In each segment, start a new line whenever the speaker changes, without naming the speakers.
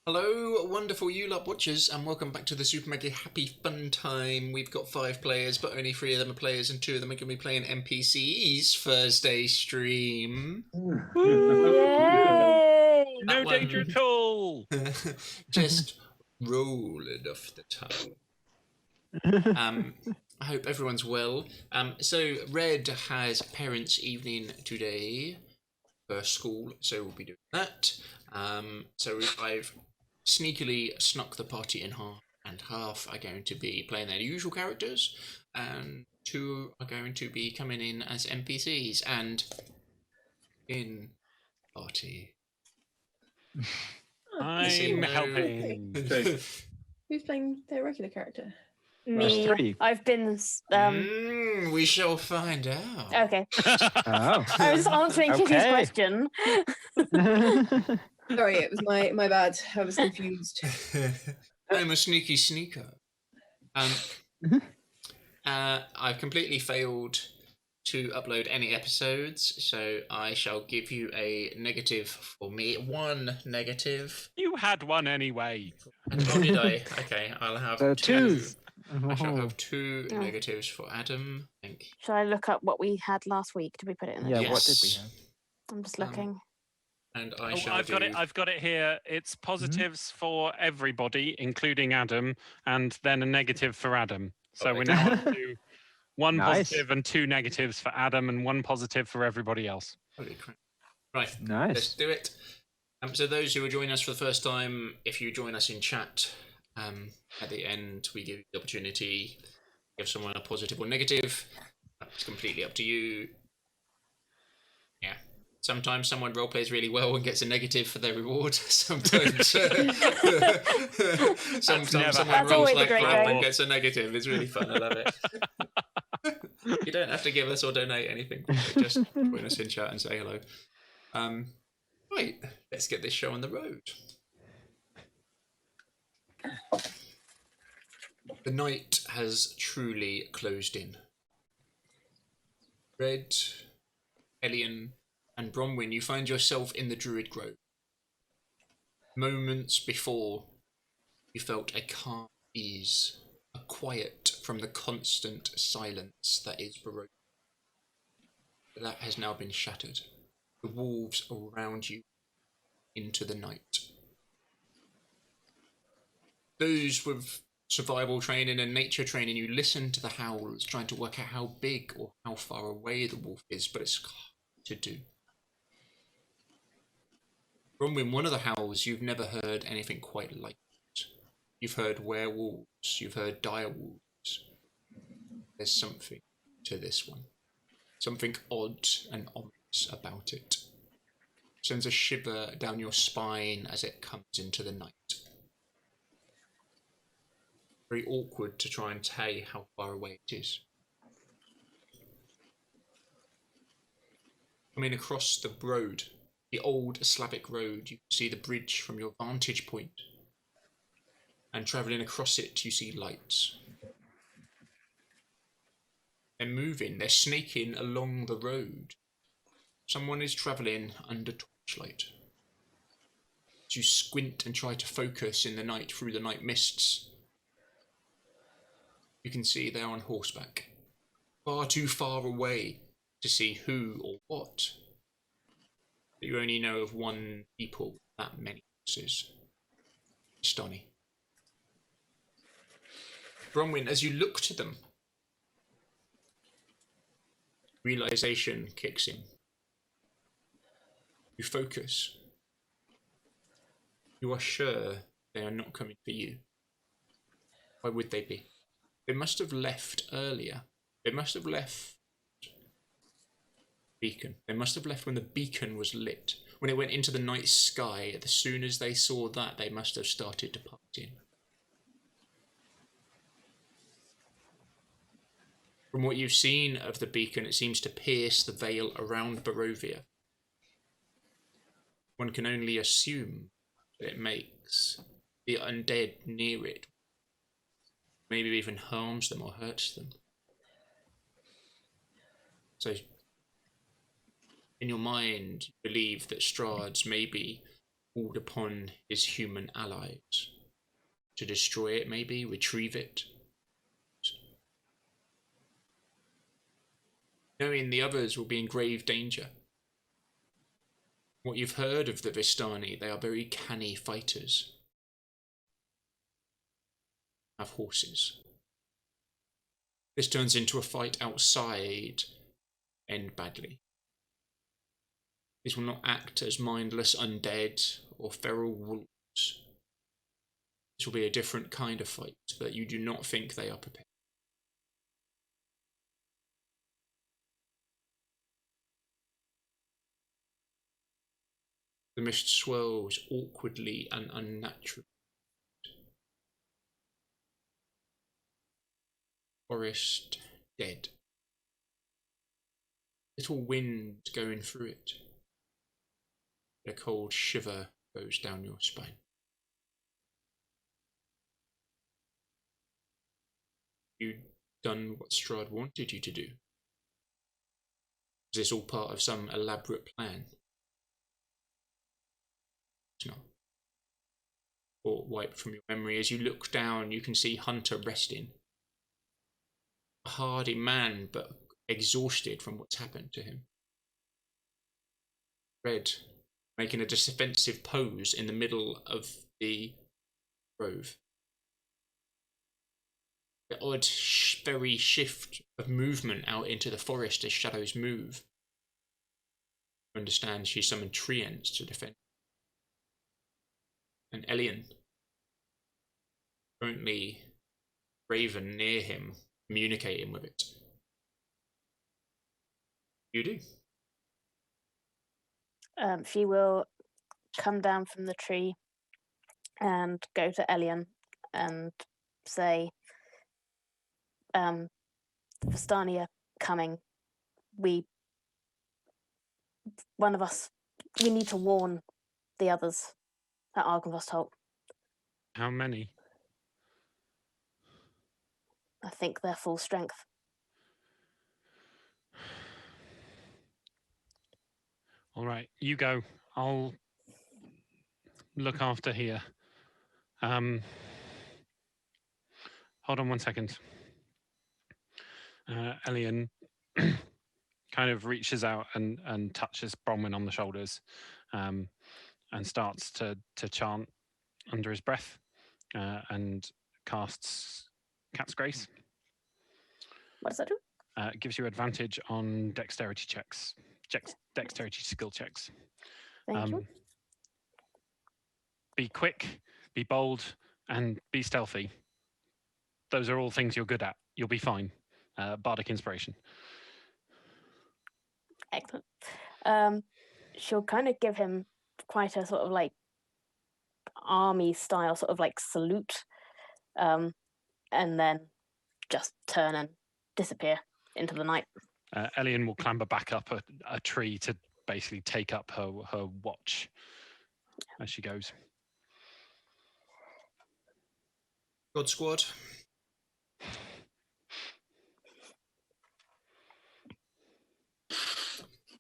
Hello, wonderful ULARP watchers, and welcome back to the Super Mega Happy Fun Time. We've got 5 players, but only 3 of them are players, and 2 of them are going to be playing NPCs Thursday stream.
Yay!
No danger at all!
Just rolling off the tongue. I hope everyone's well. So Red has parents' evening today for school, so we'll be doing that. So I've sneakily snuck the party in half, and half are going to be playing their usual characters, and 2 are going to be coming in as NPCs. And in party,
I'm helping.
Who's playing their regular character?
Me.
3.
I've been.
We shall find out.
Okay.
Oh.
I was answering Kitty's
Okay.
question.
Sorry, it was my bad. I was confused.
I'm a sneaky sneaker. I've completely failed to upload any episodes, so I shall give you a negative for me. 1 negative.
You had one anyway.
Oh, did I? Okay, I'll have
So
2.
2.
I shall have 2 negatives for Adam. Thank you.
Shall I look up what we had last week? Did we put it in there?
Yeah, what did we
Yes.
have?
I'm just looking.
And I shall
I've got it. I've got it here. It's positives for everybody, including Adam, and then a negative for Adam. So we're now on to 1
Nice.
positive and 2 negatives for Adam, and 1 positive for everybody else.
Holy crap. Right, let's
Nice.
do it. So those who are joining us for the first time, if you join us in chat, at the end we give you the opportunity to give someone a positive or negative. It's completely up to you. Yeah. Sometimes someone roleplays really well and gets a negative for their reward. Sometimes
never
someone rolls
always a
like
great
crap
day.
and gets a negative. It's really fun. I love it. You don't have to give us or donate anything. Just join us in chat and say hello. Right, let's get this show on the road. The night has truly closed in. Red, Elian, and Bronwyn, you find yourself in the Druid Grove. Moments before, you felt a calm ease, a quiet from the constant silence that is Barovia. That has now been shattered. The wolves around you into the night. Those with survival training and nature training, you listen to the howls, trying to work out how big or how far away the wolf is, but it's hard to do. Bronwyn, one of the howls, you've never heard anything quite like it. You've heard werewolves, you've heard direwolves. There's something to this one. Something odd and ominous about it. Sends a shiver down your spine as it comes into the night. Very awkward to try and tell how far away it is. Coming across the road, the old Slavic road, you see the bridge from your vantage point. And travelling across it, you see lights. They're moving, they're snaking along the road. Someone is travelling under torchlight. As you squint and try to focus in the night through the night mists, you can see they're on horseback, far too far away to see who or what. But you only know of one people, that many horses. Stonny. Bronwyn, as you look to them, realization kicks in. You focus. You are sure they are not coming for you. Why would they be? They must have left earlier. They must have left beacon. They must have left when the beacon was lit. When it went into the night sky, as soon as they saw that, they must have started to part in. From what you've seen of the beacon, it seems to pierce the veil around Barovia. One can only assume that it makes the undead near it, maybe even harms them or hurts them. So, in your mind, you believe that Strahd's may be called upon his human allies to destroy it, maybe retrieve it. Knowing the others will be in grave danger. What you've heard of the Vistani, they are very canny fighters. Have horses. This turns into a fight outside, end badly. These will not act as mindless undead or feral wolves. This will be a different kind of fight, but you do not think they are prepared. The mist swirls awkwardly and unnaturally. Forest dead. Little wind going through it. A cold shiver goes down your spine. You've done what Strahd wanted you to do. Is this all part of some elaborate plan? It's not. Or wiped from your memory. As you look down, you can see Hunter resting. A hardy man, but exhausted from what's happened to him. Red, making a defensive pose in the middle of the grove. The odd, very shift of movement out into the forest as shadows move. You understand she summoned treants to defend. And Elian, currently Raven near him, communicating with it. You do.
She will come down from the tree and go to Elian and say, Vistani are coming. One of us, we need to warn the others at Argynvost.
How many?
I think they're full strength.
All right, you go. I'll look after here. Hold on one second. Elian kind of reaches out and touches Bronwyn on the shoulders, and starts to chant under his breath, and casts Cat's Grace.
What does that do?
It gives you advantage on dexterity checks, dexterity skill checks.
Thank you.
Be quick, be bold, and be stealthy. Those are all things you're good at. You'll be fine. Bardic Inspiration.
Excellent. She'll kind of give him quite a sort of like army style sort of like salute, and then just turn and disappear into the night.
Elian will clamber back up a tree to basically take up her watch as she goes.
God Squad.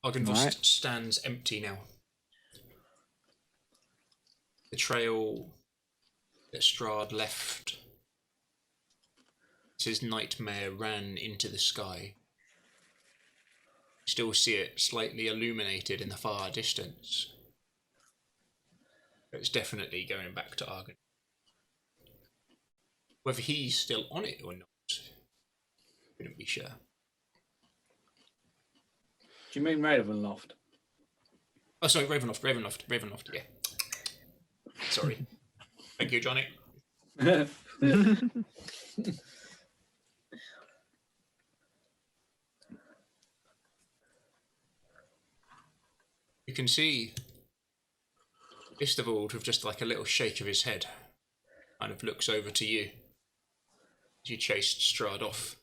Argynvost stands empty now. The trail that Strahd left as his nightmare ran into the sky. You still see it slightly illuminated in the far distance. But it's definitely going back to Argyn. Whether he's still on it or not, couldn't be sure.
Do you mean Ravenloft?
Oh, sorry, Ravenloft, yeah. Sorry. Thank you, Johnny. You can see Istavold with just like a little shake of his head kind of looks over to you as you chased Strahd off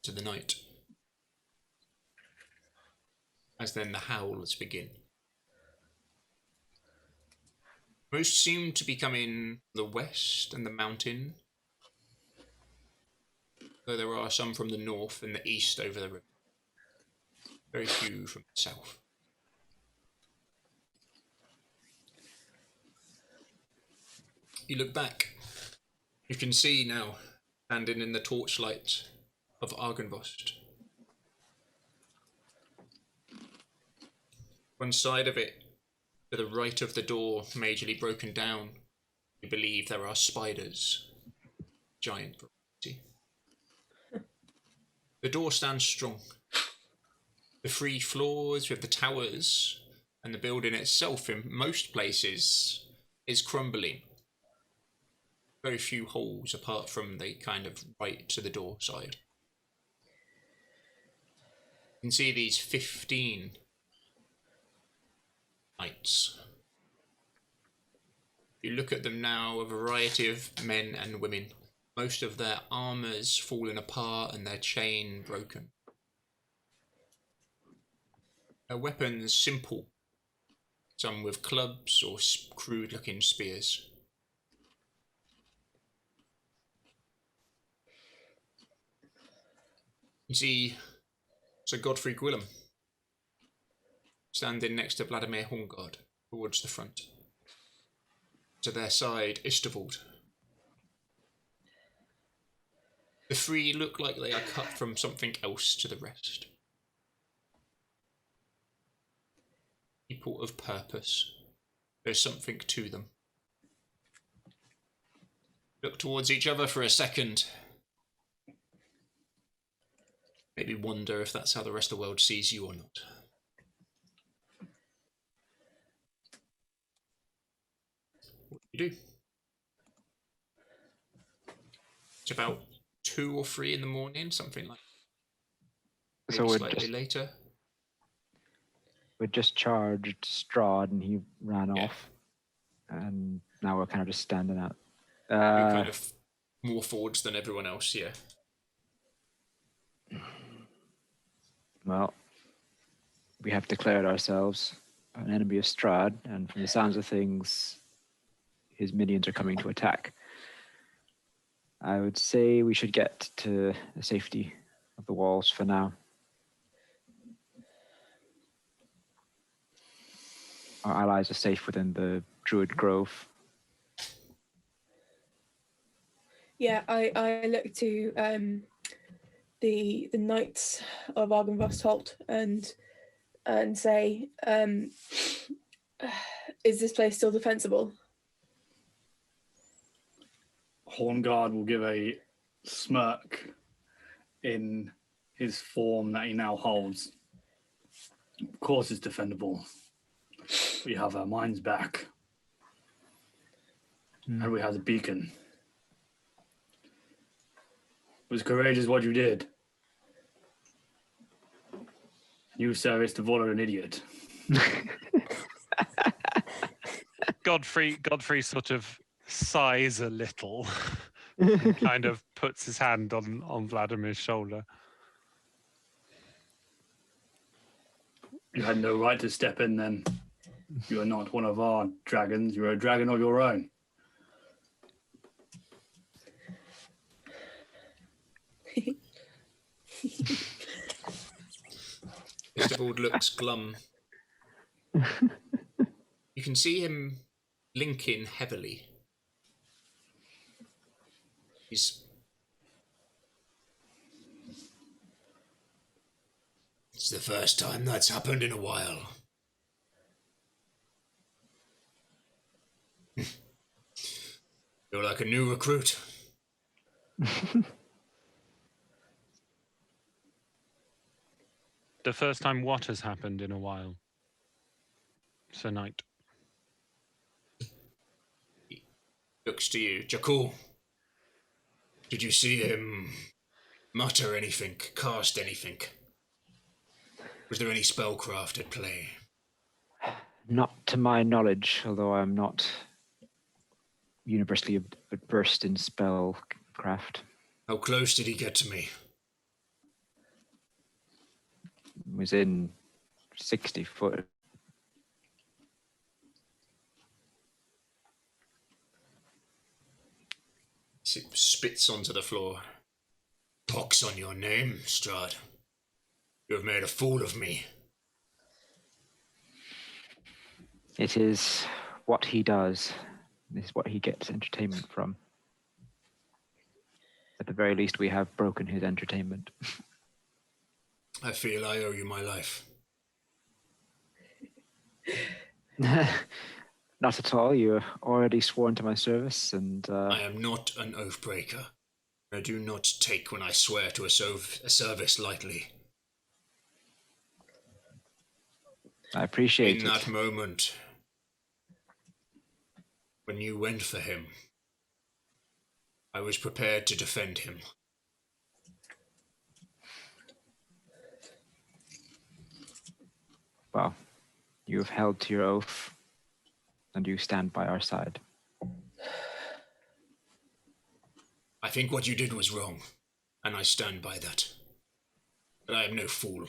to the night. As then the howls begin. Most seem to be coming from the west and the mountain, though there are some from the north and the east over the river. Very few from the south. you look back. You can see now, standing in the torchlight of Argynvost. One side of it, to the right of the door, majorly broken down. You believe there are spiders. Giant variety. The door stands strong. The 3 floors with the towers and the building itself in most places is crumbling. Very few holes apart from the kind of right to the door side. You can see these 15 knights. You look at them now, a variety of men and women. Most of their armours fallen apart and their chain broken. Their weapons simple, some with clubs or crude-looking spears. You see Sir Godfrey Gwillem standing next to Vladimir Horngard towards the front. To their side, Istavold. The 3 look like they are cut from something else to the rest. People of purpose. There's something to them. Look towards each other for a second. Maybe wonder if that's how the rest of the world sees you or not. What do you do? It's about 2 or 3 in the morning, something like that.
So
Maybe
we're
slightly later.
We just charged Strahd and he ran
Yeah.
off. And now we're kind of just standing out.
You're kind of more forwards than everyone else, yeah.
Well, we have declared ourselves an enemy of Strahd, and from the sounds of things, his minions are coming to attack. I would say we should get to the safety of the walls for now. Our allies are safe within the Druid Grove.
Yeah, I look to the Knights of Argynvost Holt and say, is this place still defensible?
Horngard will give a smirk in his form that he now holds. Of course it's defendable. We have our minds back. And we have the beacon. It was courageous what you did. You, sir, is to follow an idiot.
Godfrey sort of sighs a little and kind of puts his hand on Vladimir's shoulder.
You had no right to step in then. You are not one of our dragons. You're a dragon of your own.
Istavold looks glum. You can see him blinking heavily. It's the first time that's happened in a while. You're like a new recruit.
The first time what has happened in a while, Sir Knight?
He looks to you. Jakul, did you see him mutter anything, cast anything? Was there any spellcraft at play?
Not to my knowledge, although I'm not universally versed in spellcraft.
How close did he get to me?
Within 60 foot.
He spits onto the floor. Pox on your name, Strahd. You have made a fool of me.
It is what he does. This is what he gets entertainment from. At the very least, we have broken his entertainment.
I feel I owe you my life.
Not at all. You're already sworn to my service, and
I am not an oath breaker. I do not take when I swear to a service lightly.
I appreciate
In
it.
that moment, when you went for him, I was prepared to defend him.
Well, you have held to your oath, and you stand by our side.
I think what you did was wrong, and I stand by that. But I am no fool.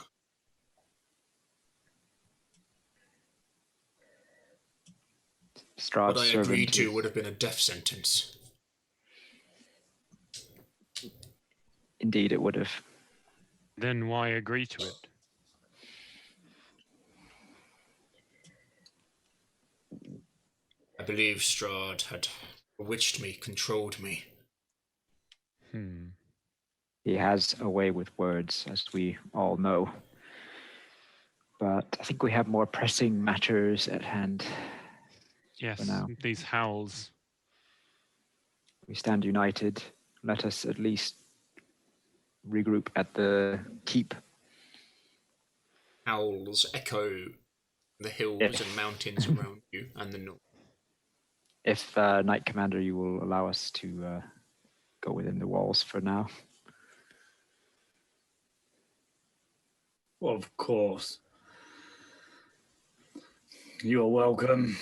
Strahd's
What I
servant
agreed to
is-
would have been a death sentence.
Indeed, it would have.
Then why agree to it?
I believe Strahd had bewitched me, controlled me.
He has a way with words, as we all know. But I think we have more pressing matters at hand.
Yes,
now.
these howls.
We stand united. Let us at least regroup at the keep.
Howls echo the hills and mountains around you and the north.
If Knight Commander, you will allow us to go within the walls for now.
Well, of course. You are welcome.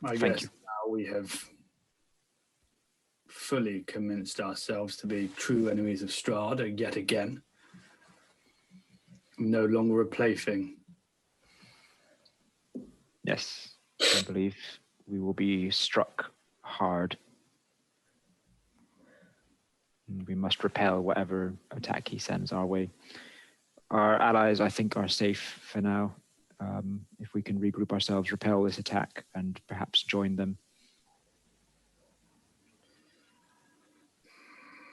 I
Thank
guess
you.
now we have fully convinced ourselves to be true enemies of Strahd yet again. No longer a plaything.
Yes, I believe we will be struck hard. And we must repel whatever attack he sends our way. Our allies, I think, are safe for now. If we can regroup ourselves, repel this attack, and perhaps join them.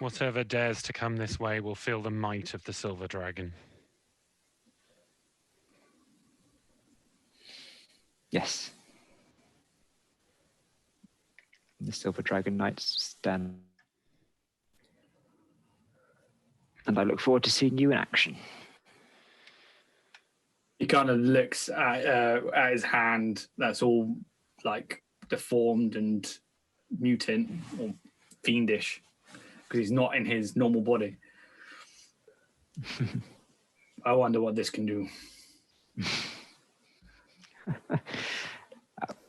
Whatever dares to come this way will feel the might of the Silver Dragon.
Yes. The Silver Dragon Knights stand. And I look forward to seeing you in action.
He kind of looks at his hand that's all like deformed and mutant or fiendish because he's not in his normal body. I wonder what this can do.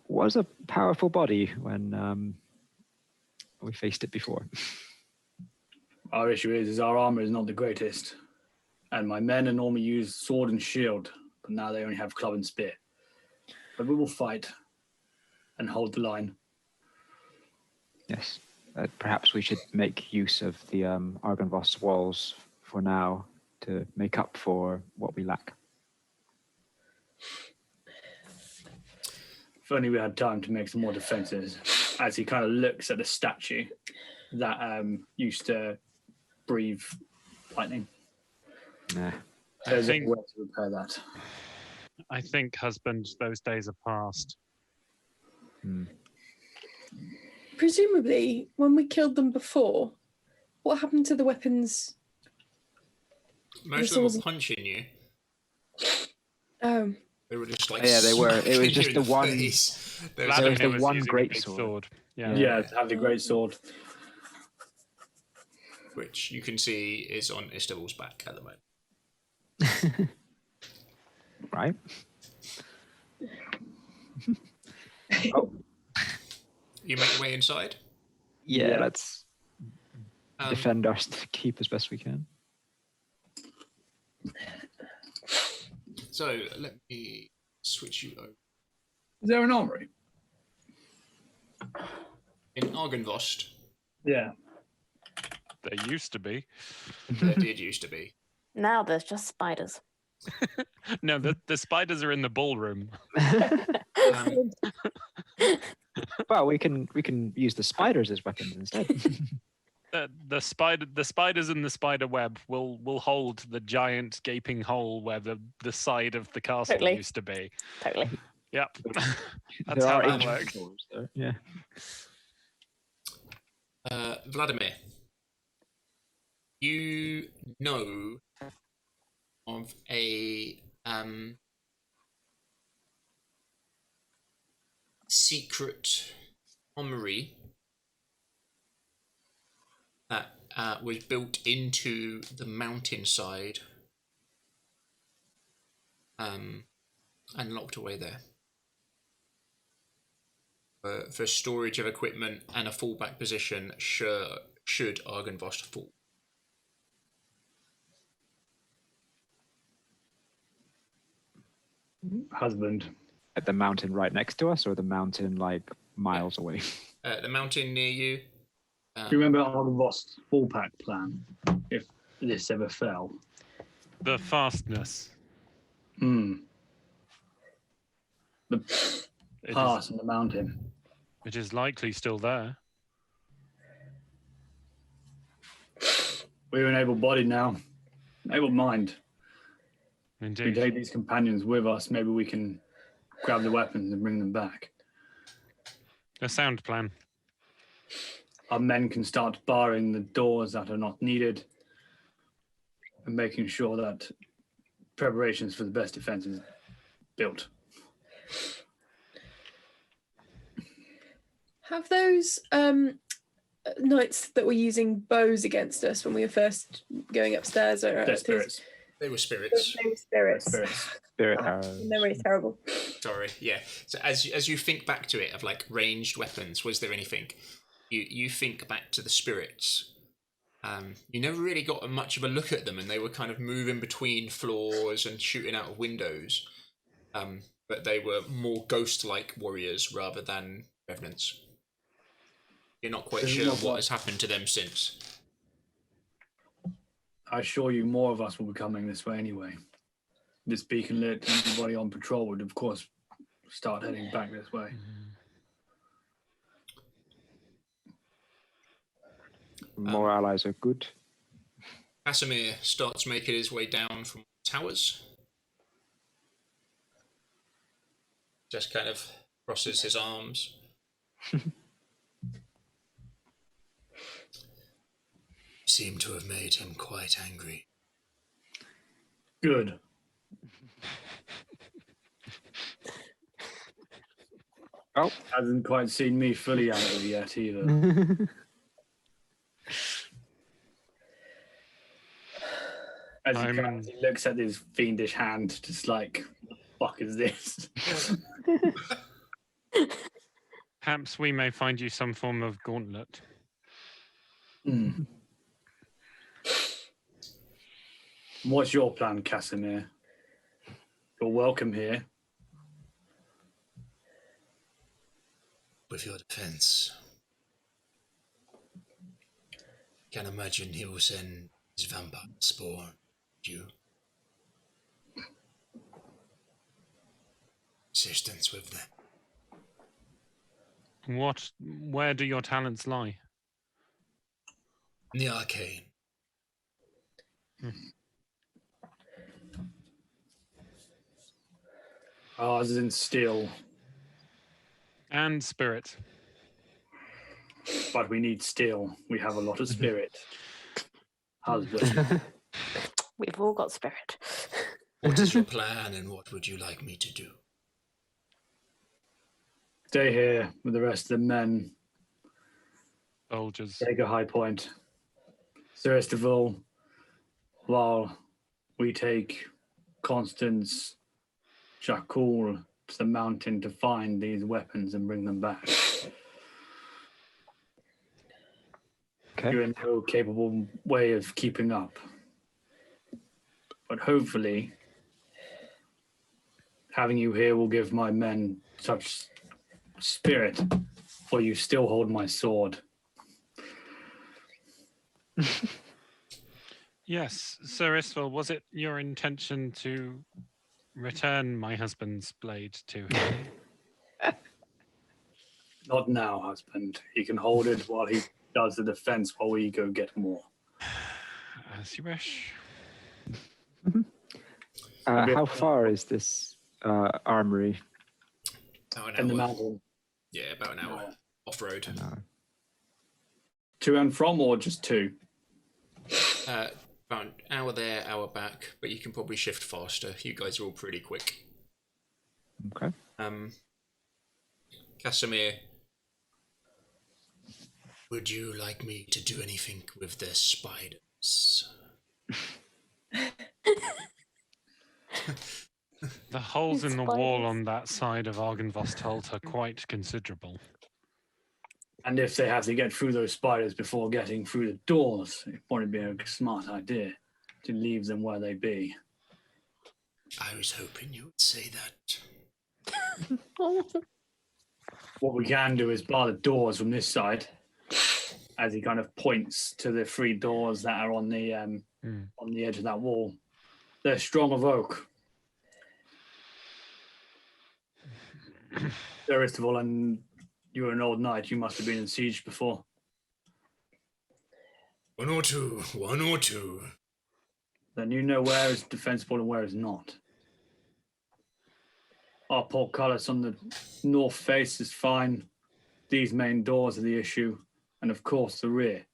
Was a powerful body when we faced it before.
Our issue is our armor is not the greatest, and my men normally use sword and shield, but now they only have club and spear. But we will fight and hold the line.
Yes. Perhaps we should make use of the Argynvost walls for now to make up for what we lack.
If only we had time to make some more defenses. As he kind of looks at the statue that used to breathe lightning.
Nah.
There's a
think-
way to repair that.
I think, husband, those days are past.
Presumably, when we killed them before, what happened to the weapons?
Most of them were punching you.
Oh,
They were just like,
Yeah, they were. It was
smacking
just
you
the
in
one-
face. There
Vladimir
was
the
was
one
using a
great
big
sword.
Yeah.
Yeah, to have the great sword.
which you can see is on Isterbal's back at the moment.
Right? Oh,
You make your way inside.
yeah,
Yeah.
let's defend our keep as best we can.
So let me switch you over.
Is there an armory?
In Argynvost,
Yeah.
There used to be.
there did used to be.
Now there's just spiders.
No, the spiders are in the ballroom.
Um,
Well, we can use the spiders as weapons instead.
The spiders in the spider web will hold the giant gaping hole where the side of the castle
Totally.
used to be.
Totally.
Yep. That's
There
how
are
that
ancient
works.
doors there. Yeah.
Vladimir, you know of a secret armory that was built into the mountainside and locked away there for storage of equipment and a fallback position should Argynvost fall.
Husband.
At the mountain right next to us, or the mountain like miles away?
The mountain near you.
Do you remember Argynvost's fallback plan? If this ever fell.
The fastness.
The
It
pass in the mountain.
is likely still there.
We're an able-bodied now. Able mind. If we
Indeed.
take these companions with us, maybe we can grab the weapons and bring them back.
A sound plan.
Our men can start barring the doors that are not needed and making sure that preparations for the best defense is built.
Have those knights that were using bows against us when we were first going upstairs
They're spirits.
They were spirits.
They were spirits.
Spirits.
Spirit arrows.
Memory's terrible.
Sorry, yeah. So as you think back to it of like ranged weapons, was there anything? You think back to the spirits. You never really got much of a look at them, and they were kind of moving between floors and shooting out of windows. But they were more ghost-like warriors rather than revenants. You're not quite sure what has happened to them since.
I assure you, more of us will be coming this way anyway. This beacon lit, everybody on patrol would, of course, start heading back this way.
More allies are good.
Casimir starts making his way down from towers. Just kind of crosses his arms. Seem to have made him quite angry.
Good.
Oh.
Hasn't quite seen me fully angry yet either. As he comes, he looks at his fiendish hand, just like, fuck is this?
Perhaps we may find you some form of gauntlet.
What's your plan, Casimir? You're welcome here.
With your defense, can imagine he will send his vampire spawn to you. Assistance with them.
Where do your talents lie?
In the arcane.
Ours is in steel,
And spirit.
but we need steel. We have a lot of spirit. Husband.
We've all got spirit.
What is your plan and what would you like me to do?
Stay here with the rest of the men.
Soldiers.
Take a high point. Siristival, while we take Constance, Jakul to the mountain to find these weapons and bring them back.
Okay.
You're in no capable way of keeping up. But hopefully, having you here will give my men such spirit, for you still hold my sword.
Yes, Sir Isfel, was it your intention to return my husband's blade to him?
Not now, husband. He can hold it while he does the defense while we go get more.
As you wish.
How far is this armory?
About an
In the
hour.
mountain.
Yeah, about an hour. Off-road.
To and from, or just to?
About an hour there, hour back, but you can probably shift faster. You guys are all pretty quick.
Okay.
Casimir, would you like me to do anything with the spiders?
The holes in the
Spiders.
wall on that side of Argynvostholt are quite considerable.
And if they have to get through those spiders before getting through the doors, it would be a smart idea to leave them where they be.
I was hoping you would say that.
What we can do is bar the doors from this side, as he kind of points to the 3 doors that are on the edge of that wall. They're strong of oak. First of all, and you're an old knight, you must have been in siege before.
One or two.
Then you know where is defensible and where is not. Our portcullis on the north face is fine. These main doors are the issue. And of course the rear,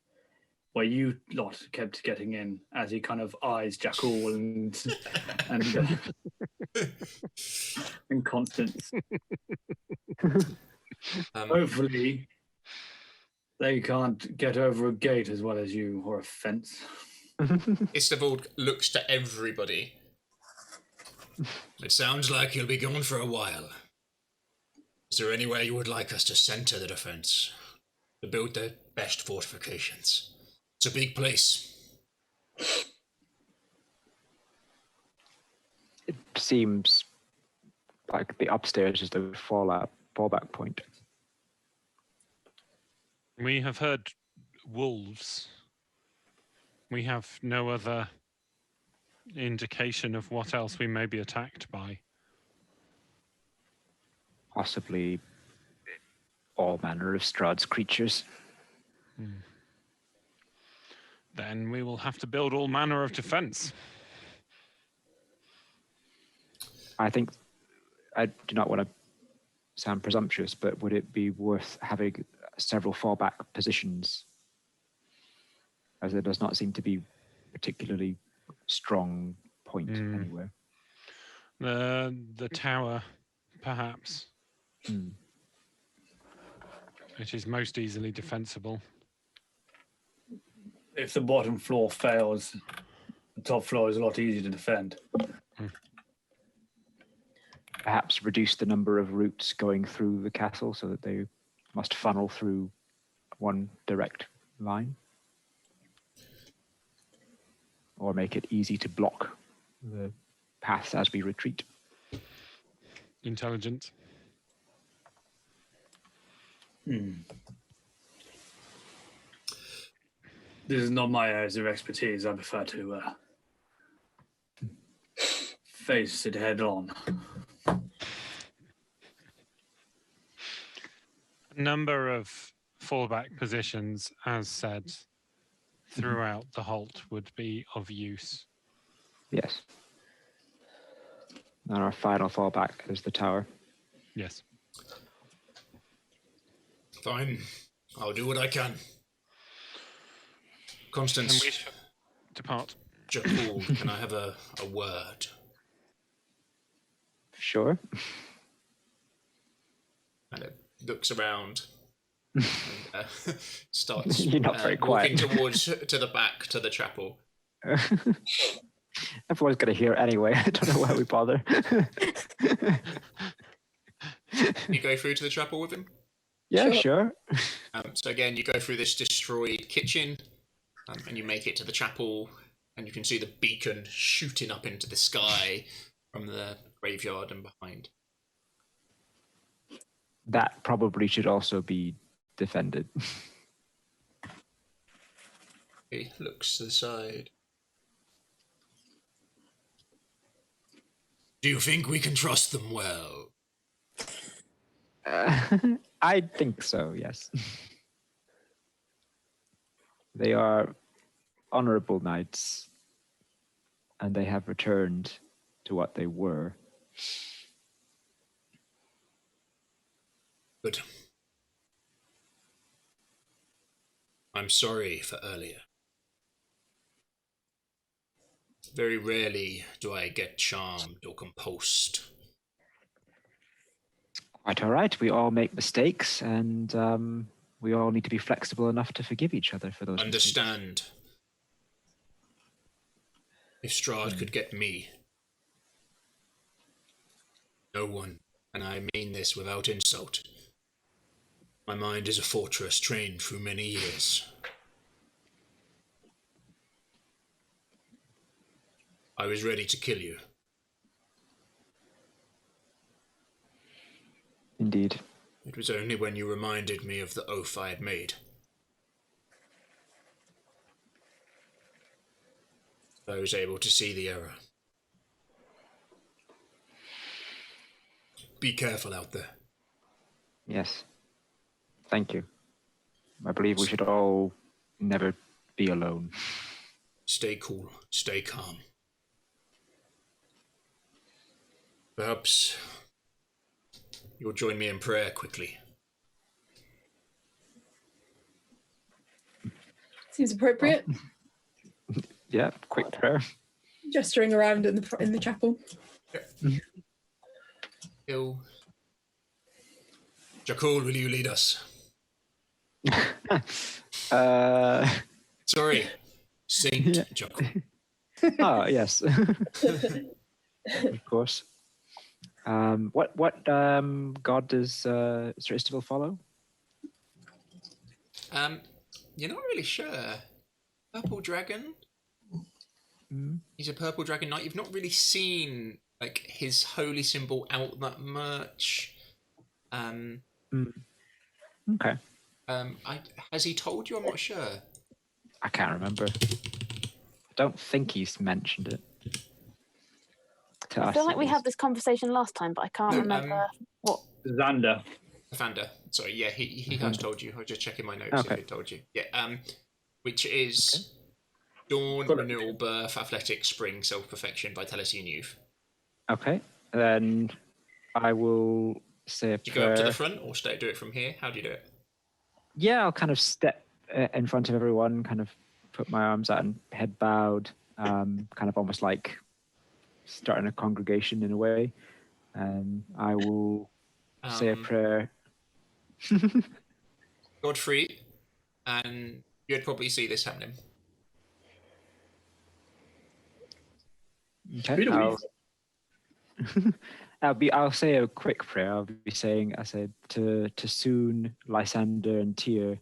where you lot kept getting in, as he kind of eyes Jackal and Constance. Hopefully they can't get over a gate as well as you, or a fence.
Istavold looks to everybody. It sounds like you'll be gone for a while. Is there anywhere you would like us to center the defense? To build the best fortifications? It's a big place.
It seems like the upstairs is the fallback point.
We have heard wolves. We have no other indication of what else we may be attacked by.
Possibly all manner of Strahd's creatures.
Then we will have to build all manner of defense.
I think, I do not want to sound presumptuous, but would it be worth having several fallback positions, as there does not seem to be particularly strong point anywhere?
The tower, perhaps. It is most easily defensible.
If the bottom floor fails, the top floor is a lot easier to defend.
Perhaps reduce the number of routes going through the castle so that they must funnel through one direct line. Or make it easy to block the paths as we retreat.
Intelligent.
This is not my areas of expertise. I prefer to face it head on.
A number of fallback positions, as said, throughout the halt would be of use.
Yes. And our final fallback is the tower.
Yes.
Fine. I'll do what I can. Constance.
Can we depart?
Jackal, can I have a word?
Sure.
And it looks around. And, starts
You're not very
walking
quiet.
towards to the back to the chapel.
Everyone's going to hear it anyway. I don't know why we bother.
You go through to the chapel with him.
Yeah, sure.
So again, you go through this destroyed kitchen, and you make it to the chapel, and you can see the beacon shooting up into the sky from the graveyard and behind.
That probably should also be defended.
He looks to the side. Do you think we can trust them well?
I think so, yes. They are honorable knights, and they have returned to what they were.
Good. I'm sorry for earlier. Very rarely do I get charmed or compulsed.
Quite all right. We all make mistakes, and we all need to be flexible enough to forgive each other for those mistakes.
Understand. If Strahd could get me, no one, and I mean this without insult. My mind is a fortress trained through many years. I was ready to kill you.
Indeed.
It was only when you reminded me of the oath I had made. I was able to see the error. Be careful out there.
Yes. Thank you. I believe we should all never be alone.
Stay cool, stay calm. Perhaps you'll join me in prayer quickly.
Seems appropriate.
Yeah, quick prayer.
Gesturing around in the chapel.
Ill. Jakul, will you lead us? Sorry, Saint Jakul.
Ah, yes. Of course. What god does Sir Istival follow?
You're not really sure. Purple dragon. He's a purple dragon knight. You've not really seen like his holy symbol out that much.
Okay.
Has he told you? I'm not sure.
I can't remember. I don't think he's mentioned it. To
I
us,
feel like
at
we
least.
had this conversation last time, but I can't remember what.
Xander.
Fanda. Sorry, yeah, he has told you. I was just checking my notes
Okay.
if he told you. Yeah, which is dawn,
Got it.
renewal, birth, athletics, spring, self-perfection, vitality, and youth.
Okay. Then I will say a
Do you
prayer.
go up to the front or do it from here? How do you do it?
Yeah, I'll kind of step in front of everyone, kind of put my arms out and head bowed, kind of almost like starting a congregation in a way. I will say a prayer.
Godfrey, and you'd probably see this happening.
Okay. I'll say a quick prayer. I'll be saying, I said, to Soon, Lysander, and Tyr,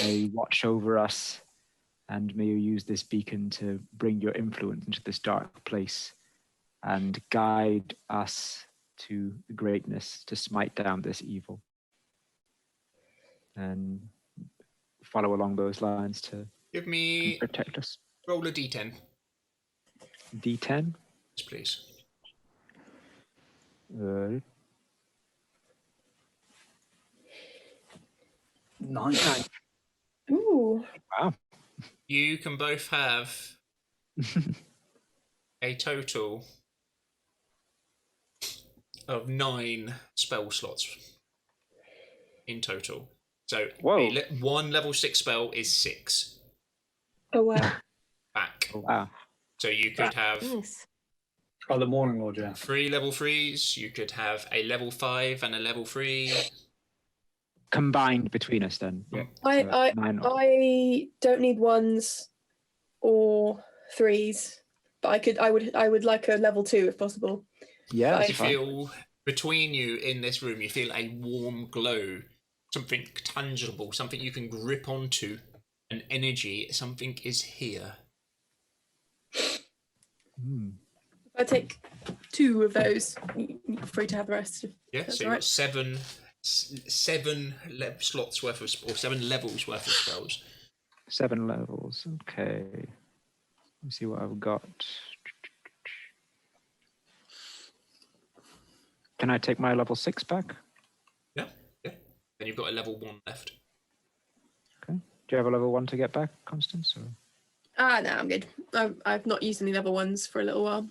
may you watch over us, and may you use this beacon to bring your influence into this dark place, and guide us to greatness, to smite down this evil. And follow along those lines to
Give me
protect us.
roll a d10,
D10.
yes, please.
9.
Ooh.
Wow.
You can both have a total of 9 spell slots in total. So
Whoa.
One level 6 spell is 6
Oh wow.
back.
Wow.
So you could have
Nice.
Oh, the Morning Lord, yeah.
3 level 3s. You could have a level 5 and a level 3.
Combined between us, then. Yeah.
I
9
I don't need 1s or 3s, but I would like a level 2 if possible.
Yeah,
I
that's
You
fine.
feel between you in this room, you feel a warm glow, something tangible, something you can grip onto, an energy, something is here.
Hmm.
If I take 2 of those, you're free to have the rest.
Yeah,
That's
so
all
you've
right.
got seven slots worth of, or 7 levels worth of spells.
7 levels. Okay. Let's see what I've got. Can I take my level 6 back?
Yeah. Then you've got a level 1 left.
Okay. Do you have a level 1 to get back, Constance? Or?
No, I'm good. I've not used any level 1s for a little while.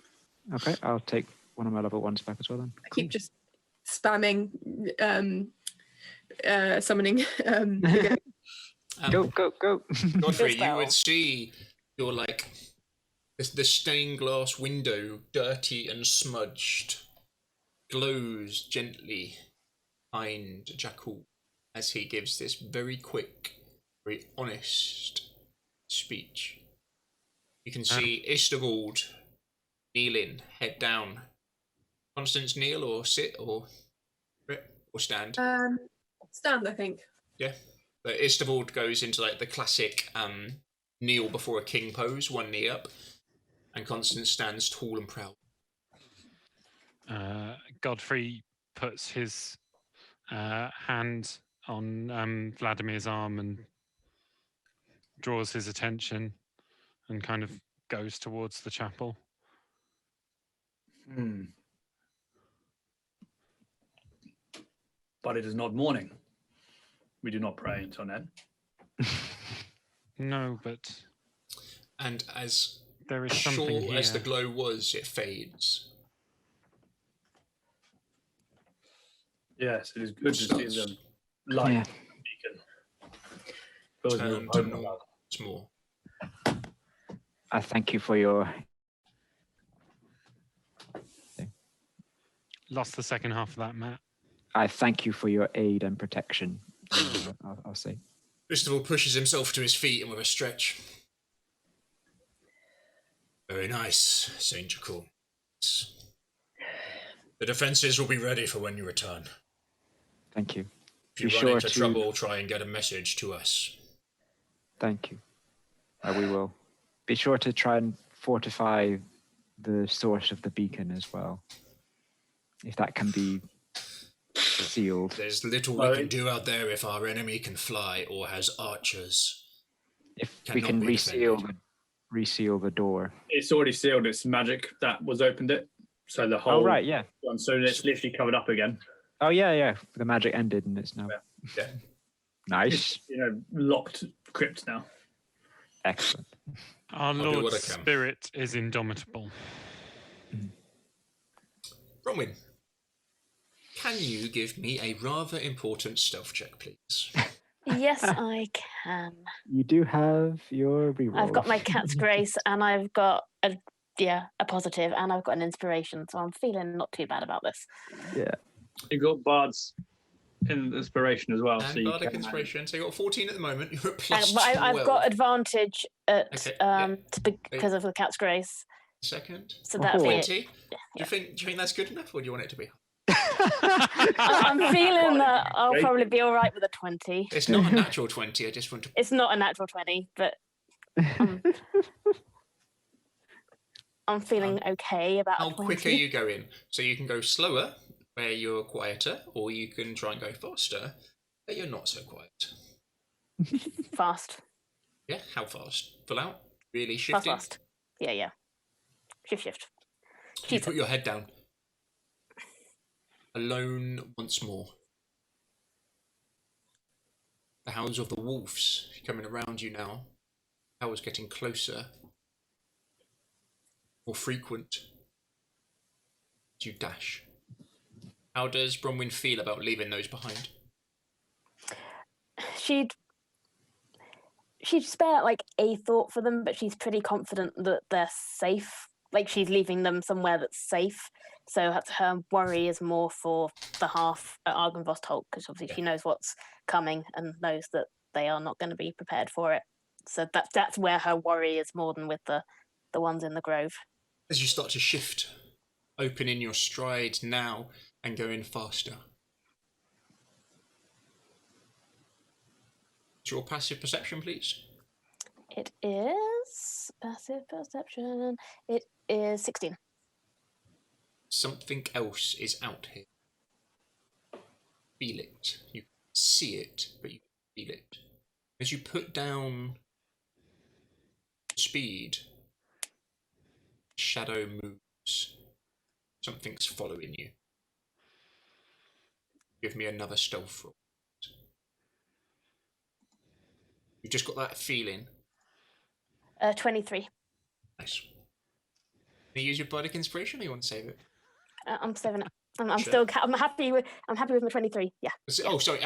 Okay, I'll take one of my level 1s back as well then.
I keep just spamming summoning. Again.
Go.
Godfrey,
Good
you would
spell.
see your the stained glass window, dirty and smudged, glows gently behind Jackal as he gives this very quick, very honest speech. You can see Istagald kneeling, head down. Constance, kneel or sit or stand.
Stand, I think.
Yeah. But Istagald goes into the classic kneel before a king pose, one knee up, and Constance stands tall and proud.
Godfrey puts his hand on Vladimir's arm and draws his attention and kind of goes towards the chapel.
But it is not morning. We do not pray until then.
No, but
And as
there is something
short
here.
as the glow was, it fades.
Yes, it is good to see the light
Yeah.
beacon. Fills me with
Turn
hope
to
and
more.
love.
It's more.
I thank you for your...
Lost the second half of that, Matt.
I thank you for your aid and protection. I'll say.
Christopher pushes himself to his feet and with a stretch. Very nice, Saint Jackal. The defences will be ready for when you return.
Thank you.
If you
Be
run
sure
into
to-
trouble, try and get a message to us.
Thank you. We will. Be sure to try and fortify the source of the beacon as well. If that can be sealed.
There's little we can do out there if our enemy can fly or has archers.
If we
Cannot
can
be
reseal the door.
It's already sealed. It's magic that was opened it. So the whole
Oh, right, yeah.
one. So it's literally covered up again.
Oh, yeah. The magic ended and it's now...
Yeah.
Nice.
It's, locked crypt now.
Excellent.
Our
do
Lord's
what I can.
spirit is indomitable.
Bronwyn, can you give me a rather important stealth check, please?
Yes, I can.
You do have your reroll.
I've got my cat's grace, and I've got a positive, and I've got an inspiration, so I'm feeling not too bad about this.
Yeah.
You got bards in inspiration as well.
And
so you
bardic
can
inspiration. So you got 14 at the moment. You're at plus
But
12.
I've got advantage at
Okay, yeah.
because of the cat's grace.
Second.
So that'd be it.
20. Do you think that's good enough, or do you want it to be?
I'm feeling that I'll
Okay.
probably be all right with a 20.
It's not a natural 20. I just want to.
It's not a natural 20, but I'm feeling okay about
How
a 20.
quick are you going? So you can go slower, where you're quieter, or you can try and go faster, where you're not so quiet.
Fast.
Yeah, how fast? Full out? Really shifting?
Fast. Yeah. Shift.
You put your head down. Alone once more. The hounds of the wolves coming around you now. Howl's getting closer. More frequent. As you dash. How does Bronwyn feel about leaving those behind?
She'd spare a thought for them, but she's pretty confident that they're safe. She's leaving them somewhere that's safe. So her worry is more for the half at Argynvost because obviously she knows what's coming and knows that they are not going to be prepared for it. So that's where her worry is more than with the ones in the grove.
As you start to shift, opening your stride now and going faster. It's your passive perception, please.
It is passive perception. It is 16.
Something else is out here. Feel it. You see it, but you feel it. As you put down speed, shadow moves. Something's following you. Give me another stealth roll. You've just got that feeling.
23.
Nice. Can you use your bardic inspiration, or you want to save it?
I'm 7. I'm
Sure.
still. I'm happy with my 23. Yeah.
Oh, sorry.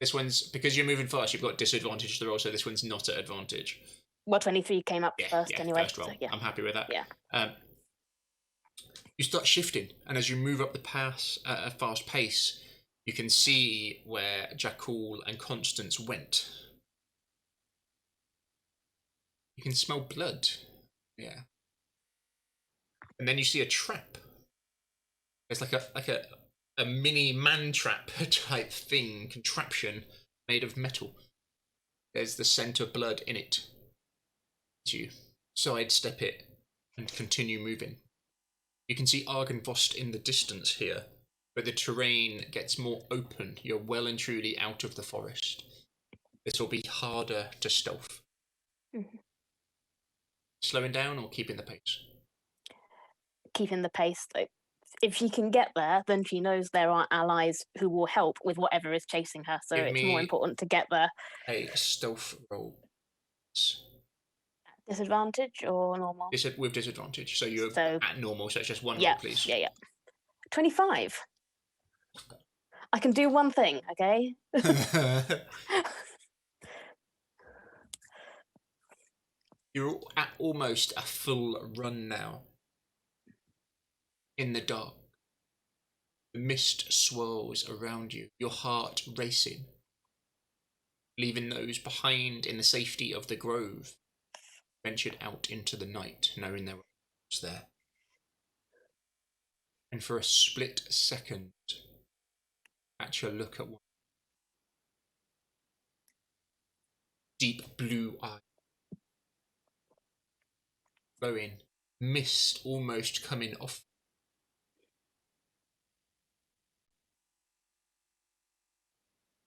This one's because you're moving fast. You've got disadvantage to the roll, so this one's not at advantage.
Well, 23 came up
Yeah,
first
yeah,
anyway.
first roll.
So, yeah.
I'm happy with that.
Yeah.
You start shifting, and as you move up the path at a fast pace, you can see where Jakul and Constance went. You can smell blood. Yeah. And then you see a trap. It's like a mini man trap type thing, contraption made of metal. There's the scent of blood in it. As you sidestep it and continue moving. You can see Argynvost in the distance here, but the terrain gets more open. You're well and truly out of the forest. This will be harder to stealth.
Mm-hmm.
Slowing down or keeping the pace?
Keeping the pace. Though. If she can get there, then she knows there are allies who will help with whatever is chasing her. So
Give
it's
me
more important to get there.
A stealth roll.
Disadvantage or normal?
With disadvantage. So you're
So-
at normal, so it's just one
Yeah.
roll, please.
Yeah. 25. I can do one thing, okay?
You're at almost a full run now. In the dark. The mist swirls around you, your heart racing. Leaving those behind in the safety of the grove, ventured out into the night, knowing there was there. And for a split second, catch a look at one. Deep blue eye. Glowing, mist almost coming off.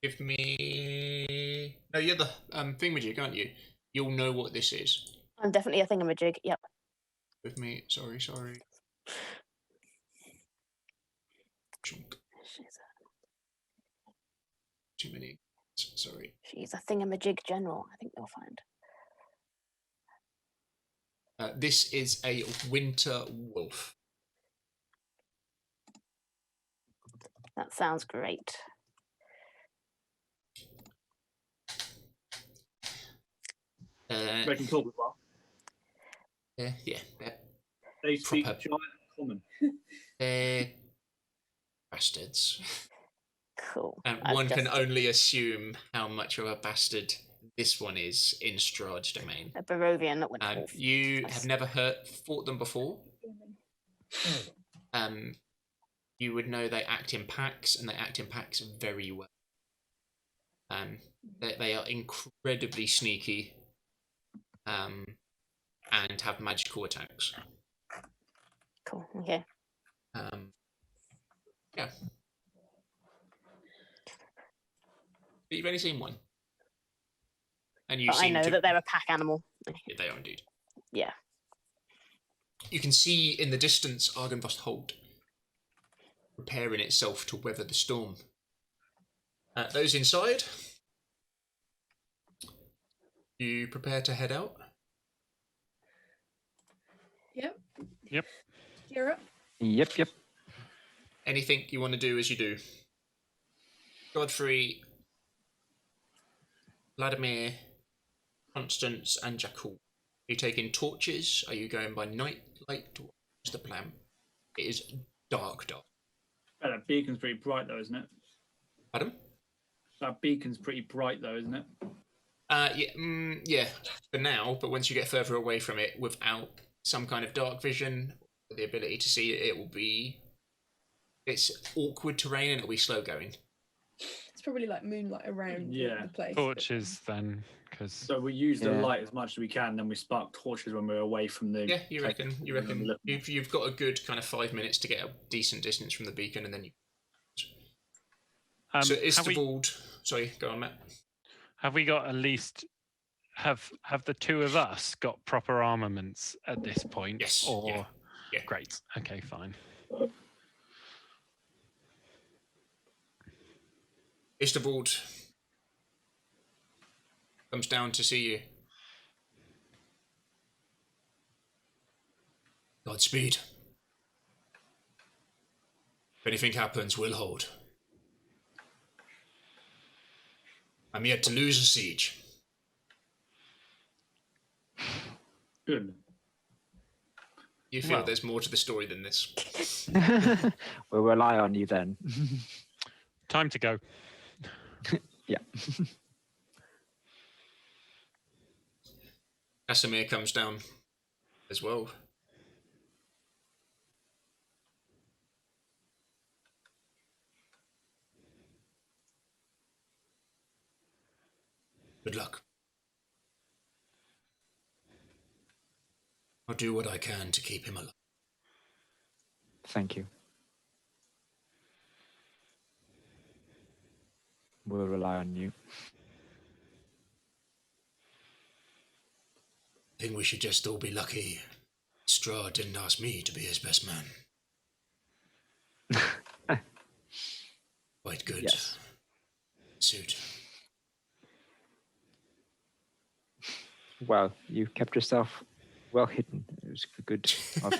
Give me... No, you're the thingamajig, aren't you? You'll know what this is.
I'm definitely a thingamajig. Yep.
With me, sorry. Chunk. Too many. Sorry.
She's a thingamajig general. I think they'll find.
This is a winter wolf.
That sounds great.
They can talk as well.
Yeah.
They speak
Proper.
giant common.
They're bastards.
Cool.
And
I've
one can
just-
only assume how much of a bastard this one is in Strahd's domain.
A Barovia, not winter wolf.
You
Nice.
have never fought them before. You would know they act in packs, and they act in packs very well. They are incredibly sneaky, and have magical attacks.
Cool. Okay.
Yeah. But you've only seen one. And you
But I know that they're a pack animal.
They are indeed.
Yeah.
You can see in the distance Argynvost Hold, preparing itself to weather the storm. Those inside, you prepare to head out?
Yep.
Yep.
You're up.
Yep.
Anything you want to do as you do? Godfrey, Vladimir, Constance, and Jakul. Are you taking torches? Are you going by night light? What's the plan? It is dark.
Oh, that beacon's pretty bright though, isn't it?
Pardon?
That beacon's pretty bright though, isn't it?
Yeah, for now, but once you get further away from it without some kind of dark vision, the ability to see it, it's awkward terrain and it'll be slow going.
It's probably like moonlight around
Yeah.
the place.
Torches then, because
So we use the
Yeah.
light as much as we can, then we spark torches when we're away from the.
Yeah, you reckon?
Look.
You've got a good kind of 5 minutes to get a decent distance from the beacon, and then you. So Istavold, sorry, go on, Matt.
have we got at least have the two of us got proper armaments at this point?
Yes,
Or
yeah.
great. Okay, fine.
Istobald comes down to see you. Godspeed. If anything happens, we'll hold. I'm yet to lose a siege.
Good.
You feel
Well.
there's more to the story than this.
We'll rely on you then.
Time to go.
Yeah.
Casimir comes down as well. Good luck. I'll do what I can to keep him alive.
Thank you. We'll rely on you.
I think we should just all be lucky Strahd didn't ask me to be his best man. Quite good.
Yes.
Suit.
Well, you kept yourself well hidden. It was good of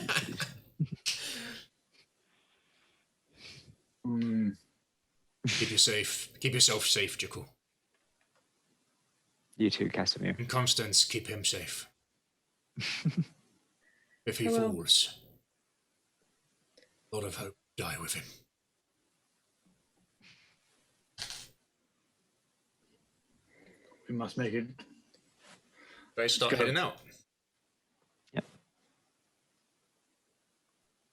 you to do so.
Keep yourself safe, Jekyll.
You too, Casimir.
And Constance, keep him safe. If he
I will.
falls, a lot of hope die with him.
We must make it.
They start
go.
heading out.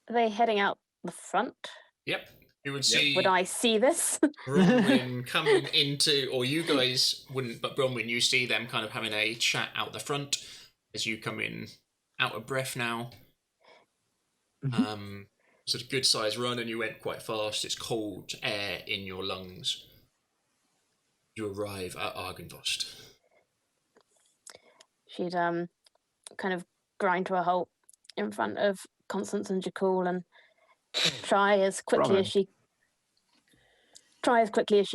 Are they heading out the front?
Yep. You would see
Would I see this?
Bronwyn coming into, or you guys wouldn't, but Bronwyn, you see them kind of having a chat out the front as you come in, out of breath now. It's a good sized run and you went quite fast. It's cold air in your lungs. You arrive at Argynvost.
She'd kind of grind to a halt in front of Constance and Jekyll and try as quickly as she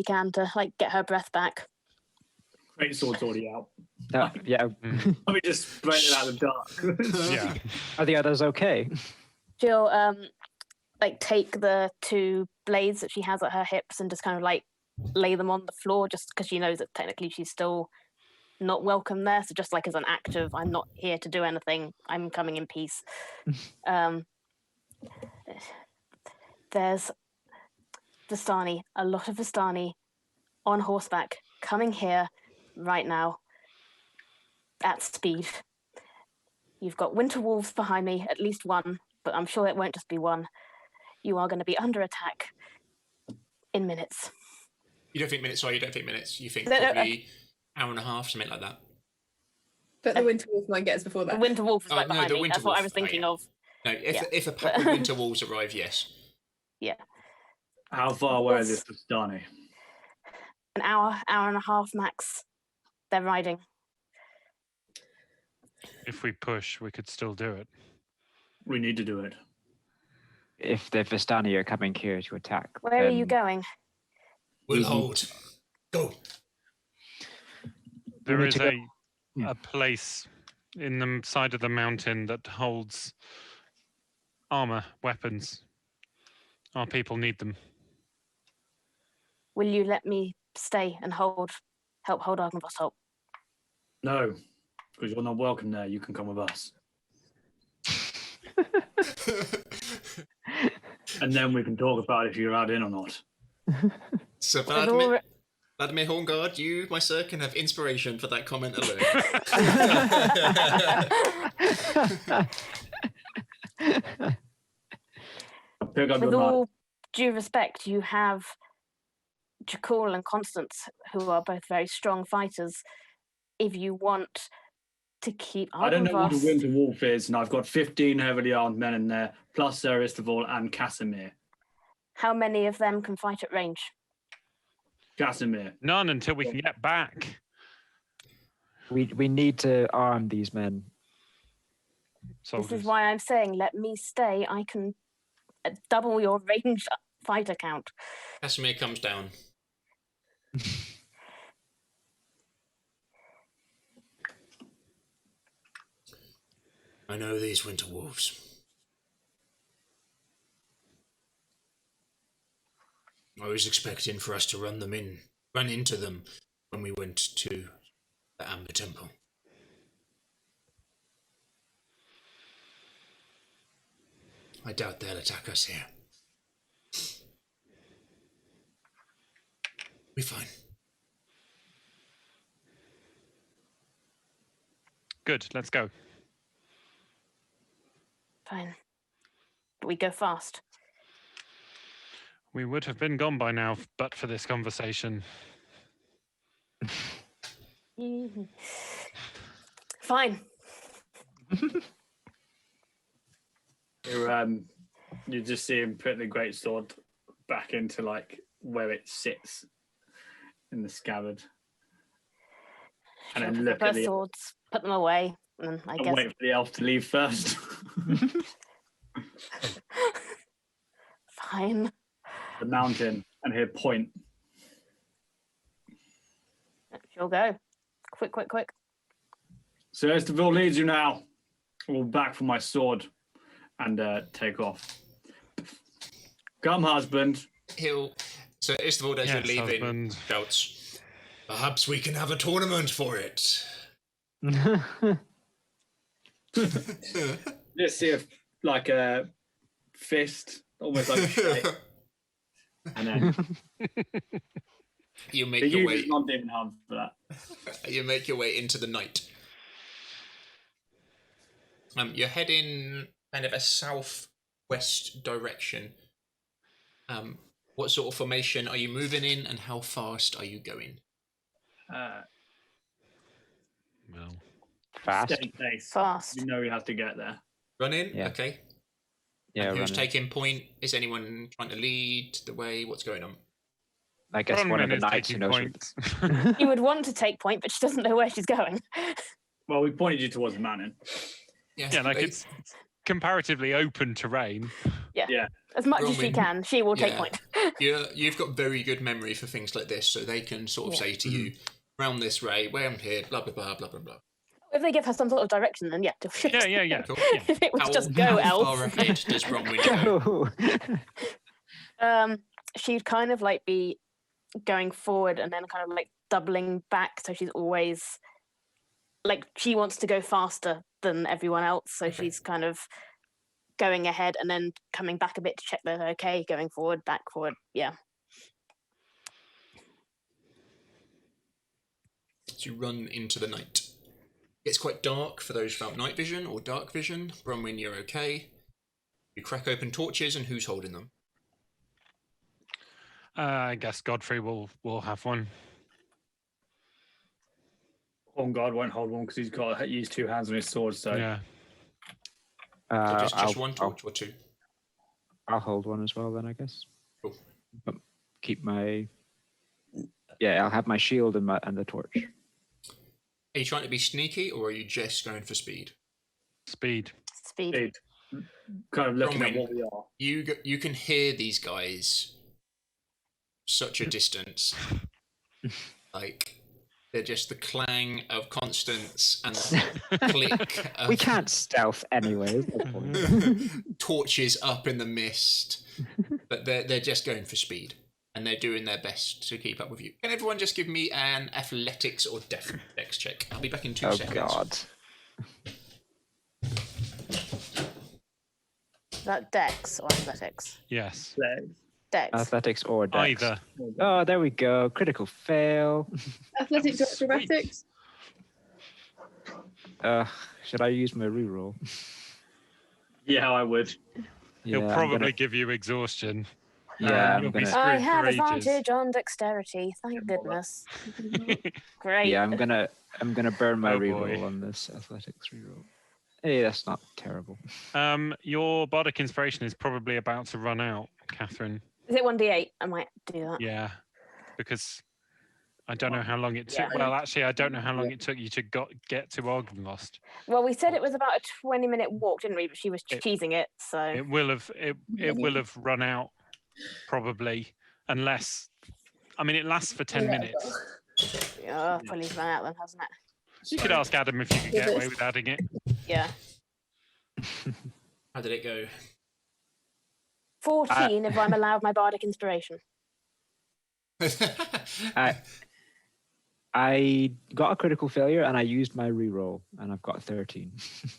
can to like get her breath back.
Great sword's already out.
Yeah.
Let me just sprint it out of the dark.
Yeah.
Are the others okay?
She'll like take the two blades that she has at her hips and just kind of like lay them on the floor, just because she knows that technically she's still not welcome there. So just like as an act of, I'm not here to do anything, I'm coming in peace. There's Vistani, a lot of Vistani on horseback coming here right now at speed. You've got winter wolves behind me, at least one, but I'm sure it won't just be one. You are going to be under attack in minutes.
You don't think minutes, sorry, you don't think minutes. You think
No,
probably hour and a half, something like that.
But the winter wolf might get us before
The
that.
winter wolf is
Oh,
right
no,
behind
the
me.
winter
That's what I
wolf.
was thinking
Oh,
of.
No,
Yeah.
if a pack of winter wolves arrive, yes.
Yeah.
How far away is
Yes.
this to Stani?
An hour and a half max. They're riding.
If we push, we could still do it.
We need to do it.
If the Vistani are coming here to attack,
Where are you
then
going?
We'll hold. Go.
There
need
is
to go-
a place in the side of the mountain that holds armor, weapons. Our people need them.
Will you let me stay and help hold Argynvost up?
No, because you're not welcome there. You can come with us. And then we can talk about if you're out in or not.
So
We've all-
Vladimir Horngard, you, my sir, can have inspiration for that comment alone.
Pick up
With
your knife.
all due respect, you have Jekyll and Constance, who are both very strong fighters. If you want to keep
I don't know who the
Argynvost,
Winter Wolf is, and I've got 15 heavily armed men in there, plus Sir Istval and Casimir.
how many of them can fight at range?
Casimir.
None until we can get back.
we need to arm these men.
Soldiers.
This is why I'm saying let me stay. I can double your range fighter count.
Casimir comes down. I know these winter wolves. I was expecting for us to run into them when we went to the Amber Temple. I doubt they'll attack us here. We're fine.
Good, let's go.
Fine. But we go fast.
We would have been gone by now, but for this conversation.
Fine.
You just see him put the greatsword back into like where it sits in the scabbard, and then look at the
swords, put them away, and I guess
wait for the elf to leave first.
fine.
The mountain and hear point.
She'll go. Quick.
So Esterville leads you now. We'll back for my sword and take off. Come, husband.
So Istavald, as
Yes,
you're leaving,
husband.
shouts, "Perhaps we can have a tournament for it."
Just see a fist, almost like a shake. And then
You
the
make your way.
user's non-demon harm for that.
You make your way into the night. You're heading kind of a southwest direction. What sort of formation are you moving in, and how fast are you going?
Well,
Fast.
Steady pace.
Fast.
You know you have to get there.
Running?
Yeah.
Okay.
Yeah,
And who's
running.
taking point? Is anyone trying to lead the way? What's going on?
I guess one of
Bronwyn
the
is
knights who
taking
knows.
points.
You would want to take point, but she doesn't know where she's going.
Well, we pointed you towards the mountain.
Yeah, like it's comparatively open terrain.
As much as she
Bronwyn,
can, she will take
yeah.
point.
You've got very good memory for things like this, so they can sort of
Yeah.
say to you, round this way, way I'm here, blah, blah, blah, blah, blah, blah.
If they give her some sort of direction, then yeah.
Yeah.
Cool.
If it was
How,
just go,
how
elf.
far ahead does Bronwyn go?
Go.
She'd kind of like be going forward and then kind of like doubling back, so she's always like she wants to go faster than everyone else, so
Okay.
she's kind of going ahead and then coming back a bit to check that they're okay, going forward, back, forward. Yeah.
So you run into the night. It's quite dark for those without night vision or dark vision. Bronwyn, you're okay. You crack open torches, and who's holding them?
I guess Godfrey will have one.
On guard won't hold one because he's got to use two hands on his sword. So
Yeah.
So just
I'll,
one torch or two?
I'll hold one as well then, I guess.
Cool.
But keep my. Yeah, I'll have my shield and the torch.
Are you trying to be sneaky, or are you just going for speed?
Speed.
Speed.
Dude, kind of looking at
Bronwyn,
what we are.
You can hear these guys such a distance. Like, they're just the clang of Constance and the click of
We can't stealth anyway. there's no point.
torches up in the mist. But they're just going for speed. And they're doing their best to keep up with you. Can everyone just give me an athletics or dex check? I'll be back in 2
Oh
seconds.
God.
Is that dex or athletics?
Yes.
Dex.
Athletics or dex.
Either.
Oh, there we go. Critical fail.
Athletics or
Sweet.
acrobatics?
Should I use my reroll?
Yeah, I would.
He'll
Yeah,
probably give you exhaustion.
Yeah,
You'll
I'm
be
gonna.
I
screwed
have
for ages.
advantage on dexterity. Thank goodness. Great.
Yeah, I'm gonna burn my
Oh,
reroll
boy.
on this athletics reroll. Hey, that's not terrible.
Your bardic inspiration is probably about to run out, Catherine.
Is it 1d8? I might do that.
Yeah, because I don't know how long it took.
Yeah.
Well, actually, I don't know how long it took you to get to Ogdenlost.
Well, we said it was about a 20-minute walk, didn't we? But she was
It-
cheesing it, so
It will have run out probably, unless I mean, it lasts for 10
Yeah,
minutes.
Yeah, probably run out then, hasn't it?
You could ask Adam if you could get away with adding it.
Yeah.
How did it go?
14 if I'm allowed my bardic inspiration.
I got a critical failure and I used my reroll and I've got 13.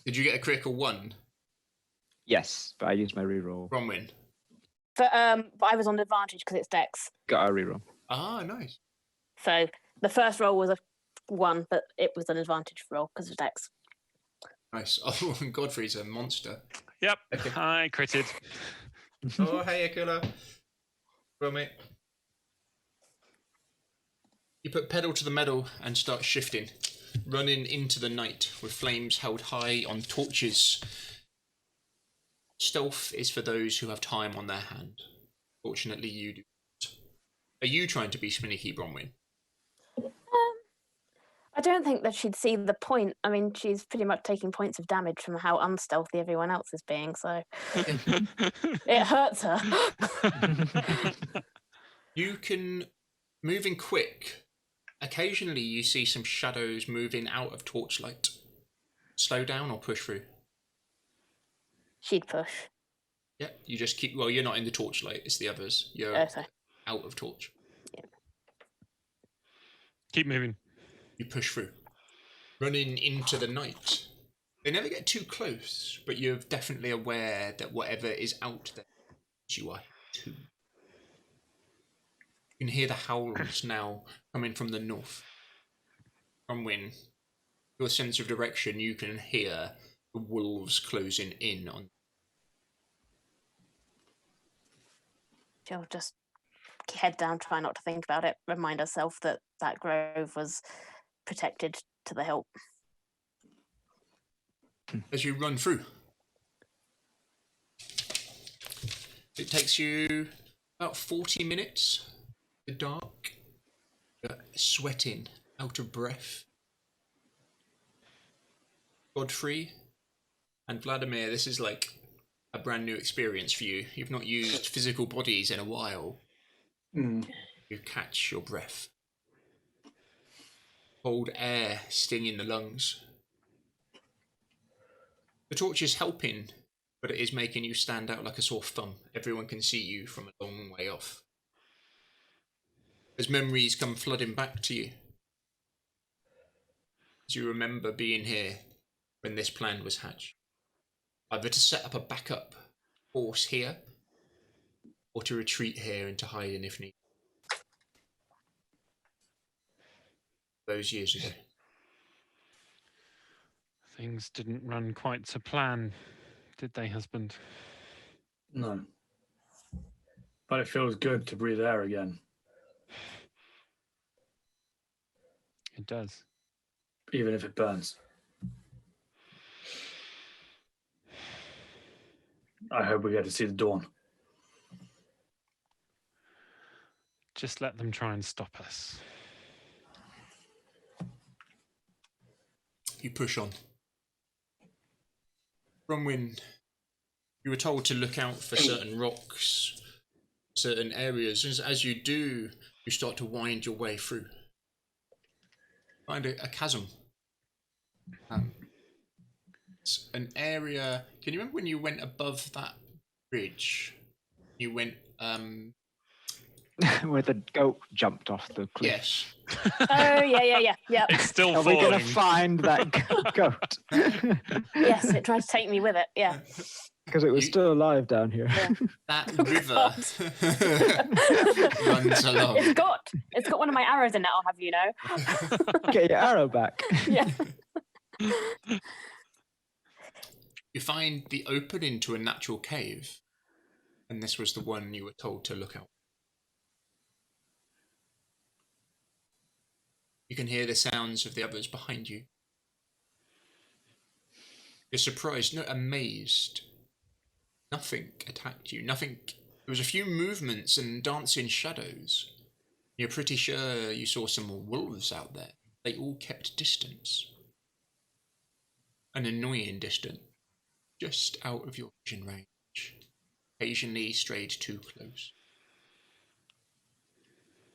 Did you get a critical 1?
Yes, but I used my reroll.
Bronwyn.
But I was on advantage because it's Dex.
Got a reroll.
Ah, nice.
So the first roll was a 1, but it was an advantage roll because of Dex.
Nice. Oh, Godfrey's a monster.
Yep,
Okay.
I critted.
Oh, hey, Akula. Well, mate. You put pedal to the metal and start shifting, running into the night with flames held high on torches. Stealth is for those who have time on their hand. Fortunately, you do not. Are you trying to be sneaky, Bronwyn?
I don't think that she'd see the point. I mean, she's pretty much taking points of damage from how unstealthy everyone else is being, so it hurts her.
You can move in quick. Occasionally, you see some shadows moving out of torchlight. Slow down or push through.
She'd push.
Yeah, you just keep. Well, you're not in the torchlight. It's the others. You're
So.
out of torch.
Yeah.
Keep moving.
You push through, running into the night. They never get too close, but you're definitely aware that whatever is out there, you are too. You can hear the howls now coming from the north. From Wynn, your sense of direction, you can hear the wolves closing in on.
She'll just head down, try not to think about it, remind herself that that grove was protected to the hilt.
As you run through, it takes you about 40 minutes. The dark, sweating, out of breath. Godfrey and Vladimir, this is like a brand new experience for you. You've not used physical bodies in a while.
Mm.
You catch your breath. Cold air stinging the lungs. The torch is helping, but it is making you stand out like a sore thumb. Everyone can see you from a long way off. As memories come flooding back to you, as you remember being here when this plan was hatched, either to set up a backup force here, or to retreat here and to hide if needed. Those years ago.
Things didn't run quite to plan, did they, husband?
No. But it feels good to breathe air again.
It does.
Even if it burns. I hope we get to see the dawn.
Just let them try and stop us.
You push on. Bronwyn, you were told to look out for certain rocks, certain areas. As you do, you start to wind your way through. Find a chasm. It's an area. Can you remember when you went above that bridge? You went.
Where the goat jumped off the cliff.
Yes.
Oh, yeah.
It's still
Are we going to
falling.
find that goat?
Yes, it tried to take me with it, yeah.
Because it was still alive down here.
Yeah.
That river runs along.
It's got one of my arrows in it, I'll have you know.
Get your arrow back.
Yeah.
You find the opening to a natural cave, and this was the one you were told to look out. You can hear the sounds of the others behind you. You're surprised, no, amazed. Nothing attacked you. Nothing. There was a few movements and dancing shadows. You're pretty sure you saw some wolves out there. They all kept distance. An annoying distance. Just out of your vision range. Occasionally strayed too close.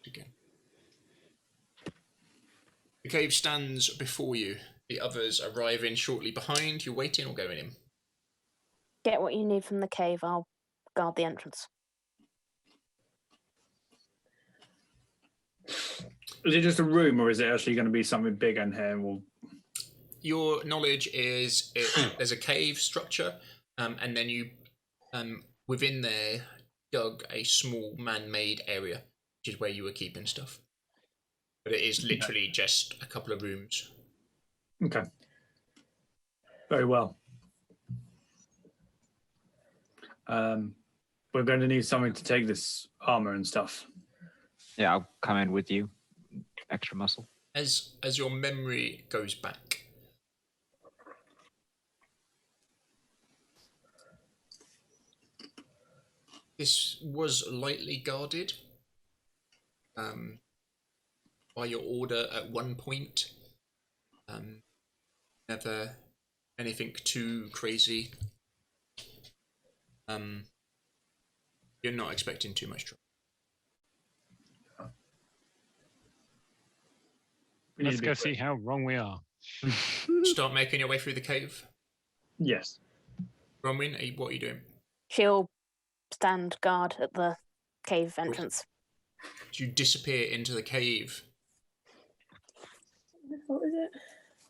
Again. The cave stands before you. The others arrive in shortly behind. You waiting or going in?
Get what you need from the cave. I'll guard the entrance.
Is it just a room, or is it actually going to be something big in here? We'll...
Your knowledge is there's a cave structure, and then you, within there, dug a small man-made area, which is where you were keeping stuff. But it is literally just a couple of rooms.
Okay. Very well. We're going to need something to take this armor and stuff.
Yeah, I'll come in with you. Extra muscle.
As your memory goes back, this was lightly guarded by your order at one point. Never anything too crazy. You're not expecting too much trouble.
Let's go see how wrong we are.
Start making your way through the cave.
Yes.
Bronwyn, what are you doing?
She'll stand guard at the cave entrance.
Do you disappear into the cave?
What is it?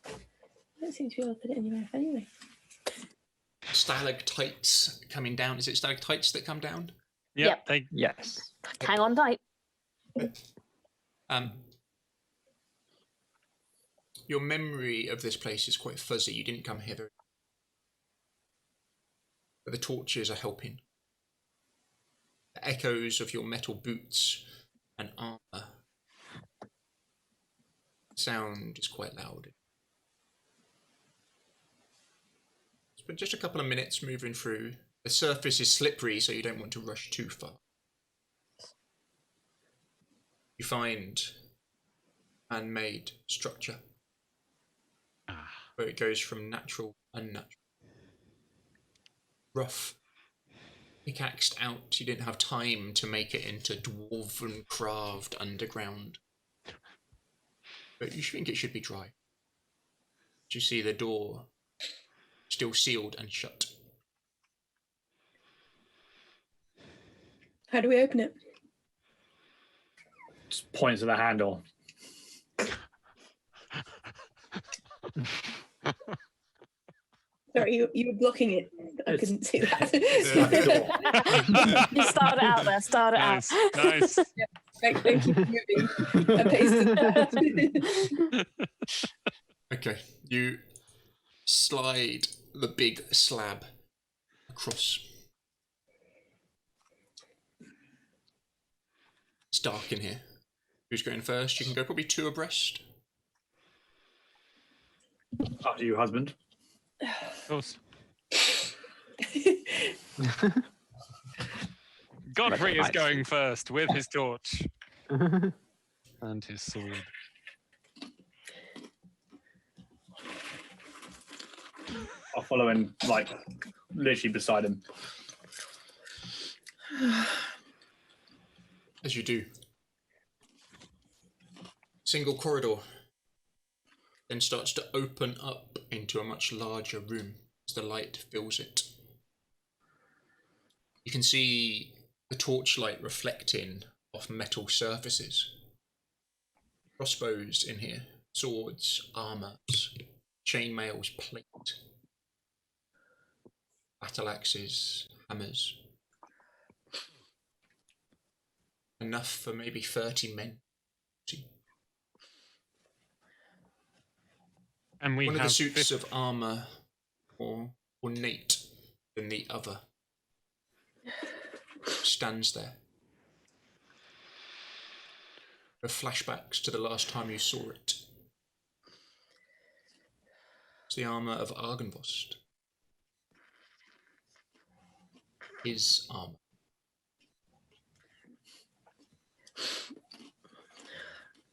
I don't seem to be able to put it anywhere anyway.
Stalactites coming down. Is it stalactites that come down?
Yep.
Yes.
Hang on tight.
Your memory of this place is quite fuzzy. You didn't come here very... But the torches are helping. The echoes of your metal boots and armor. Sound is quite loud. It's been just a couple of minutes moving through. The surface is slippery, so you don't want to rush too far. You find man-made structure where it goes from natural to unnatural. Rough, pickaxed out. You didn't have time to make it into dwarven craft underground. But you think it should be dry. You see the door still sealed and shut.
How do we open it?
Just points to the handle.
Sorry, you were blocking it. I couldn't see that.
You started out there. Started
Nice,
out.
nice.
Thank you for moving. I pasted that.
Okay, you slide the big slab across. It's dark in here. Who's going first? You can go probably two abreast.
After you, husband.
Of course. Godfrey is going first with his torch and his sword.
I'll follow in, like, literally beside him.
As you do. Single corridor then starts to open up into a much larger room as the light fills it. You can see the torchlight reflecting off metal surfaces. Crossbows in here, swords, armors, chainmails, plate, battle axes, hammers. Enough for maybe 30 men.
And we
One of
have
the suits of armour more ornate than the other stands there. The flashbacks to the last time you saw it. It's the armour of Argynvost. His armour.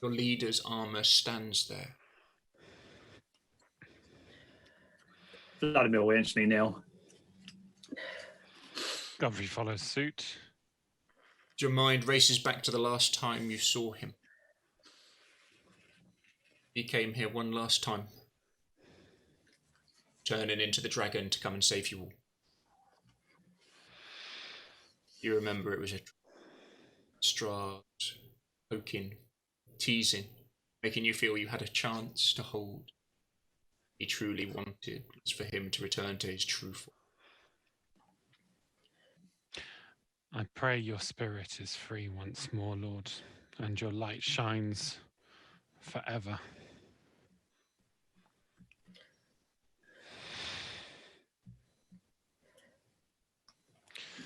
Your leader's armour stands there.
Vladimir will instantly kneel.
Godfrey follows suit.
Your mind races back to the last time you saw him. He came here one last time, turning into the dragon to come and save you all. You remember it was a Strahd, poking, teasing, making you feel you had a chance to hold. He truly wanted was for him to return to his true form.
I pray your spirit is free once more, Lord, and your light shines forever.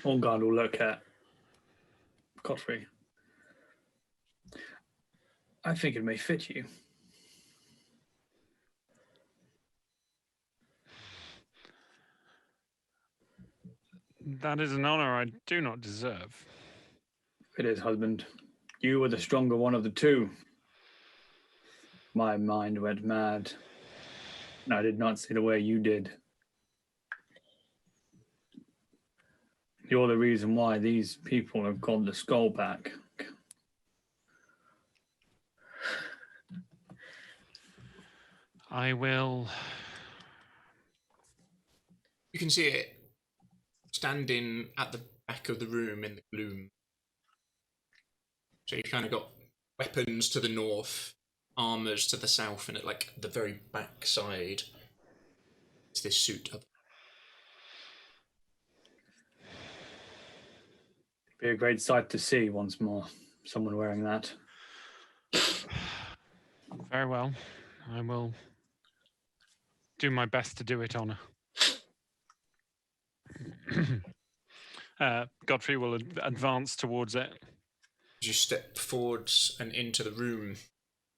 On guard will look at Godfrey. I think it may fit you.
That is an honor I do not deserve.
It is, husband. You were the stronger one of the two. My mind went mad, and I did not see the way you did. You're the reason why these people have got the skull back.
I will.
You can see it standing at the back of the room in the gloom. So you've kind of got weapons to the north, armors to the south, and at like the very back side is this suit of.
Be a great sight to see once more. Someone wearing that.
Very well. I will do my best to do it honor. Godfrey will advance towards it.
As you step forwards and into the room,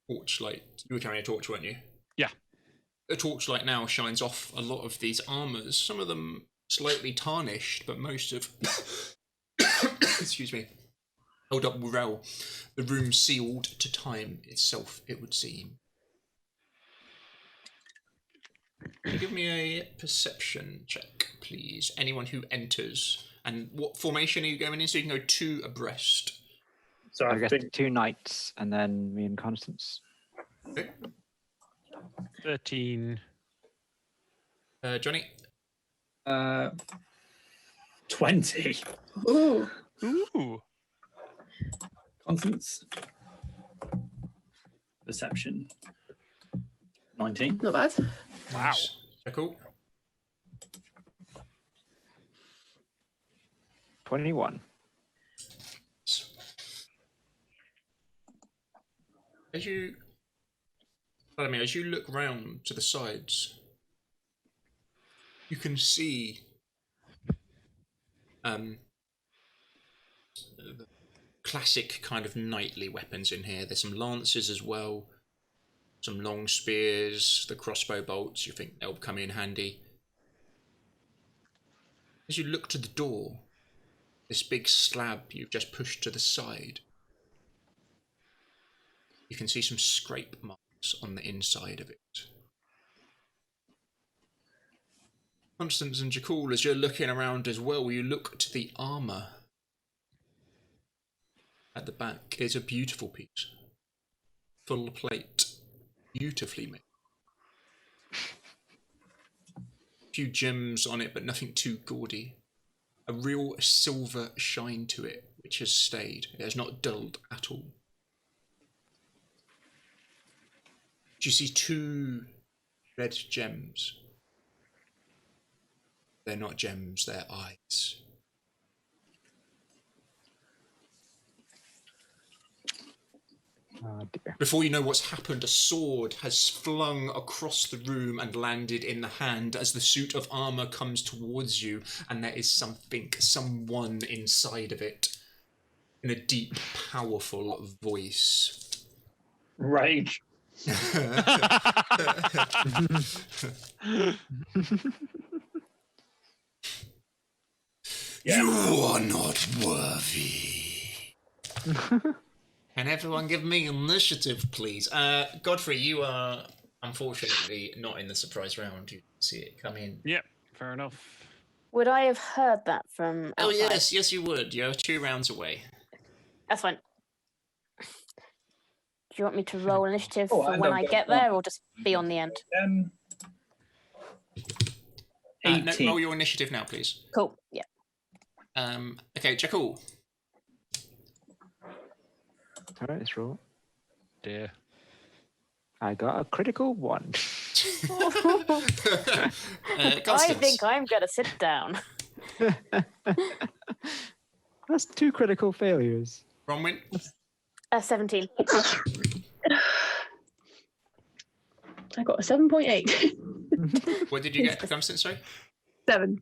torchlight. You were carrying a torch, weren't you?
Yeah.
The torchlight now shines off a lot of these armors. Some of them slightly tarnished, but most of, excuse me, held up well. The room sealed to time itself, it would seem. Can you give me a perception check, please? Anyone who enters. And what formation are you going in? So you can go 2 abreast.
So
I
I
guess
think
2 knights and then me and Constance.
Okay.
13.
Johnny?
20.
Ooh.
Ooh.
Constance. Perception. 19.
Not bad.
Wow.
Nice. Cool.
21.
As you look round to the sides, you can see the classic kind of knightly weapons in here. There's some lances as well, some long spears, the crossbow bolts. You think they'll come in handy. As you look to the door, this big slab you've just pushed to the side, you can see some scrape marks on the inside of it. Constance and Jakul, as you're looking around as well, you look to the armour at the back. It's a beautiful piece. Full plate. Beautifully made. A few gems on it, but nothing too gaudy. A real silver shine to it, which has stayed. It has not dulled at all. Do you see 2 red gems? They're not gems, they're eyes.
Oh dear.
Before you know what's happened, a sword has flung across the room and landed in the hand as the suit of armour comes towards you, and there is someone inside of it, in a deep, powerful voice.
Rage.
You are not worthy. Can everyone give me initiative, please? Godfrey, you are unfortunately not in the surprise round. You see it come in.
Yep, fair enough.
Would I have heard that from
Oh,
outside?
yes, you would. You're 2 rounds away.
That's fine. you want me to roll initiative
Oh,
for
I
when
know,
I
but
get
one.
there, or just be on the end?
18.
No, roll your initiative now, please.
Cool. Yeah.
Okay, Jekyll.
All right, let's roll.
Dear.
I got a critical 1.
I
Constance.
think I'm gonna sit down.
That's 2 critical failures.
Bronwyn.
17.
I got a 7.8.
What did you get, Constance? Sorry.
7.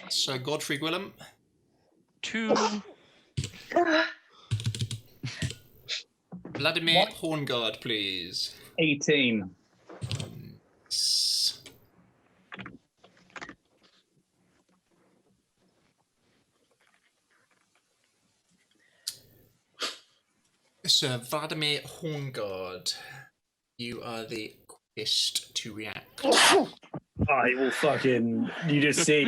So Godfrey Gwillem.
2.
Vladimir Horngard, please.
18.
Sir Vladimir Horngard, you are the quickest to react.
I will fucking. You just see,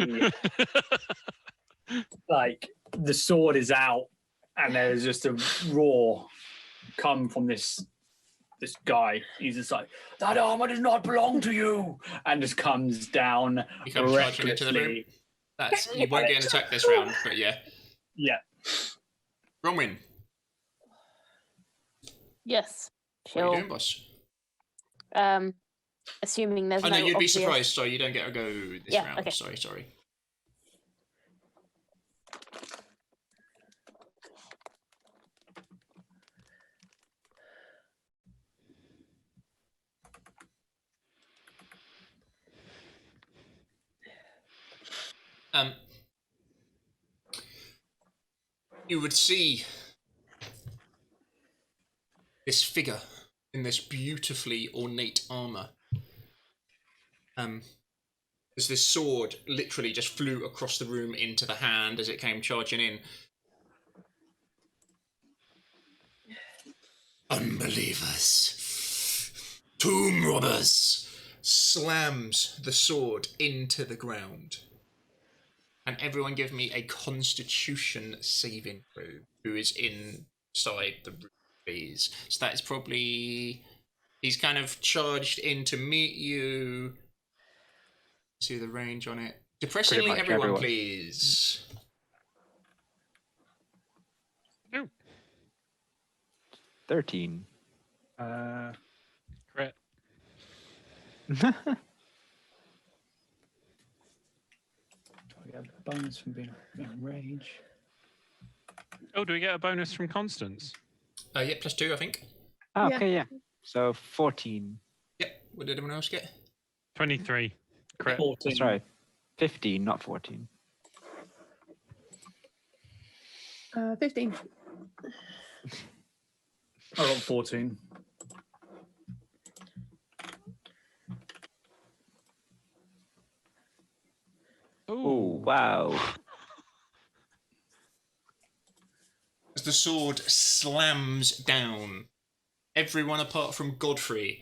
like, the sword is out, and there's just a roar come from this guy. He's just like, that armor does not belong to you, and just comes down
You come charging into the room.
recklessly.
You won't get an attack this round, but yeah.
Yeah.
Bronwyn,
Yes.
what are you
Sure.
doing, boss?
Assuming there's
Oh
no
no, you'd be
obvious-
surprised. Sorry, you don't get a go this
Yeah,
round.
okay.
Sorry. You would see this figure in this beautifully ornate armor. As this sword literally just flew across the room into the hand as it came charging in. Unbelievers. Tomb robbers. Slams the sword into the ground. And everyone give me a Constitution saving throw. Who is inside the room, please. So that is probably... He's kind of charged in to meet you. See the range on it. Depressingly,
much
everyone,
everyone.
please.
No.
13.
Crit.
Do I get a bonus from being in rage?
Oh, do we get a bonus from Constance?
Yeah, +2, I think.
Oh,
Yeah.
okay, yeah. So 14.
Yep. What did everyone else get?
23. Crit.
14.
That's right. 15, not 14.
15.
I got 14.
Oh, wow.
As the sword slams down, everyone apart from Godfrey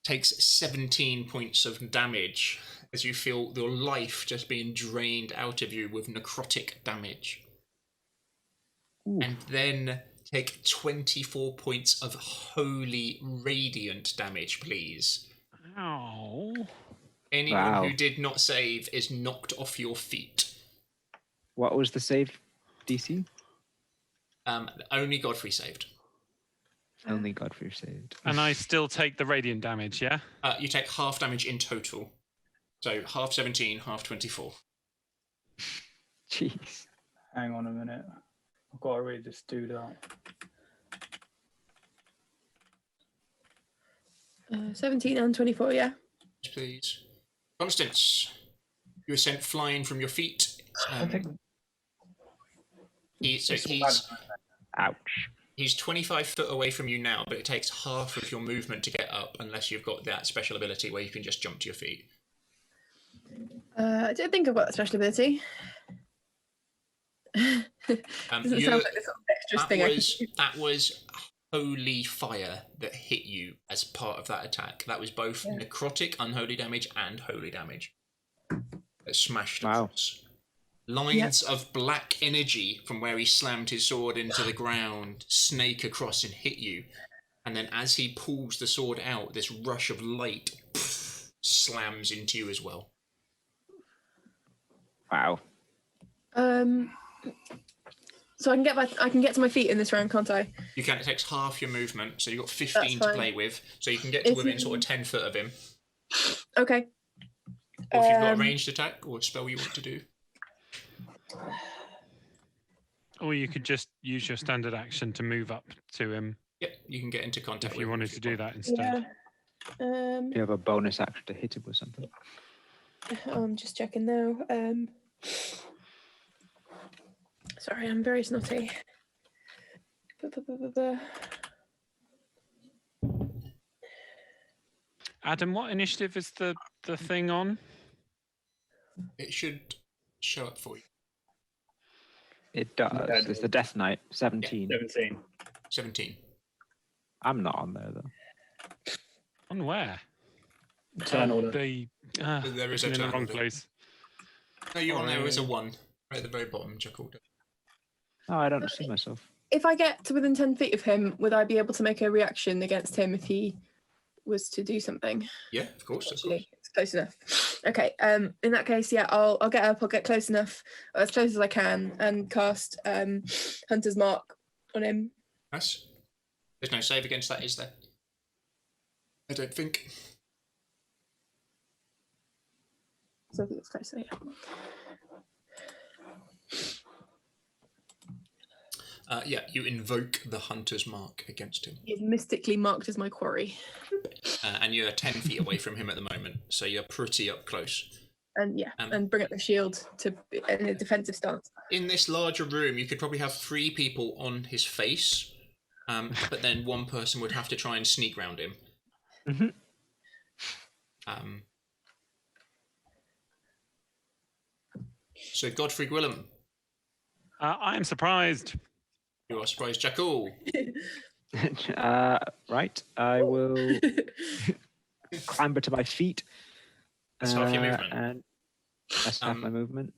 takes 17 points of damage as you feel your life just being drained out of you with necrotic damage.
Ooh.
And then take 24 points of holy radiant damage, please.
Ow.
Anyone
Wow.
who did not save is knocked off your feet.
What was the save DC?
Only Godfrey saved.
Only Godfrey saved.
And I still take the radiant damage, yeah?
You take half damage in total. So half 17, half 24.
Jeez.
Hang on a minute. I've got to read this dude out.
17 and 24, yeah.
Yes, please. Constance, you are sent flying from your feet.
Ouch.
He's 25 foot away from you now, but it takes half of your movement to get up unless you've got that special ability where you can just jump to your feet.
I don't think I've got that special ability. Doesn't sound like this sort of extra thing.
That was holy fire that hit you as part of that attack. That was both necrotic, unholy damage, and holy damage. It smashed
Wow.
across. Lines of black energy from where he slammed his sword into the ground snake across and hit you. And then as he pulls the sword out, this rush of light slams into you as well.
Wow.
So I can get to my feet in this round, can't I?
You can. It takes half your movement, so you've got 15 to
fine.
play with. So you can get to
Is
within
he-
sort of 10 foot of him.
Okay.
Or if you've got a ranged attack or a spell you want to do.
Or you could just use your standard action to move up to him
Yep, you can get into contact
if
with
you
him
wanted to do
want.
that instead.
Yeah.
Do you have a bonus action to hit him with something?
I'm just checking now. Sorry, I'm very snotty.
Adam, what initiative is the thing on?
It should show up for you.
It does.
Yeah,
It's the Death Knight, 17.
17.
17.
I'm not on there, though.
On where?
Turn order.
There is a
in the
turn
wrong
order.
place.
No, you're on there as a 1. Right at the very bottom, Jackal.
Oh, I don't see myself.
If I get to within 10 feet of him, would I be able to make a reaction against him if he was to do something?
Yeah, of course.
Actually, it's close enough. Okay. In that case, yeah, I'll get up. I'll get close enough, as close as I can, and cast Hunter's Mark on him.
Nice. There's no save against that, is there? I don't think.
So I think it's closer. Yeah.
Yeah, you invoke the Hunter's Mark against him.
He's mystically marked as my quarry.
And you're 10 feet away from him at the moment, so you're pretty up close.
And and bring up the shield to in a defensive stance.
In this larger room, you could probably have 3 people on his face, but then one person would have to try and sneak round him.
Mhm.
So Godfrey Gwillem,
I am surprised.
you are surprised, Jackal.
Right. I will clamber to my feet.
That's half your movement.
And that's half my movement.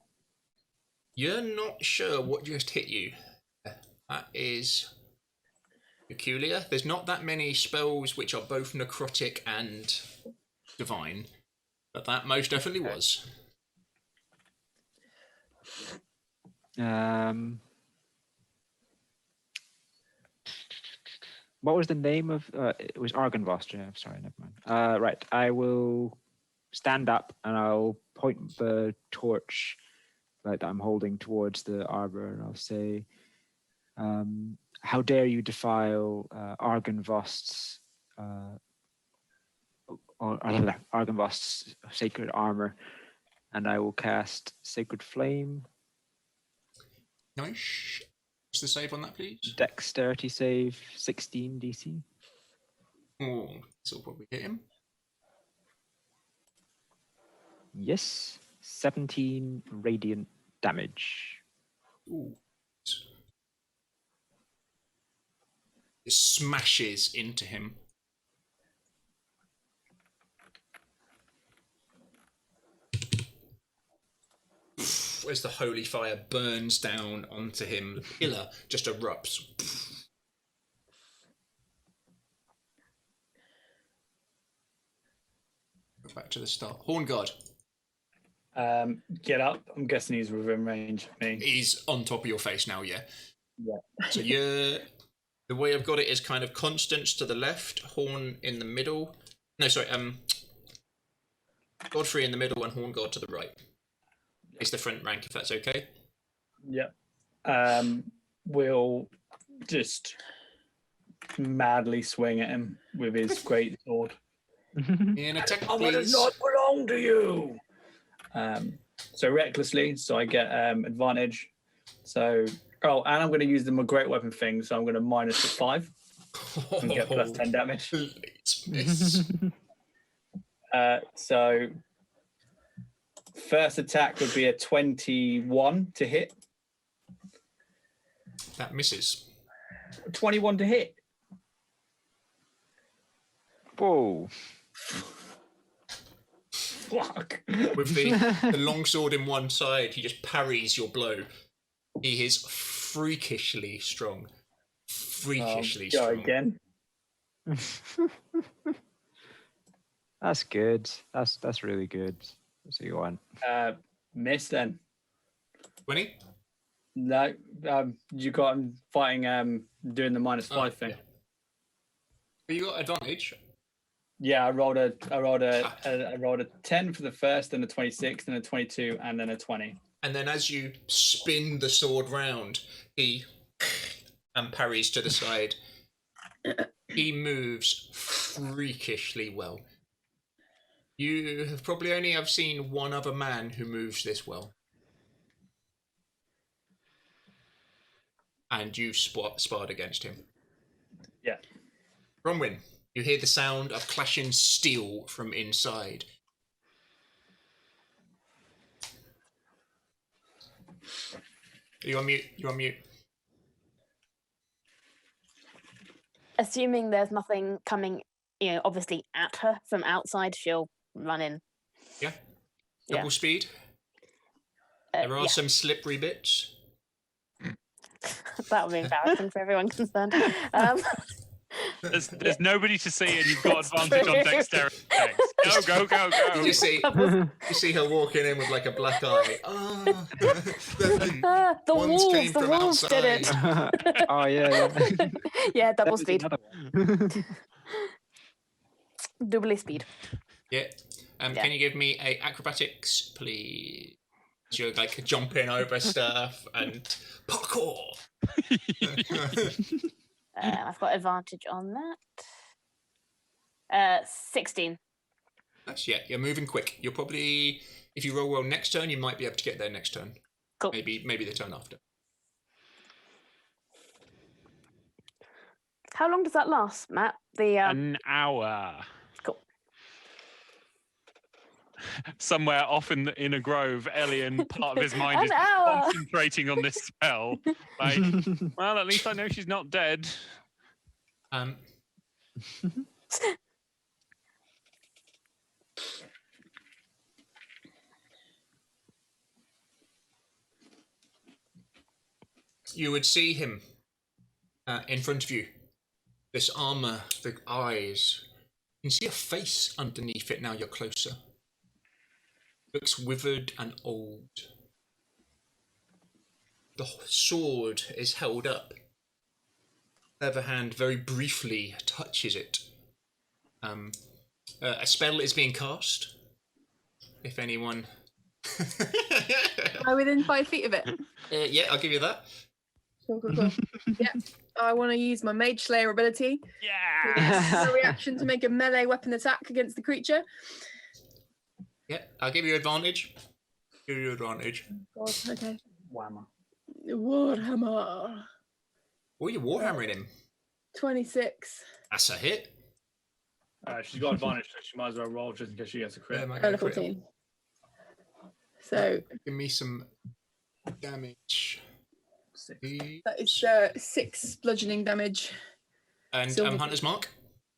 You're not sure what just hit you. That is peculiar. There's not that many spells which are both necrotic and divine, but that most definitely was.
What was the name of? It was Argynvost. Yeah, sorry, never mind. Right, I will stand up and I'll point the torch that I'm holding towards the arbor, and I'll say, "How dare you defile Argynvost's Argynvost's sacred armor?" And I will cast Sacred Flame.
Nice. What's the save on that, please?
Dexterity save, 16 DC.
Oh, this will probably hit him.
Yes, 17 radiant damage.
Ooh. It smashes into him. As the holy fire burns down onto him, the pillar just erupts. Go back to the start. Horn God.
Get up. I'm guessing he's within range of me.
He's on top of your face now, yeah.
Yeah.
So you're... The way I've got it is kind of Constance to the left, Horn in the middle. No, sorry, Godfrey in the middle and Horn God to the right. It's the front rank, if that's okay.
Yep. We'll just madly swing at him with his great sword.
In attack, please.
does not belong to you. So recklessly, so I get advantage. So and I'm going to use the my great weapon thing. So I'm going to minus the 5 and get plus 10 damage.
Please miss.
So first attack would be a 21 to hit.
That misses.
21 to hit.
Whoa.
Fuck.
With the longsword in one side, he just parries your blow. He is freakishly strong. Freakishly
Go
strong.
again.
That's good. That's really good. That's what you want.
Miss then.
20?
No, you got him fighting. Doing the -5 thing.
Yeah. But you got advantage.
Yeah, I rolled a 10 for the first, then a 26, then a 22, and then a 20.
And then as you spin the sword round, he parries to the side. He moves freakishly well. You have probably only have seen one other man who moves this well. And you've sparred against him.
Yeah.
Bronwyn, you hear the sound of clashing steel from inside. You're on mute. You're on mute.
Assuming there's nothing coming, obviously at her from outside, she'll run in.
Yeah.
Yeah.
Double speed. There are
Yeah.
some slippery bits.
That would be embarrassing for everyone concerned.
There's nobody to see, and you've got advantage on dexterity checks. Go.
You see her walking in with like a black eye. Oh,
The
ones
wolves,
came
the
from
wolves did it.
Oh yeah.
Yeah, double
There's
speed.
another one.
Doubly speed.
Yeah.
Yeah.
Can you give me a acrobatics, please? You're like jumping over stuff and parkour.
I've got advantage on that. 16.
Nice, yeah, you're moving quick. You'll probably, if you roll well next turn, you might be able to get there next turn.
Cool.
Maybe the turn after.
How long does that last, Matt?
An hour.
Cool.
Somewhere off in a grove, Elian, part of his mind is
An hour.
concentrating on this spell. Like, well, at least I know she's not dead.
You would see him in front of you. This armor, the eyes. You can see a face underneath it now you're closer. Looks withered and old. The sword is held up. The other hand very briefly touches it. A spell is being cast. If anyone...
Am I within 5 feet of it?
Yeah, I'll give you that.
Cool. Yeah, I want to use my Mage Slayer ability.
Yeah.
A reaction to make a melee weapon attack against the creature.
Yeah, I'll give you advantage. Give you advantage.
God, okay.
Whammer.
Warhammer.
Oh, you're warhammering him.
26.
That's a hit.
She's got advantage, so she might as well roll just in case she gets a crit.
might get a
And a
crit.
14. So
Give me some damage.
6.
that is 6 bludgeoning damage.
And
Silver.
Hunter's Mark.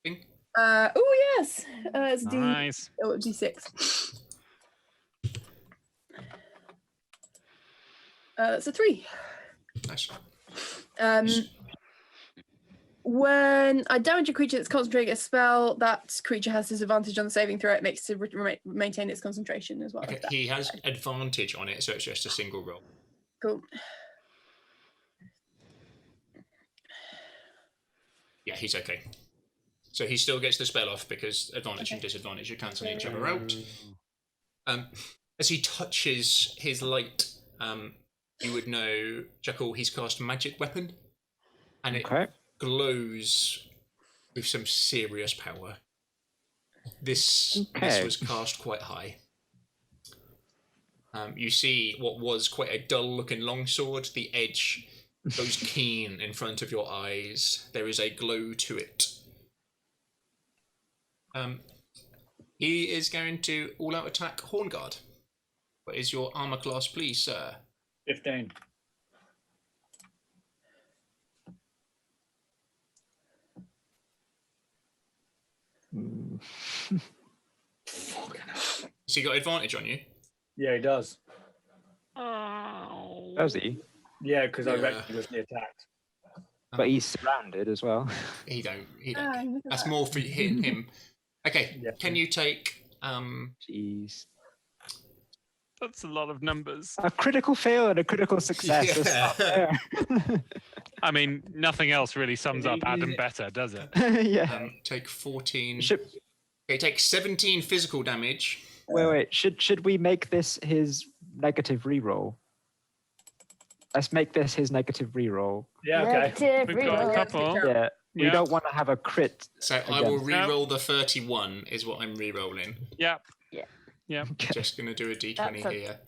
Thing.
Oh yes, it's
Nice.
D6. It's a 3.
Nice.
When I damage a creature that's concentrating a spell, that creature has disadvantage on the saving throw. It makes it maintain its concentration as well.
Okay, he has advantage on it, so it's just a single roll.
Cool.
Yeah, he's okay. So he still gets the spell off because advantage and disadvantage are cancelling each other out. As he touches his light, you would know, Jackal, he's cast Magic Weapon, and it glows with some serious power. This was cast quite high. You see what was quite a dull-looking longsword. The edge goes keen in front of your eyes. There is a glow to it. He is going to all-out attack Hornguard. What is your armor class, please, sir?
15.
So you got advantage on you?
Yeah, he does.
Oh.
Does he?
Yeah, because I
Yeah.
recklessly attacked.
But he's surrounded as well.
He don't.
Ah, look at
That's
that.
more for hitting him. Okay,
Yeah.
can you take...
Jeez.
That's a lot of numbers.
A critical fail and a critical success. That's not fair.
I mean, nothing else really sums up Adam better, does it?
Yeah.
take 14...
Should,
Okay, take 17 physical damage.
wait. Should we make this his negative reroll? Let's make this his negative reroll.
Yeah, okay.
Negative
We've got a
reroll.
couple.
Yeah. We
Yeah.
don't want to have a crit.
So I will
Again.
re-roll the 31 is what I'm re-rolling.
Yeah.
Yeah.
Yeah.
Just going to do a d20
That's a-
here.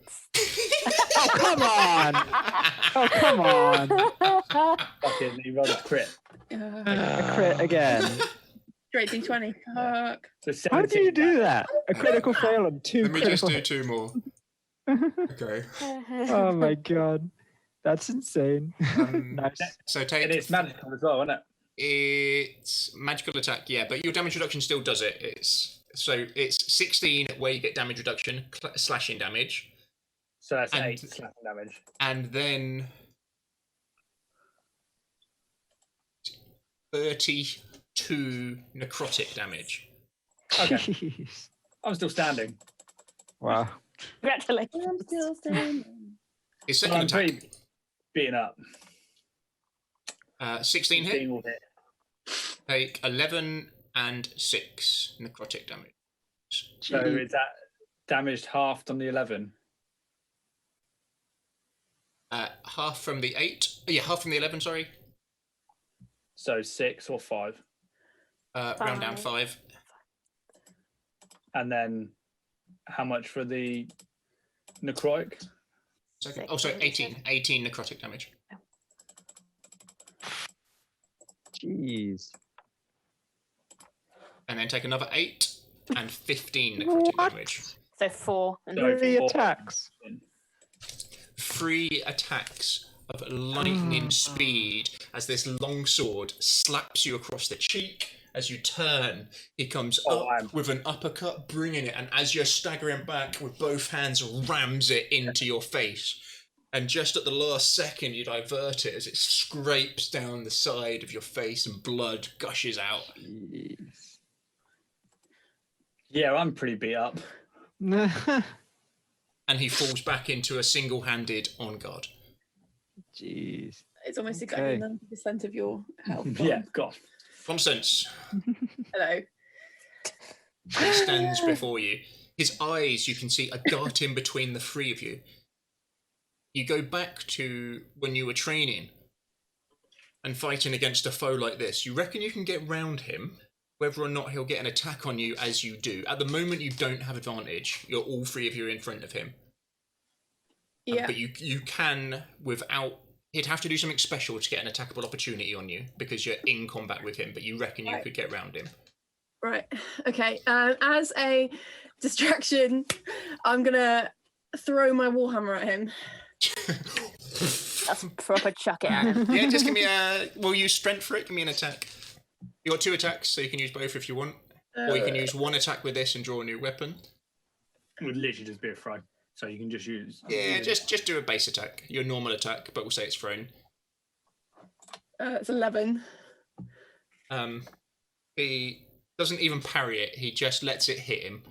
Oh, come on. Oh, come on.
Fucking, he rolled a crit.
A crit again.
Straight D20. Fuck.
So
How do
17
you do that? A critical fail and 2
Let me just
critical.
do 2 more. Okay.
Oh my god. That's insane. Nice.
So take...
And it's magical as well, isn't it?
It's magical attack, yeah, but your damage reduction still does it. It's 16 where you get damage reduction, slashing damage,
So that's
And-
8 slashing damage.
and then 32 necrotic damage.
Okay,
Jeez.
I'm still standing.
Wow.
Congratulations.
I'm still standing.
His
But
second
I'm
attack,
pretty beaten up.
16 hit,
16 will hit.
take 11 and 6 necrotic damage.
So
Jeez.
is that damaged halved on the 11?
Half from the 8. Yeah, half from the 11, sorry.
So 6 or 5.
Round down 5.
And then how much for the necrotic?
Second. Oh, sorry, 18. 18 necrotic damage.
Jeez.
And then take another 8 and 15 necrotic
What?
damage.
So 4 and
So
3
4.
attacks.
3 attacks of lightning speed as this long sword slaps you across the cheek. As you turn, he comes up with an uppercut, bringing it, and as you're staggering back with both hands, rams it into your face. And just at the last second, you divert it as it scrapes down the side of your face and blood gushes out.
Jeez.
Yeah, I'm pretty beat up.
And he falls back into a single-handed on guard.
Jeez.
It's almost
Okay.
exactly 90% of your health.
Yeah, God.
Constance,
Hello.
he stands before you. His eyes, you can see, are darting between the three of you. You go back to when you were training and fighting against a foe like this. You reckon you can get round him, whether or not he'll get an attack on you as you do. At the moment, you don't have advantage. You're all three of you in front of him.
Yeah.
But you can, without... He'd have to do something special to get an attackable opportunity on you because you're in combat with him, but you reckon you could get round him.
Right. Okay. As a distraction, I'm gonna throw my warhammer at him.
that's proper chuck it at him.
Yeah, just give me a... We'll use strength for it. Give me an attack. You got 2 attacks, so you can use both if you want. Or you can use 1 attack with this and draw a new weapon.
It would literally just be a throw. So you can just use...
Yeah, just do a base attack. Your normal attack, but we'll say it's thrown.
It's 11.
He doesn't even parry it. He just lets it hit him.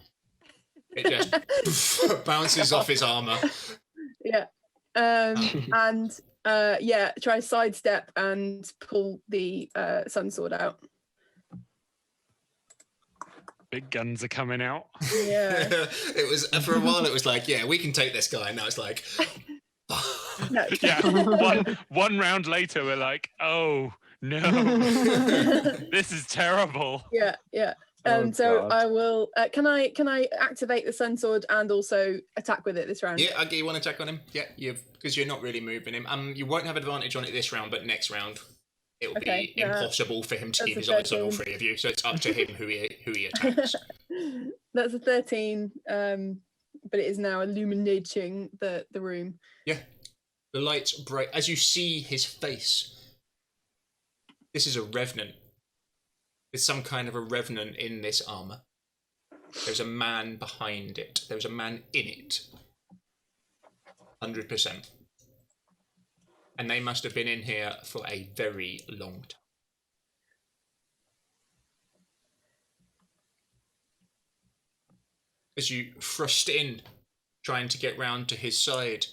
It just bounces off his armor.
Yeah. And yeah, try to sidestep and pull the sun sword out.
Big guns are coming out.
Yeah.
It was for a while. It was like, yeah, we can take this guy. Now it's like,
No.
Yeah. One round later, we're like, oh no, this is terrible.
Yeah. Yeah.
Oh,
So
God.
I will. Can I activate the sun sword and also attack with it this round?
yeah, I'll give you 1 attack on him. Yeah, because you're not really moving him. You won't have advantage on it this round, but next round it'll
Okay,
be impossible for him to
that's
keep
a
his eyes on all
13.
3 of you. So it's up to him who he attacks.
That's a 13. But it is now illuminating the room.
Yeah. The lights bright as you see his face. This is a revenant. There's some kind of a revenant in this armor. There's a man behind it. There's a man in it. 100%. And they must have been in here for a very long time. As you thrust in, trying to get round to his side,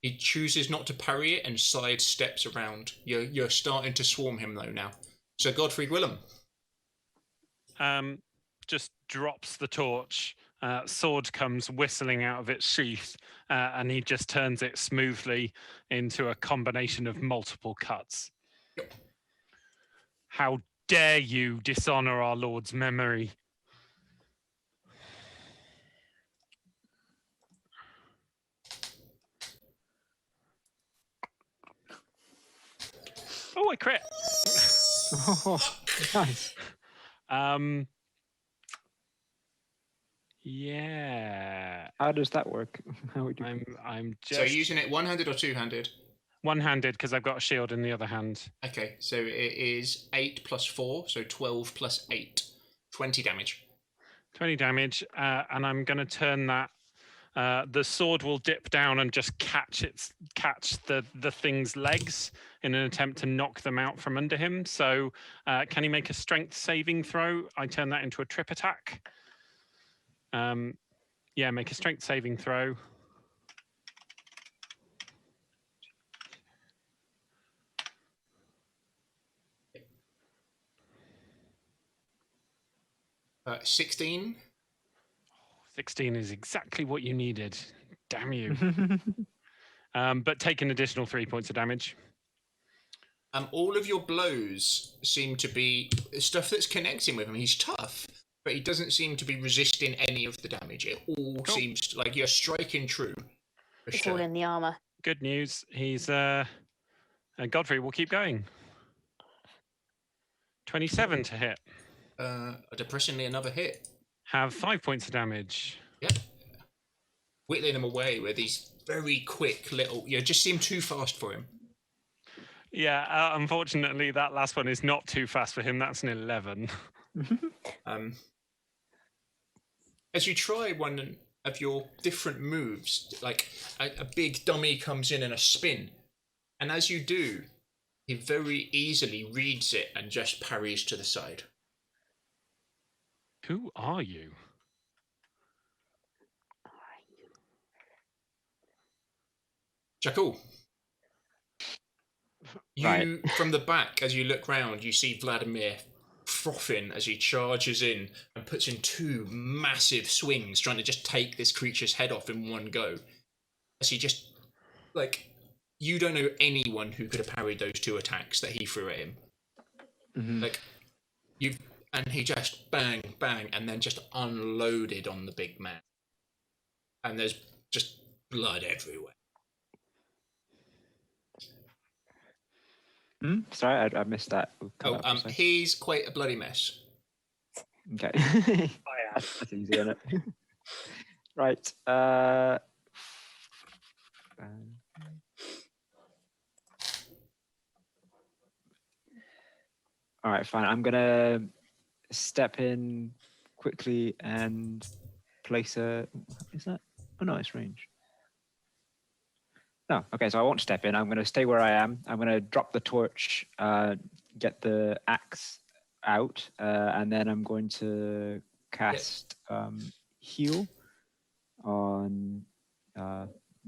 he chooses not to parry it and sidesteps around. You're starting to swarm him though now. So Godfrey Gwillem.
Just drops the torch. Sword comes whistling out of its sheath, and he just turns it smoothly into a combination of multiple cuts.
Yep.
How dare you dishonor our Lord's memory? Oh, I crit.
Oh, nice.
Yeah.
How does that work? How would you...
I'm just
So using it one-handed or two-handed?
one-handed because I've got a shield in the other hand.
Okay, so it is 8 plus 4, so 12 plus 8. 20 damage.
20 damage, and I'm going to turn that. The sword will dip down and just catch the thing's legs in an attempt to knock them out from under him. So can he make a strength saving throw? I turn that into a trip attack. Yeah, make a strength saving throw.
Uh, 16.
16 is exactly what you needed. Damn you. But take an additional 3 points of damage.
All of your blows seem to be stuff that's connecting with him. He's tough, but he doesn't seem to be resisting any of the damage. It all seems like you're striking true. For
It's
sure.
all in the armor.
Good news. He's Godfrey will keep going. 27 to hit.
Depressingly, another hit.
Have 5 points of damage.
Yep. Whittling him away with these very quick little. You just seem too fast for him.
Yeah, unfortunately, that last one is not too fast for him. That's an 11.
As you try one of your different moves, like a big dummy comes in a spin, and as you do, he very easily reads it and just parries to the side.
Who are you?
Jakul. You,
Right.
from the back, as you look round, you see Vladimir frothing as he charges in and puts in 2 massive swings, trying to just take this creature's head off in one go. As he just, you don't know anyone who could have parried those 2 attacks that he threw at him.
Mm-hmm.
And he just bang, bang, and then just unloaded on the big man. And there's just blood everywhere.
Sorry, I missed that.
He's quite a bloody mess.
Okay. Oh, yeah, that's easy, isn't it? Right. All right, fine. I'm gonna step in quickly and place a. Is that? Oh no, it's range. No, okay. So I won't step in. I'm gonna stay where I am. I'm gonna drop the torch, get the axe out, and then I'm going to cast heal on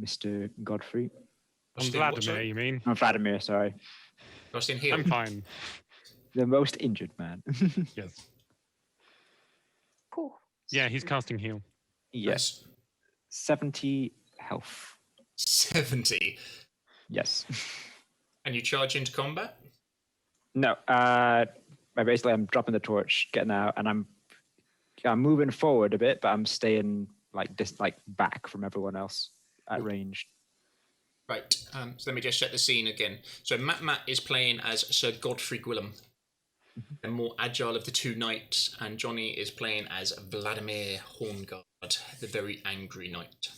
Mr. Godfrey.
On Vladimir, you mean?
Oh, Vladimir, sorry.
Lost in heal.
I'm fine.
The most injured man.
Yes.
Cool.
Yeah, he's casting heal.
Yes. 70 health.
70.
Yes.
And you charge into combat?
No. Basically, I'm dropping the torch, getting out, and I'm moving forward a bit, but I'm staying back from everyone else at range.
Right. So let me just set the scene again. So Matt is playing as Sir Godfrey Gwillem, the more agile of the 2 knights, and Johnny is playing as Vladimir Hornguard, the very angry knight.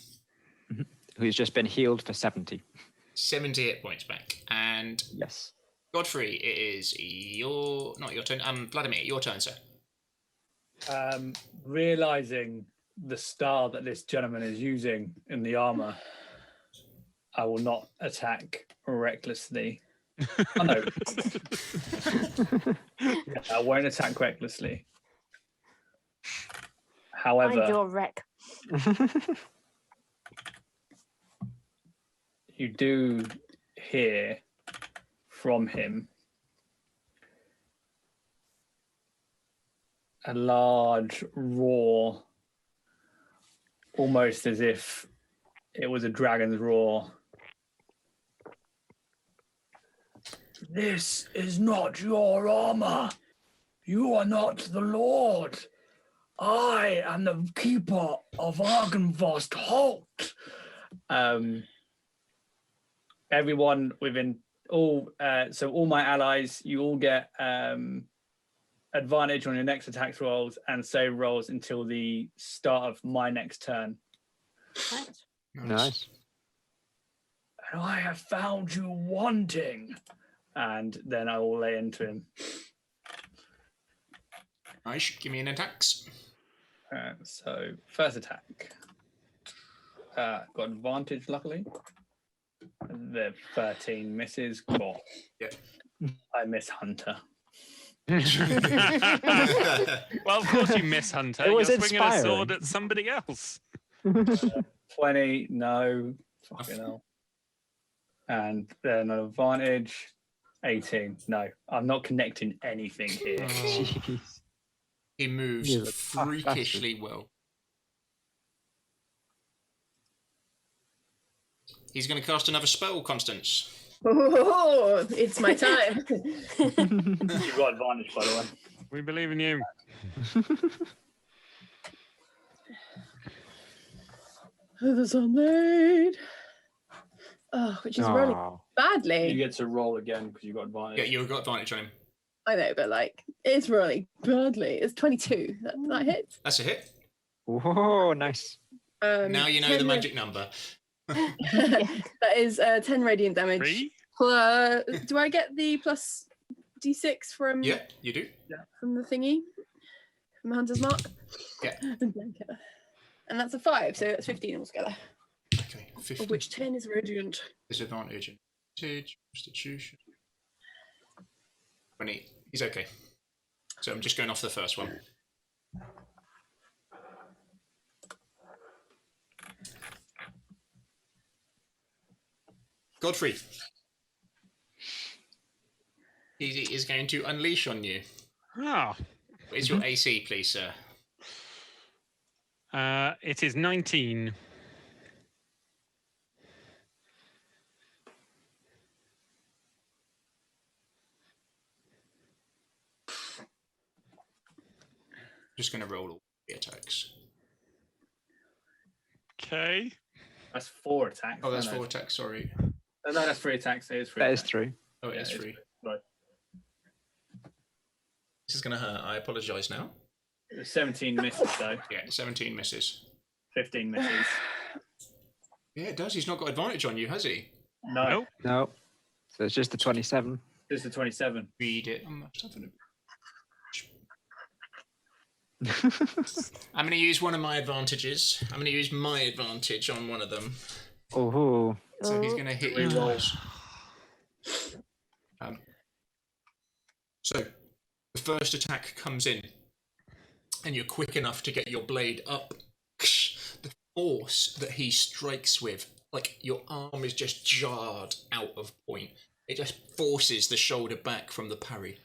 Who's just been healed for 70.
70 hit points back. And
Yes.
Godfrey, it is not your turn. Vladimir, your turn, sir.
Realizing the star that this gentleman is using in the armor, I will not attack recklessly. Oh, no. Yeah, I won't attack recklessly.
Find
However,
your wreck.
you do hear from him a large roar, almost as if it was a dragon's roar. This is not your armor. You are not the Lord. I am the keeper of Argenvost Halt. Everyone within all my allies, you all get advantage on your next attack rolls and save rolls until the start of my next turn.
Nice.
Nice.
And I have found you wanting. And then I will lay into him.
Nice. Give me an attacks.
So first attack. Got advantage, luckily. The 13 misses. Cool.
Yep.
I miss Hunter.
Well, of course you miss Hunter.
It was
You're swinging a
inspiring.
sword at somebody else.
20, no. Fucking hell. And then an advantage. 18. No, I'm not connecting anything here.
Jeez.
He moves
He's a tough
freakishly well. He's going to cast another spell, Constance.
Oh, it's my time.
You've got advantage, by the way.
We believe in you.
The sunlight. Oh, which is rolling
Oh.
badly.
You get to roll again because you've got advantage.
Yeah, you've got advantage on him.
I know, but like, it's rolling badly. It's 22. That hits.
That's a hit.
Whoa, nice.
Now you know
10
the magic number.
That is 10 radiant damage.
3?
Plus, do I get the plus d6 from
Yeah, you do.
from the thingy? From the Hunter's Mark?
Yeah.
And that's a 5, so it's 15 altogether.
Okay, 50.
Of which 10 is radiant.
Disadvantage and advantage, constitution. 20. He's okay. So I'm just going off the first one. Godfrey. He is going to unleash on you.
Ah.
What is your AC, please, sir?
It is 19.
Just going to roll all the attacks.
Okay.
That's 4 attacks.
Oh, that's
no,
4 attacks, sorry.
No, that's 3 attacks. It is 3
That is
attacks.
3.
Oh, it
Yeah,
is
it's
3.
right.
This is going to hurt. I apologise now.
17 misses, though.
Yeah, 17 misses.
15 misses.
Yeah, it does. He's not got advantage on you, has he?
No,
Nope.
No. So it's just a 27.
just a 27.
Read it. I'm going to use one of my advantages. I'm going to use my advantage on one of them.
Oh.
So he's going to hit you guys. So the first attack comes in, and you're quick enough to get your blade up. The force that he strikes with, like your arm is just jarred out of point. It just forces the shoulder back from the parry.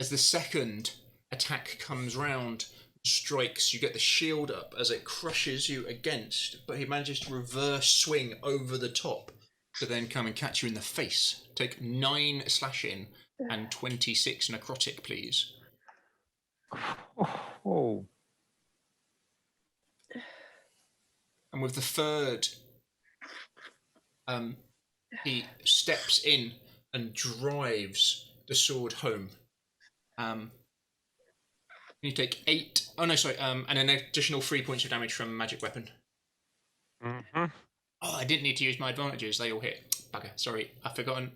As the second attack comes round, strikes, you get the shield up as it crushes you against, but he manages to reverse swing over the top to then come and catch you in the face. Take 9 slashing and 26 necrotic, please.
Oh.
And with the third, he steps in and drives the sword home. You take 8. Oh no, sorry. And an additional 3 points of damage from magic weapon.
Mm-hmm.
Oh, I didn't need to use my advantages. They all hit. Bugger. Sorry, I've forgotten.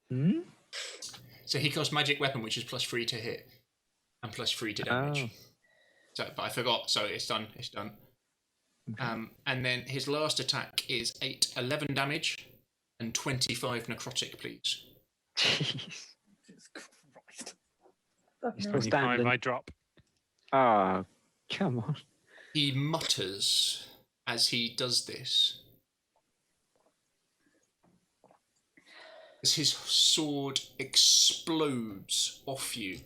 Hmm?
So he casts magic weapon, which is +3 to hit. and +3 to damage.
Oh.
So, but I forgot. So it's done. It's done.
Okay.
And then his last attack is 11 damage and 25 necrotic, please.
Jeez.
Jesus Christ.
Fucking hell.
25,
standing.
I drop.
Oh, come on.
He mutters as he does this. As his sword explodes off you,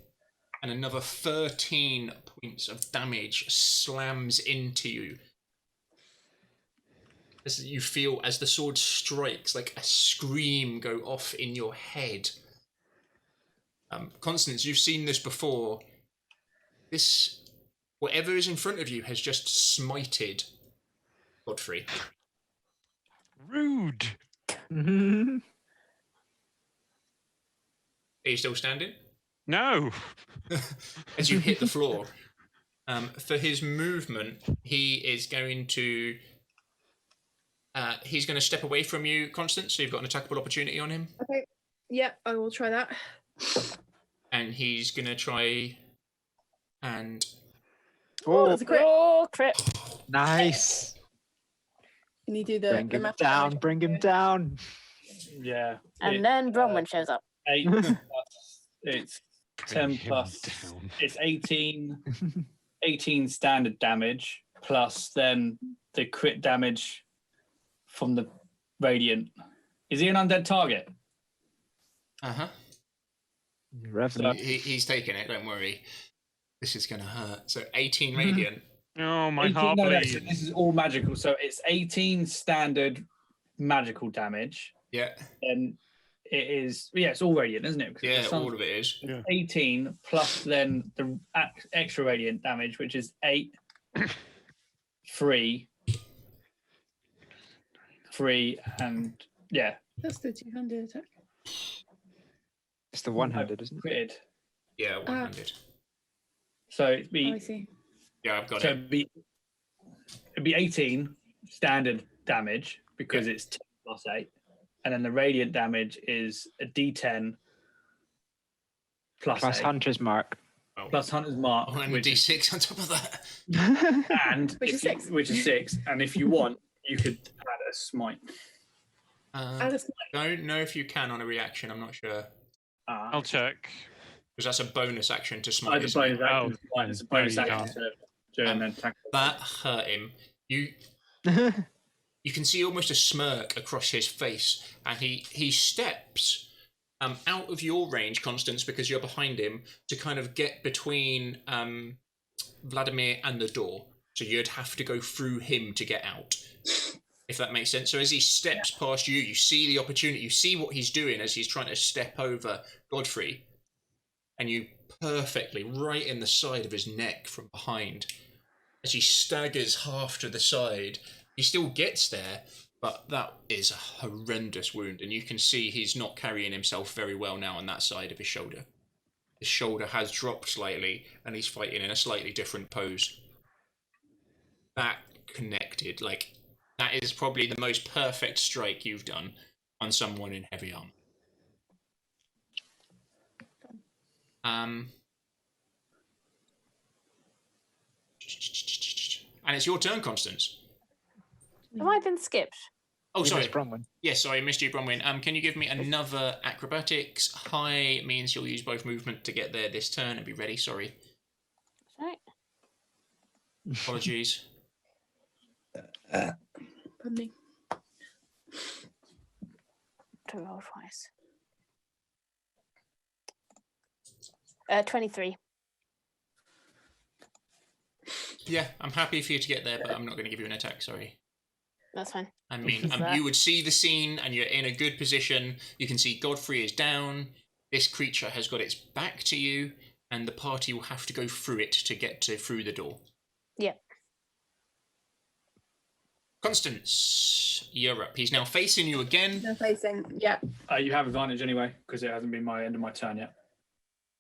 and another 13 points of damage slams into you. As you feel as the sword strikes, like a scream go off in your head. Constance, you've seen this before. This, whatever is in front of you, has just smited Godfrey.
Rude.
Mhm.
Are you still standing?
No.
As you hit the floor. For his movement, he is going to step away from you, Constance, so you've got an attackable opportunity on him.
Okay. Yeah, I will try that.
And he's going to try and...
Oh, that's a crit.
Oh, crit.
Nice.
Can you do the
Bring him
math
down.
damage?
Bring him down.
Yeah.
And then Bronwyn shows up.
8 plus, it's
Bring
10
him
plus,
down.
it's 18 standard damage, plus then the crit damage from the radiant. Is he an undead target?
Uh-huh.
Revenant.
He's taking it, don't worry. This is going to hurt. So 18 radiant.
Oh, my
18
heart
no,
bleeds.
so this is all magical. So it's 18 standard magical damage.
Yeah.
Then it is, yeah, it's all radiant, isn't it? Because
Yeah,
the sun-
all of it is.
Yeah.
18 plus then the extra radiant damage, which is 8, 3, and yeah,
That's the 200 attack.
It's the one-handed, isn't it?
critted.
Yeah, one-handed.
So it'd
Oh,
be
I see.
Yeah, I've got
so
it.
it'd be 18 standard damage because it's 10 plus 8, and then the radiant damage is a D10 plus
Plus
8,
Hunter's Mark.
Oh.
plus Hunter's Mark,
Oh, and
which is,
D6 on top of that.
and
Which is
if you-
6.
which is 6, and if you want, you could add a smite.
Add a smite.
Don't know if you can on a reaction, I'm not sure.
I'll check.
Because that's a bonus action to smite.
Either
isn't it?
bonus action,
Oh,
smite, it's a
no,
bonus
you
action
can't.
to do and then attack.
That hurt him. You can see almost a smirk across his face, and he steps out of your range, Constance, because you're behind him, to kind of get between Vladimir and the door. So you'd have to go through him to get out, if that makes sense. So as he steps past you, you see the opportunity, you see what he's doing as he's trying to step over Godfrey, and you perfectly right in the side of his neck from behind. As he staggers half to the side, he still gets there, but that is a horrendous wound, and you can see he's not carrying himself very well now on that side of his shoulder. His shoulder has dropped slightly, and he's fighting in a slightly different pose. That connected, like, that is probably the most perfect strike you've done on someone in heavy armor. And it's your turn, Constance.
Have I been skipped?
Oh, sorry.
Bronwyn.
Yes, sorry, missed you, Bronwyn. Can you give me another acrobatics? High means you'll use both movement to get there this turn and be ready. Sorry.
Right.
Apologies.
Pardon me.
To roll twice. 23.
Yeah, I'm happy for you to get there, but I'm not going to give you an attack. Sorry.
That's fine.
I mean,
Is that-
you would see the scene and you're in a good position. You can see Godfrey is down. This creature has got its back to you, and the party will have to go through it to get through the door.
Yeah.
Constance, you're up. He's now facing you again.
They're facing. Yeah.
You have advantage anyway because it hasn't been my end of my turn yet.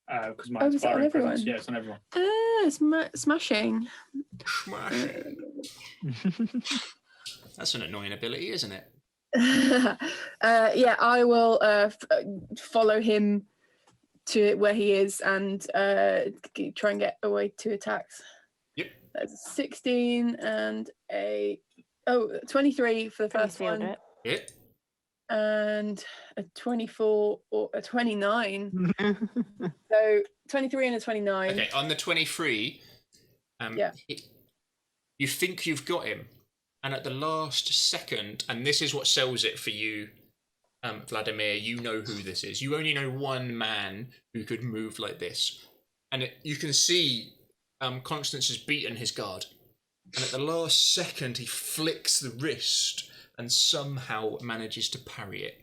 Because my
Oh, is it on
inspiring presence.
everyone?
Yeah, it's on everyone.
Smashing.
Smash. That's an annoying ability, isn't it?
Yeah, I will follow him to where he is and try and get away 2 attacks.
Yep.
That's 16 and 23 for the first one.
Yeah.
And a 24 or a 29. So 23 and a 29.
Okay, on the 23, you think you've got him, and at the last second, and this is what sells it for you, Vladimir, you know who this is. You only know one man who could move like this. And you can see Constance has beaten his guard. And at the last second, he flicks the wrist and somehow manages to parry it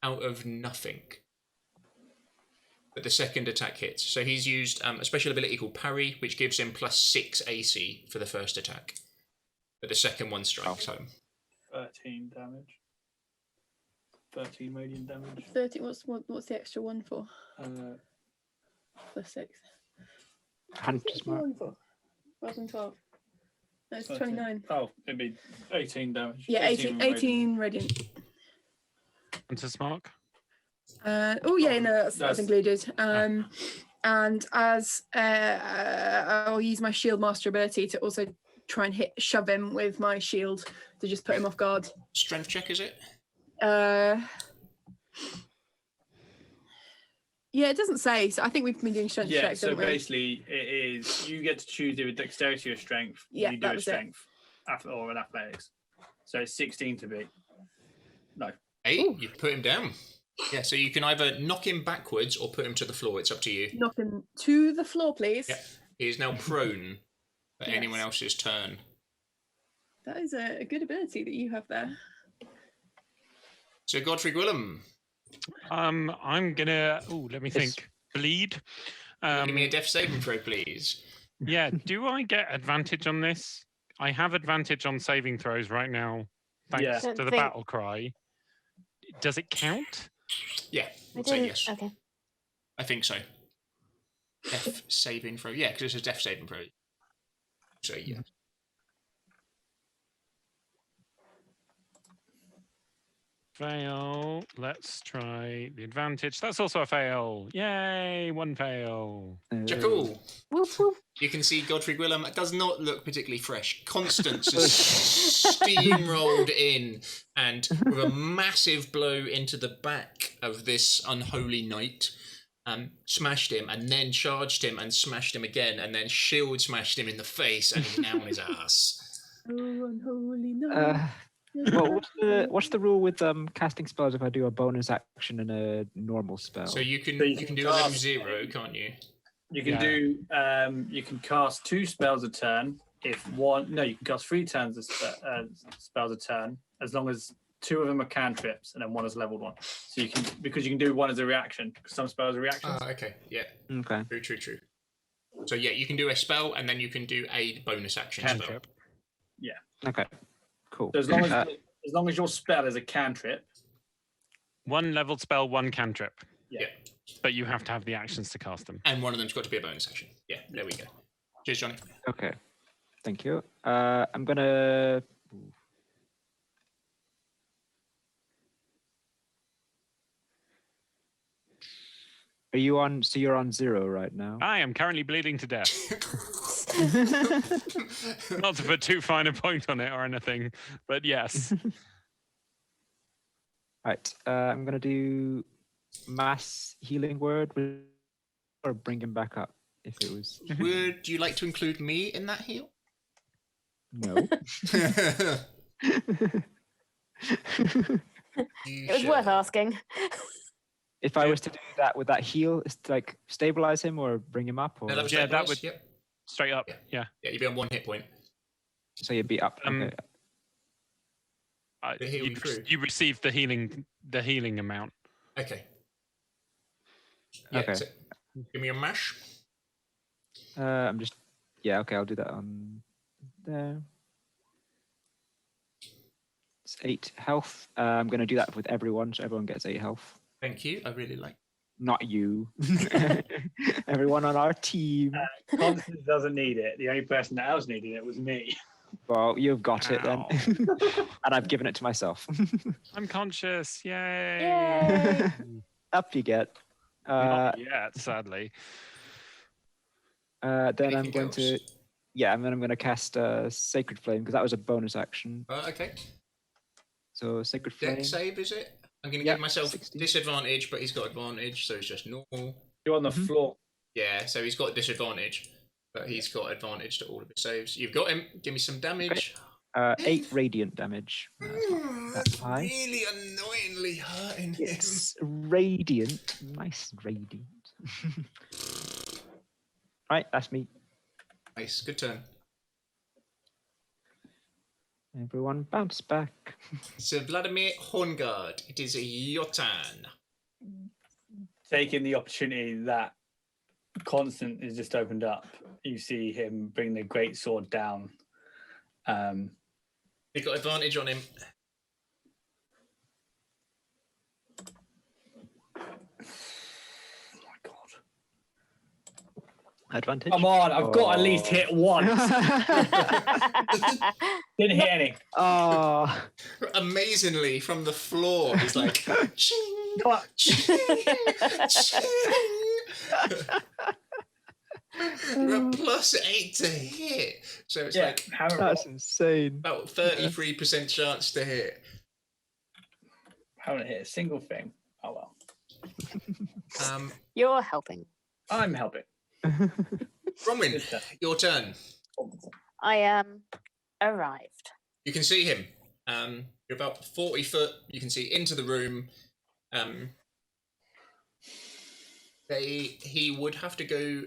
out of nothing. But the second attack hits. So he's used a special ability called Parry, which gives him +6 AC for the first attack. But the second one strikes home.
13 damage. 13 radiant damage.
30. What's the extra one for? +6.
Hunter's Mark.
Rather than 12. No, it's
13.
29.
Oh, it'd be 18 damage.
Yeah, 18 radiant.
Hunter's Mark.
Oh yeah, no, that's included. And as I'll use my shield master ability to also try and shove him with my shield to just put him off guard.
Strength check, is it?
Yeah, it doesn't say. So I think we've been doing strength checks.
So basically, it is you get to choose either dexterity or strength.
Yeah,
you do a strength or an athletics. So it's 16 to beat. No.
8. You put him down. Yeah, so you can either knock him backwards or put him to the floor. It's up to you.
Knock him to the floor, please.
Yeah. He is now prone for anyone else's turn.
That is a good ability that you have there.
So Godfrey Gwillem.
I'm gonna. Oh, let me think. Bleed.
Give me a death saving throw, please.
Yeah. Do I get advantage on this? I have advantage on saving throws right now, thanks to the battle cry. Does it count?
Yeah, I'd say yes.
Okay.
I think so. Death saving throw. Yeah, because it's a death saving throw. So yeah.
Fail. Let's try the advantage. That's also a fail. Yay! 1 fail.
Cool.
Whoop, whoop.
You can see Godfrey Gwillem does not look particularly fresh. Constance is steamrolled in and with a massive blow into the back of this unholy knight, smashed him and then charged him and smashed him again and then shield smashed him in the face and he's now on his ass.
Oh, unholy knight.
Well, what's the rule with casting spells if I do a bonus action and a normal spell?
So you can do a level 0, can't you?
You can do you can cast 2 spells a turn. You can cast 3 spells a turn as long as 2 of them are cantrips and then 1 is leveled 1. So you can do 1 as a reaction because some spells are reactions.
Okay, yeah.
Okay.
True. So yeah, you can do a spell and then you can do a bonus action spell.
Cantrip.
Yeah.
Okay. Cool.
So as long as your spell is a cantrip.
1 leveled spell, 1 cantrip.
Yeah.
But you have to have the actions to cast them.
And one of them's got to be a bonus action. Yeah, there we go. Cheers, Johnny.
Okay. Thank you. I'm gonna. Are you on? So you're on 0 right now.
I am currently bleeding to death. Not to put too fine a point on it or anything, but yes.
Right. I'm gonna do mass healing word or bring him back up if it was.
Would you like to include me in that heal?
No.
It was worth asking.
If I was to do that, would that heal, like stabilize him or bring him up? Or...
No, that was
that would
yep.
Straight up. Yeah.
Yeah, you'd be on 1 hit point.
So you'd be up. Okay.
You receive the healing amount.
Okay. Yeah,
Okay.
So give me a mash.
I'm just. Yeah. Okay. I'll do that on there. It's 8 health. I'm going to do that with everyone, so everyone gets 8 health.
Thank you. I really like.
Not you. Everyone on our team.
Constance doesn't need it. The only person that else needed it was me.
Well, you've got it then. And I've given it to myself.
I'm conscious. Yay.
Yay.
Up you get.
Not yet, sadly.
Then I'm
Anything
going
else?
to, and then I'm going to cast Sacred Flame because that was a bonus action.
Okay.
So Sacred Flame.
Deck save, is it? I'm going to
Yeah,
give myself
16.
disadvantage, but he's got advantage, so it's just normal.
You're on the floor.
Yeah, so he's got disadvantage, but he's got advantage to all of his saves. You've got him. Give me some damage.
8 radiant damage.
That's
high.
really annoyingly hurting him.
Yes, radiant. Nice radiant. Right, that's me.
Nice, good turn.
Everyone bounce back.
So Vladimir Horngard, it is your turn.
Taking the opportunity that Constant is just opened up, you see him bring the great sword down.
You've got advantage on him.
Advantage.
Come on, I've got to at least hit once. Didn't hit any.
Oh.
Amazingly, from the floor, he's like, ching,
Come on.
ching, ching. You're a +8 to hit. So it's like
That's insane.
about 33% chance to hit.
Haven't hit a single thing. Oh well.
You're helping.
I'm helping.
Bronwyn, your turn.
I arrived.
You can see him. You're about 40 foot. You can see into the room. He would have to go.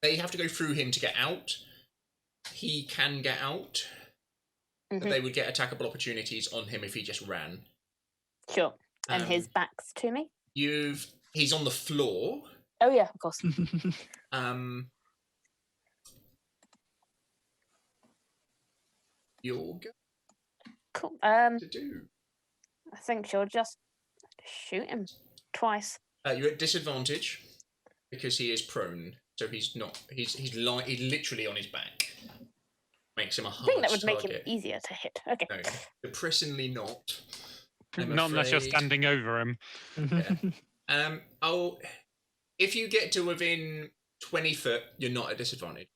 They have to go through him to get out. He can get out, but they would get attackable opportunities on him if he just ran.
Sure. And his back's to me?
He's on the floor.
Oh yeah, of course.
You'll go
Cool.
to do.
I think she'll just shoot him twice.
You're at disadvantage because he is prone, so he's not. He's literally on his back. Makes him a hard
I think that would
target.
make him easier to hit. Okay.
No, depressingly not. I'm
Not unless you're
afraid.
standing over him.
Yeah. If you get to within 20 foot, you're not at disadvantage.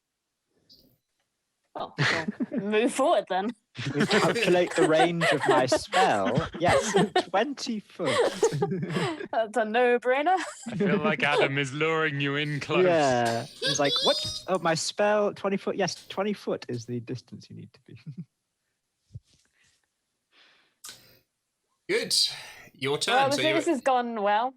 Oh, well, move forward then.
We calculate the range of my spell. Yes, 20 foot.
That's a no-brainer.
I feel like Adam is luring you in close.
Yeah. It's like, what? Oh, my spell, 20 foot. Yes, 20 foot is the distance you need to be.
Good. Your turn.
Well,
So
this has gone well.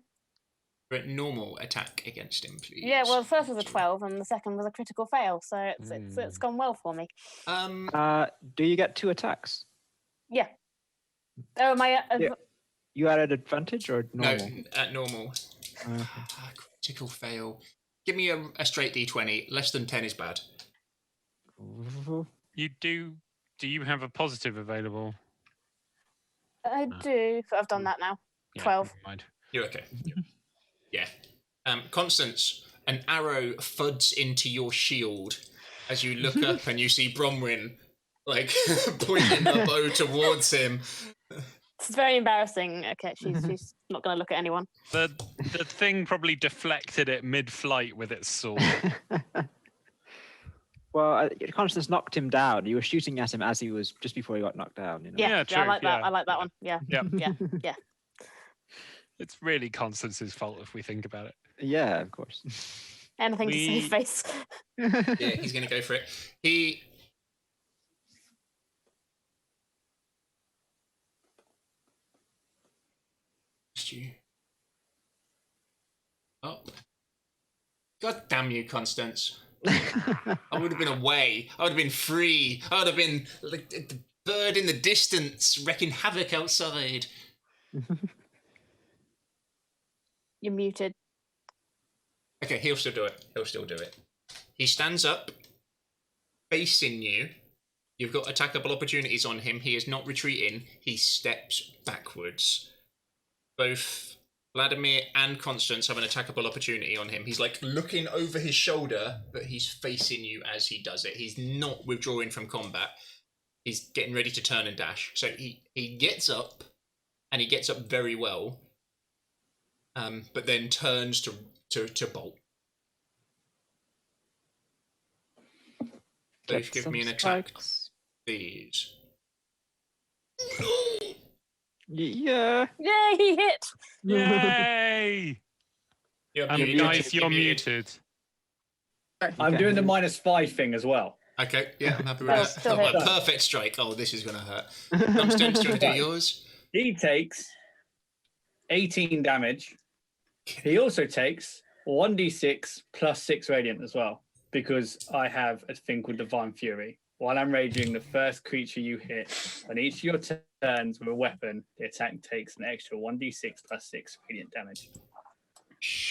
you're at normal attack against him, please.
Yeah, well, the first was a 12 and the second was a critical fail, so it's gone well for me.
Do you get 2 attacks?
Yeah. Oh, my...
Yeah. You are at advantage or normal?
No, at normal. Critical fail. Give me a straight d20. Less than 10 is bad.
You do you have a positive available?
I do. I've done that now.
Yeah,
12.
never mind.
You're okay. Yeah. Constance, an arrow thuds into your shield as you look up and you see Bronwyn like pointing the bow towards him.
It's very embarrassing. Okay, she's not going to look at anyone.
The thing probably deflected it mid-flight with its sword.
Well, Constance knocked him down. You were shooting at him as he was just before he got knocked down. You know?
Yeah,
true,
I like that.
yeah.
I like that one. Yeah.
Yeah.
Yeah.
It's really Constance's fault if we think about it.
Yeah, of course.
Anything to save face.
Yeah, he's going to go for it. He... Oh. God damn you, Constance. I would have been away. I would have been free. I would have been like the bird in the distance wrecking havoc outside.
You're muted.
Okay, he'll still do it. He'll still do it. He stands up, facing you. You've got attackable opportunities on him. He is not retreating. He steps backwards. Both Vladimir and Constance have an attackable opportunity on him. He's like looking over his shoulder, but he's facing you as he does it. He's not withdrawing from combat. He's getting ready to turn and dash. So he gets up, and he gets up very well. But then turns to to bolt. Both give me an attack, please.
Yeah.
Yay, he hit!
Yay!
You're
And
muted,
guys, you're muted.
I'm doing the -5 thing as well.
Okay, yeah, I'm happy with that.
Still
Oh,
hit.
a perfect strike. Oh, this is going to hurt. Dumpstone, do you want to do yours?
He takes 18 damage. He also takes 1d6 plus 6 radiant as well, because I have a thing called Divine Fury. While I'm raging, the first creature you hit on each of your turns with a weapon, the attack takes an extra 1d6 plus 6 radiant damage.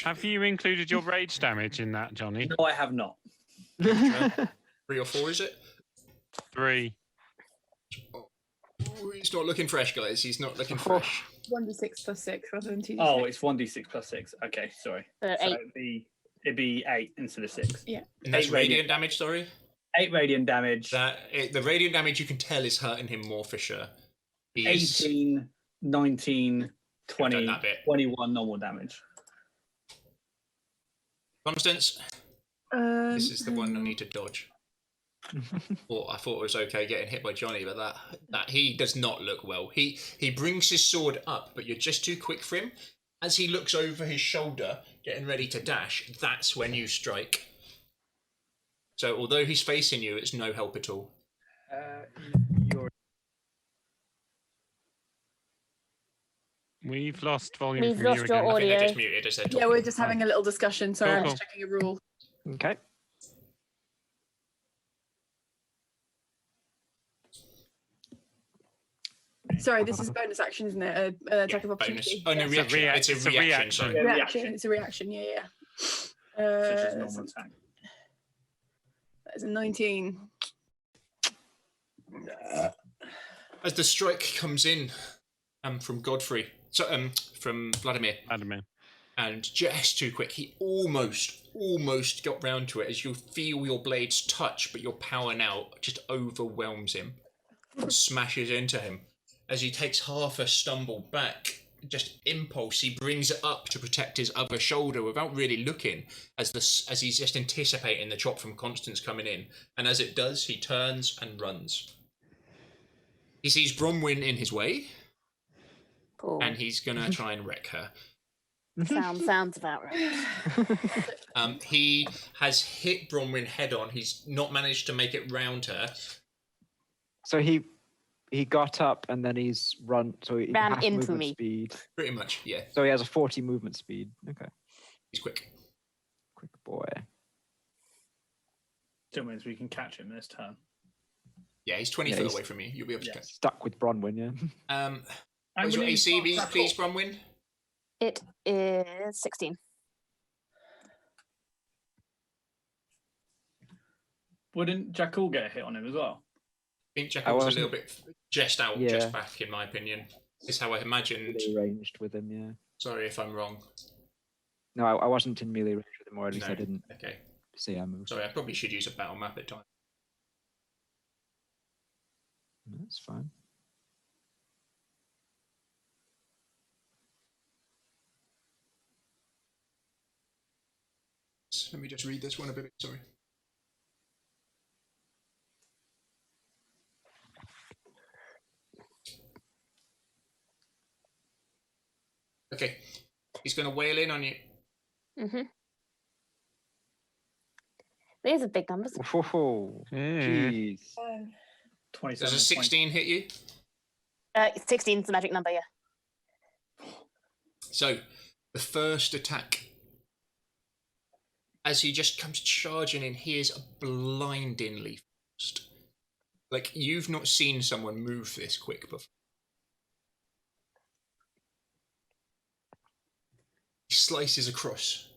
Have you included your rage damage in that, Johnny?
No, I have not.
3 or 4, is it?
3.
Oh, he's not looking fresh, guys. He's not looking fresh.
1d6 plus 6 rather than 2d6.
Oh, it's 1d6 plus 6. Okay, sorry.
So
So
8.
it'd be 8 instead of 6.
Yeah.
And that's
8
radiant damage, sorry?
8 radiant damage.
The radiant damage you can tell is hurting him more for sure. He's
18, 19, 20,
that bit.
21 normal damage.
Constance, this is the one I need to dodge. I thought it was okay getting hit by Johnny, but that he does not look well. He brings his sword up, but you're just too quick for him. As he looks over his shoulder, getting ready to dash, that's when you strike. So although he's facing you, it's no help at all.
We've lost volume
We've
from
lost
you
your
again.
I think they're
audio.
just muted as they're
Yeah,
talking.
we're just having a little discussion. Sorry,
Cool,
I'm
cool.
just checking a rule.
Okay.
Sorry, this is a bonus action, isn't it? Attack of
Bonus.
opportunity.
Oh no,
Yeah.
reaction. It's a reaction. Sorry.
Yeah,
Reaction. It's a reaction. Yeah, yeah.
So it's just normal attack.
That is a 19.
As the strike comes in, from Godfrey, from Vladimir, and just too quick, he almost got round to it. As you feel your blades touch, but your power now just overwhelms him, and smashes into him. As he takes half a stumble back, just impulse, he brings it up to protect his other shoulder without really looking, as he's just anticipating the chop from Constance coming in. And as it does, he turns and runs. He sees Bronwyn in his way,
Cool.
and he's gonna try and wreck her.
Sounds about right.
He has hit Bronwyn head on. He's not managed to make it round her.
So he got up and then he's run. So he
Ran
half
into
movement
me.
speed.
Pretty much, yeah.
So he has a 40 movement speed. Okay.
He's quick.
Quick boy.
Still means we can catch him this turn.
Yeah, he's 20
Yeah,
foot
he's-
away from you. You'll be able to catch.
Stuck with Bronwyn, yeah.
What's your AC, please, Bronwyn?
It is 16.
Wouldn't Jackal get a hit on him as well?
I think Jackal's a
wasn't-
little bit just out,
Yeah.
just back, in my opinion. Is how I imagined.
Melee ranged with him, yeah.
Sorry if I'm wrong.
No, I wasn't in melee range with him, or at least
No.
I didn't
Okay.
see I moved.
Sorry, I probably should use a battle map at time.
That's fine.
Let me just read this one a bit. Sorry. Okay. He's going to wail in on you.
Mm-hmm. These are big numbers.
Oh, jeez.
27.
Does a 16 hit you?
16 is the magic number, yeah.
So, the first attack, as he just comes charging in, he is blindingly fast. Like, you've not seen someone move this quick before. He slices across.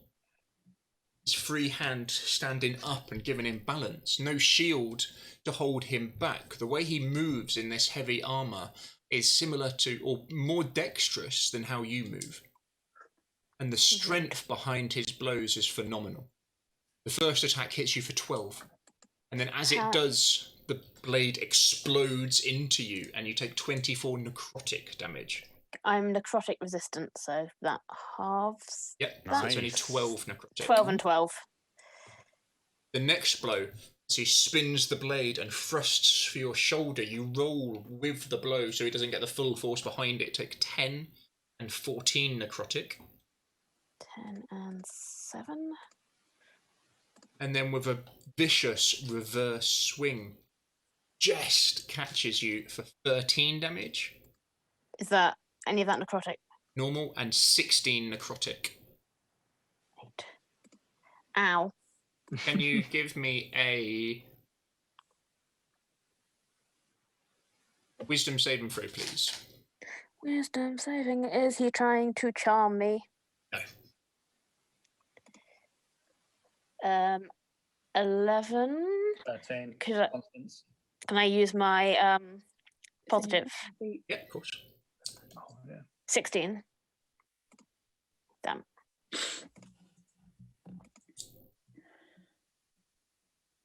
His free hand standing up and giving him balance. No shield to hold him back. The way he moves in this heavy armour is similar to, or more dexterous than how you move. And the strength behind his blows is phenomenal. The first attack hits you for 12. And then as it does, the blade explodes into you and you take 24 necrotic damage.
I'm necrotic resistant, so that halves.
Yep, so it's only
Nice.
12 necrotic.
12 and 12.
The next blow, as he spins the blade and thrusts for your shoulder, you roll with the blow so he doesn't get the full force behind it. Take 10 and 14 necrotic.
10 and 7.
And then with a vicious reverse swing, Jest catches you for 13 damage.
Is that any of that necrotic?
Normal and 16 necrotic.
8. Ow.
Can you give me a wisdom saving throw, please?
Wisdom saving. Is he trying to charm me?
No.
11.
13.
Could I,
Constance.
can I use my positive?
Yeah, of course.
Oh, yeah.
16. Damn.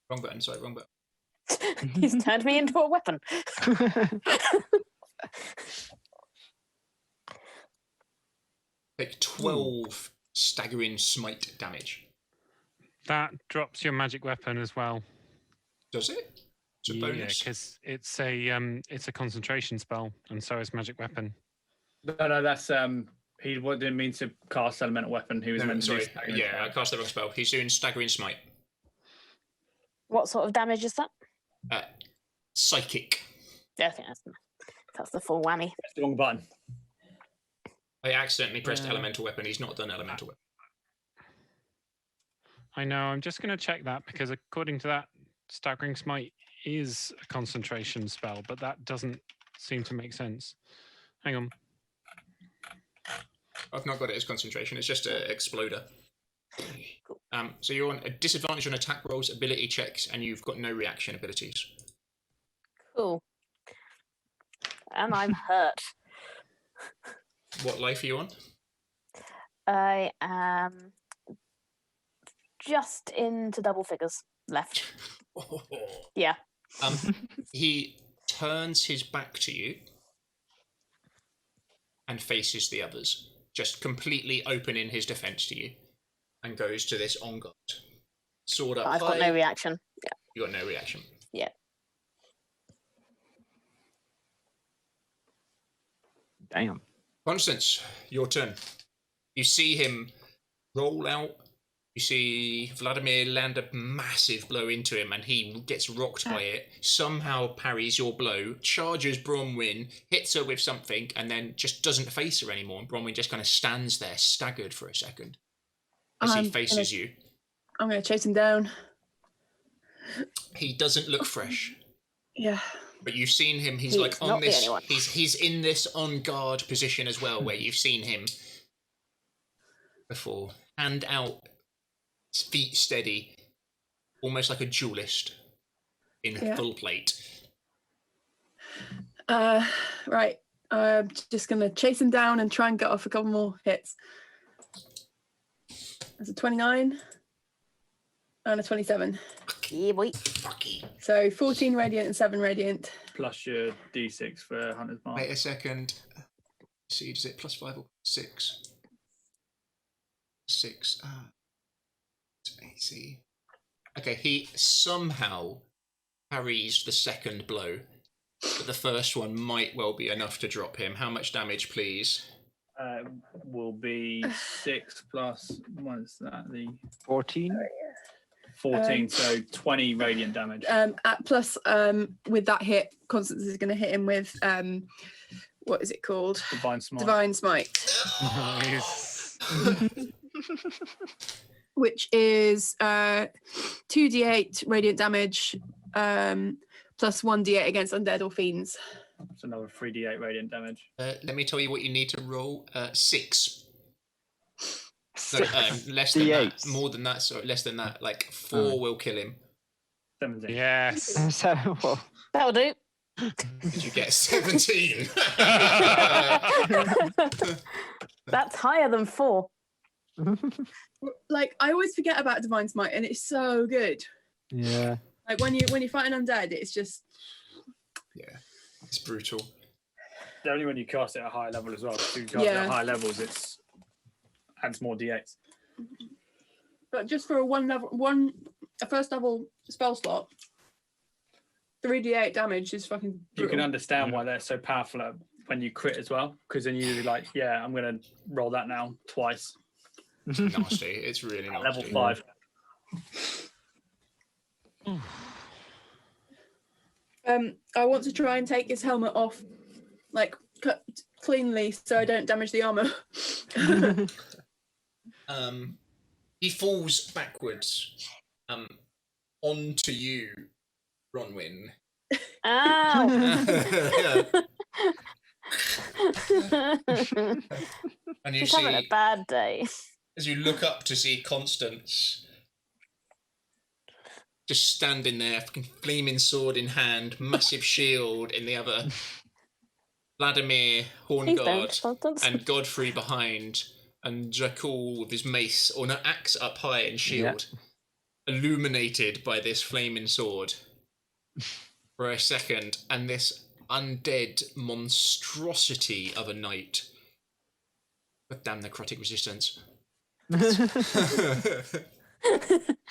Wrong button, sorry, wrong button.
He's turned me into a weapon.
Take 12 staggering smite damage.
That drops your magic weapon as well.
Does it? It's a
Yeah,
bonus.
because it's a concentration spell, and so is magic weapon.
No, that's he didn't mean to cast elemental weapon. He was
No,
meant to
sorry.
do staggering
Yeah, I
strike.
cast the wrong spell. He's doing staggering smite.
What sort of damage is that?
Psychic.
Yeah, I think that's the full whammy.
Press the wrong button.
I accidentally pressed elemental weapon. He's not done elemental weapon.
I know. I'm just going to check that because according to that, staggering smite is a concentration spell, but that doesn't seem to make sense. Hang on.
I've not got it as concentration. It's just an exploder. So you're on a disadvantage on attack rolls, ability checks, and you've got no reaction abilities.
Cool. And I'm hurt.
What life are you on?
I am just into double figures left. Yeah.
He turns his back to you and faces the others, just completely open in his defense to you, and goes to this on guard. Sword up
I've
high.
got no reaction. Yeah.
You got no reaction.
Yeah.
Damn.
Constance, your turn. You see him roll out. You see Vladimir land a massive blow into him, and he gets rocked by it, somehow parries your blow, charges Bronwyn, hits her with something, and then just doesn't face her anymore. And Bronwyn just kind of stands there, staggered for a second, as he faces you.
I'm going to chase him down.
He doesn't look fresh.
Yeah.
But you've seen him, he's
He's
like on
not the
this,
only one.
he's in this on guard position as well, where you've seen him before. Hand out, feet steady, almost like a duelist in full plate.
Right. I'm just going to chase him down and try and get off a couple more hits. That's a 29 and a 27.
Yeah, boy.
Fucky.
So 14 radiant and 7 radiant.
Plus your D6 for Hunter's Mark.
Wait a second. See, is it +5 or 6? 6. AC. Okay, he somehow parries the second blow, but the first one might well be enough to drop him. How much damage, please?
Will be 6 plus, what is that? The
14?
14, so 20 radiant damage.
Plus, with that hit, Constance is going to hit him with, what is it called?
Divine Smite.
Divine Smite.
Nice.
Which is 2d8 radiant damage, plus 1d8 against undead or fiends.
It's another 3d8 radiant damage.
Let me tell you what you need to roll. 6. No, less than
D8.
that. More than that. Sorry, less than that. Like 4 will kill him.
17.
Yes.
So, well,
That'll do.
Did you get 17?
That's higher than 4.
Like, I always forget about Divine Smite, and it's so good.
yeah.
Like when you fight an undead, it's just
Yeah, it's brutal.
only when you cast it at a higher level as well. If you cast it at higher levels, it adds more d8s.
But just for a first level spell slot, 3d8 damage is fucking brutal.
You can understand why they're so powerful when you crit as well, because then you're like, yeah, I'm going to roll that now twice.
Nasty. It's really nasty.
Level 5.
I want to try and take his helmet off, like cut cleanly, so I don't damage the armor.
He falls backwards onto you, Bronwyn.
Ow!
And you
He's
see,
having a bad day.
as you look up to see Constance just standing there, fucking flaming sword in hand, massive shield in the other, Vladimir,
Please
Hornguard,
don't, Constance.
and Godfrey behind, and Dracul with his mace, or no, axe up high and shield, illuminated by this flaming sword for a second, and this undead monstrosity of a knight. Goddamn necrotic resistance.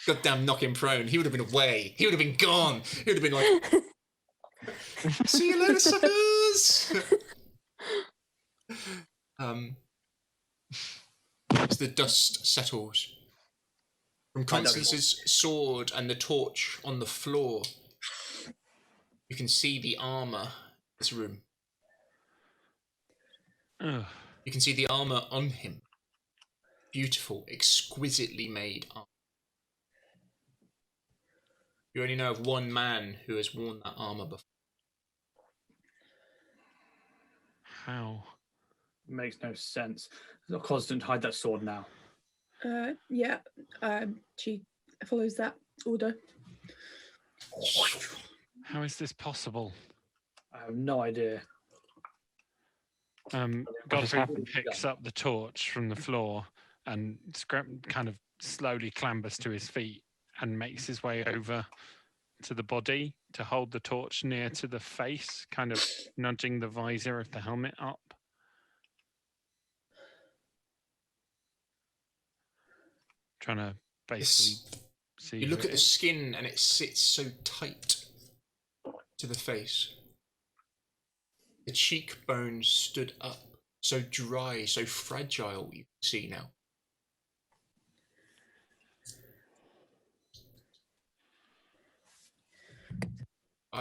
Goddamn knock him prone. He would have been away. He would have been gone. He would have been like, see you later, suckers! As the dust settles from Constance's sword and the torch on the floor, you can see the armor in this room. You can see the armor on him. Beautiful, exquisitely made armor. You only know of one man who has worn that armor before.
How?
Makes no sense. Constant, hide that sword now.
She follows that order.
How is this possible?
I have no idea.
Godfrey picks up the torch from the floor and kind of slowly clambers to his feet and makes his way over to the body to hold the torch near to the face, kind of nudging the visor of the helmet up. Trying to basically see.
You look at the skin and it sits so tight to the face. The cheekbones stood up, so dry, so fragile, you can see now.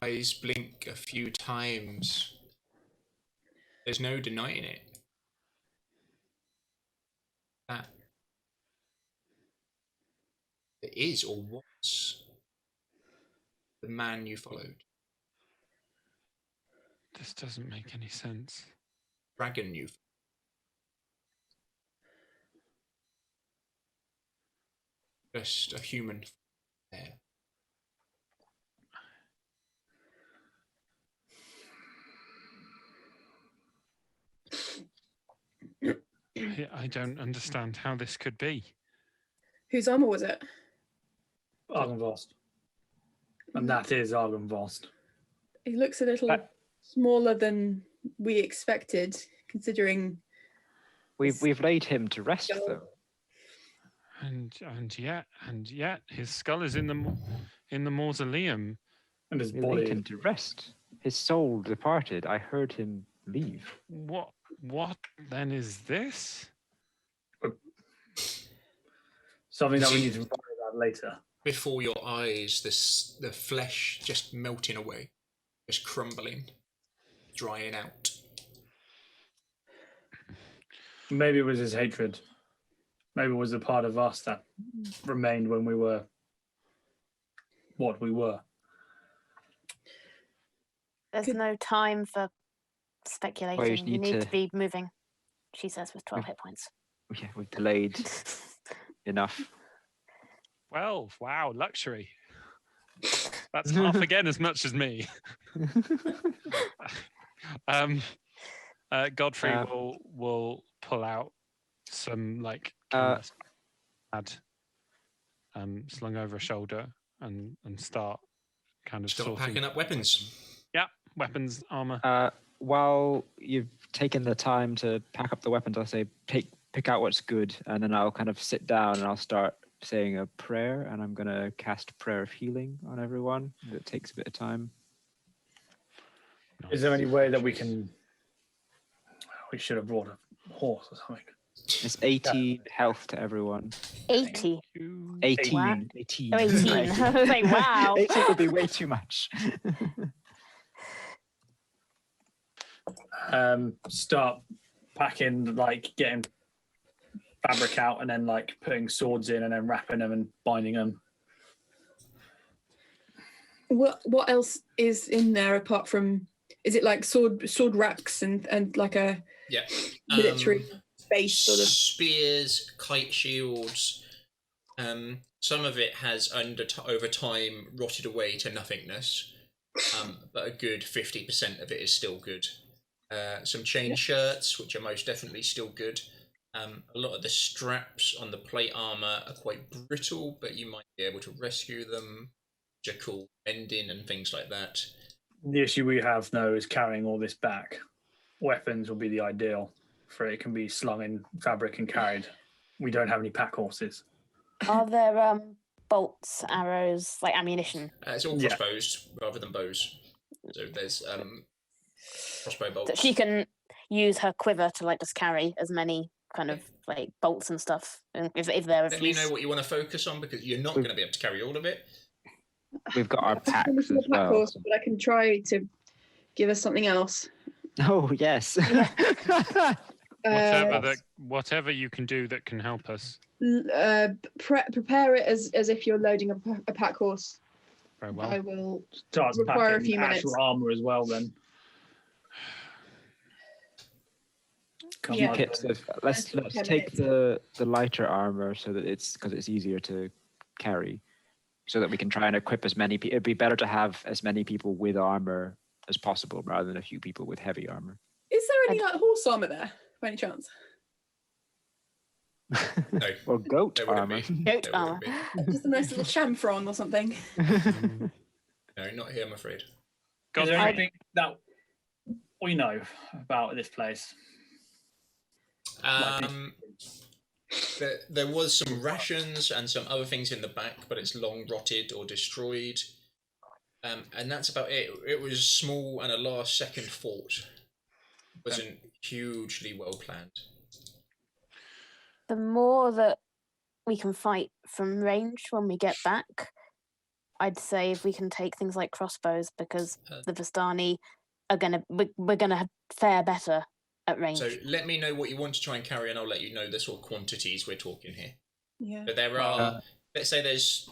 Eyes blink a few times. There's no denying it. That it is or was the man you followed.
This doesn't make any sense.
Dragon you followed. Just a human there.
I don't understand how this could be.
Whose armor was it?
Argynvost. And that is Argynvost.
He looks a little smaller than we expected, considering
We've laid him to rest, though.
And yet his skull is in the mausoleum.
And his
We
body.
laid him to rest. His soul departed. I heard him leave.
What then is this?
Something that we need to worry about later.
Before your eyes, the flesh just melting away, just crumbling, drying out.
Maybe it was his hatred. Maybe it was a part of us that remained when we were what we were.
There's no time for speculating. You need to be moving, she says with 12 hit points.
Yeah, we've delayed enough.
12. Wow, luxury. That's half again as much as me. Godfrey will pull out some canvas pad slung over a shoulder and start kind of
Start packing up weapons.
Yeah, weapons, armor.
while you've taken the time to pack up the weapons, I'll say pick out what's good, and then I'll kind of sit down and I'll start saying a prayer, and I'm going to cast prayer of healing on everyone. It takes a bit of time.
Is there any way that we can? We should have brought a horse or something.
It's 18 health to everyone.
80.
18.
Wow.
18.
Oh, 18. I was like, wow.
18 would be way too much.
Start packing, like getting fabric out, and then like putting swords in, and then wrapping them and binding them.
What else is in there apart from? Is it like sword racks and like a
Yeah.
military base sort of?
Spears, kite shields. Some of it has over time rotted away to nothingness, but a good 50% of it is still good. Some chain shirts, which are most definitely still good. A lot of the straps on the plate armor are quite brittle, but you might be able to rescue them. Which are called mending and things like that.
The issue we have now is carrying all this back. Weapons will be the ideal for it. It can be slung in fabric and carried. We don't have any pack horses.
Are there bolts, arrows, like ammunition?
It's all crossbows rather than bows. So there's crossbow bolts.
That she can use her quiver to like just carry as many kind of like bolts and stuff. And if they're of
Let me
use.
know what you want to focus on, because you're not going to be able to carry all of it.
We've got our packs
I'm
as
a pack
well.
horse, but I can try to give us something else.
Oh, yes.
Whatever you can do that can help us.
Prepare it as if you're loading a pack horse.
Very well.
I will
Start
require a
packing
few minutes.
actual armor as well. Then.
Yeah.
Let's
10
take
minutes.
the lighter armor so that because it's easier to carry, so that we can try and equip as many people. It'd be better to have as many people with armor as possible rather than a few people with heavy armor.
Is there any like horse armor there, by any chance?
No.
Or goat
There wouldn't
armor.
be.
Goat
There
armor.
wouldn't be.
Just a nice little chamfron or something.
No, not here, I'm afraid.
Is there anything that we know about this place?
There was some rations and some other things in the back, but it's long rotted or destroyed. And that's about it. It was small and a last-second fort. Wasn't hugely well planned.
The more that we can fight from range when we get back, I'd say if we can take things like crossbows, because the Vistani are we're gonna fare better at range.
So let me know what you want to try and carry, and I'll let you know the sort of quantities we're talking here.
Yeah.
But there are, let's say there's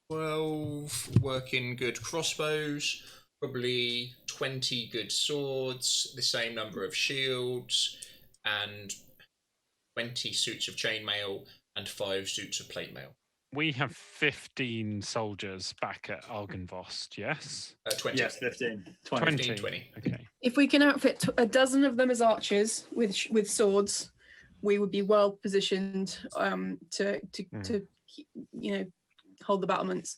12 working good crossbows, probably 20 good swords, the same number of shields, and 20 suits of chainmail and 5 suits of plate mail.
We have 15 soldiers back at Argynvost, yes?
20.
Yes, 15.
20.
Okay.
If we can outfit a dozen of them as archers with swords, we would be well positioned to hold the battlements.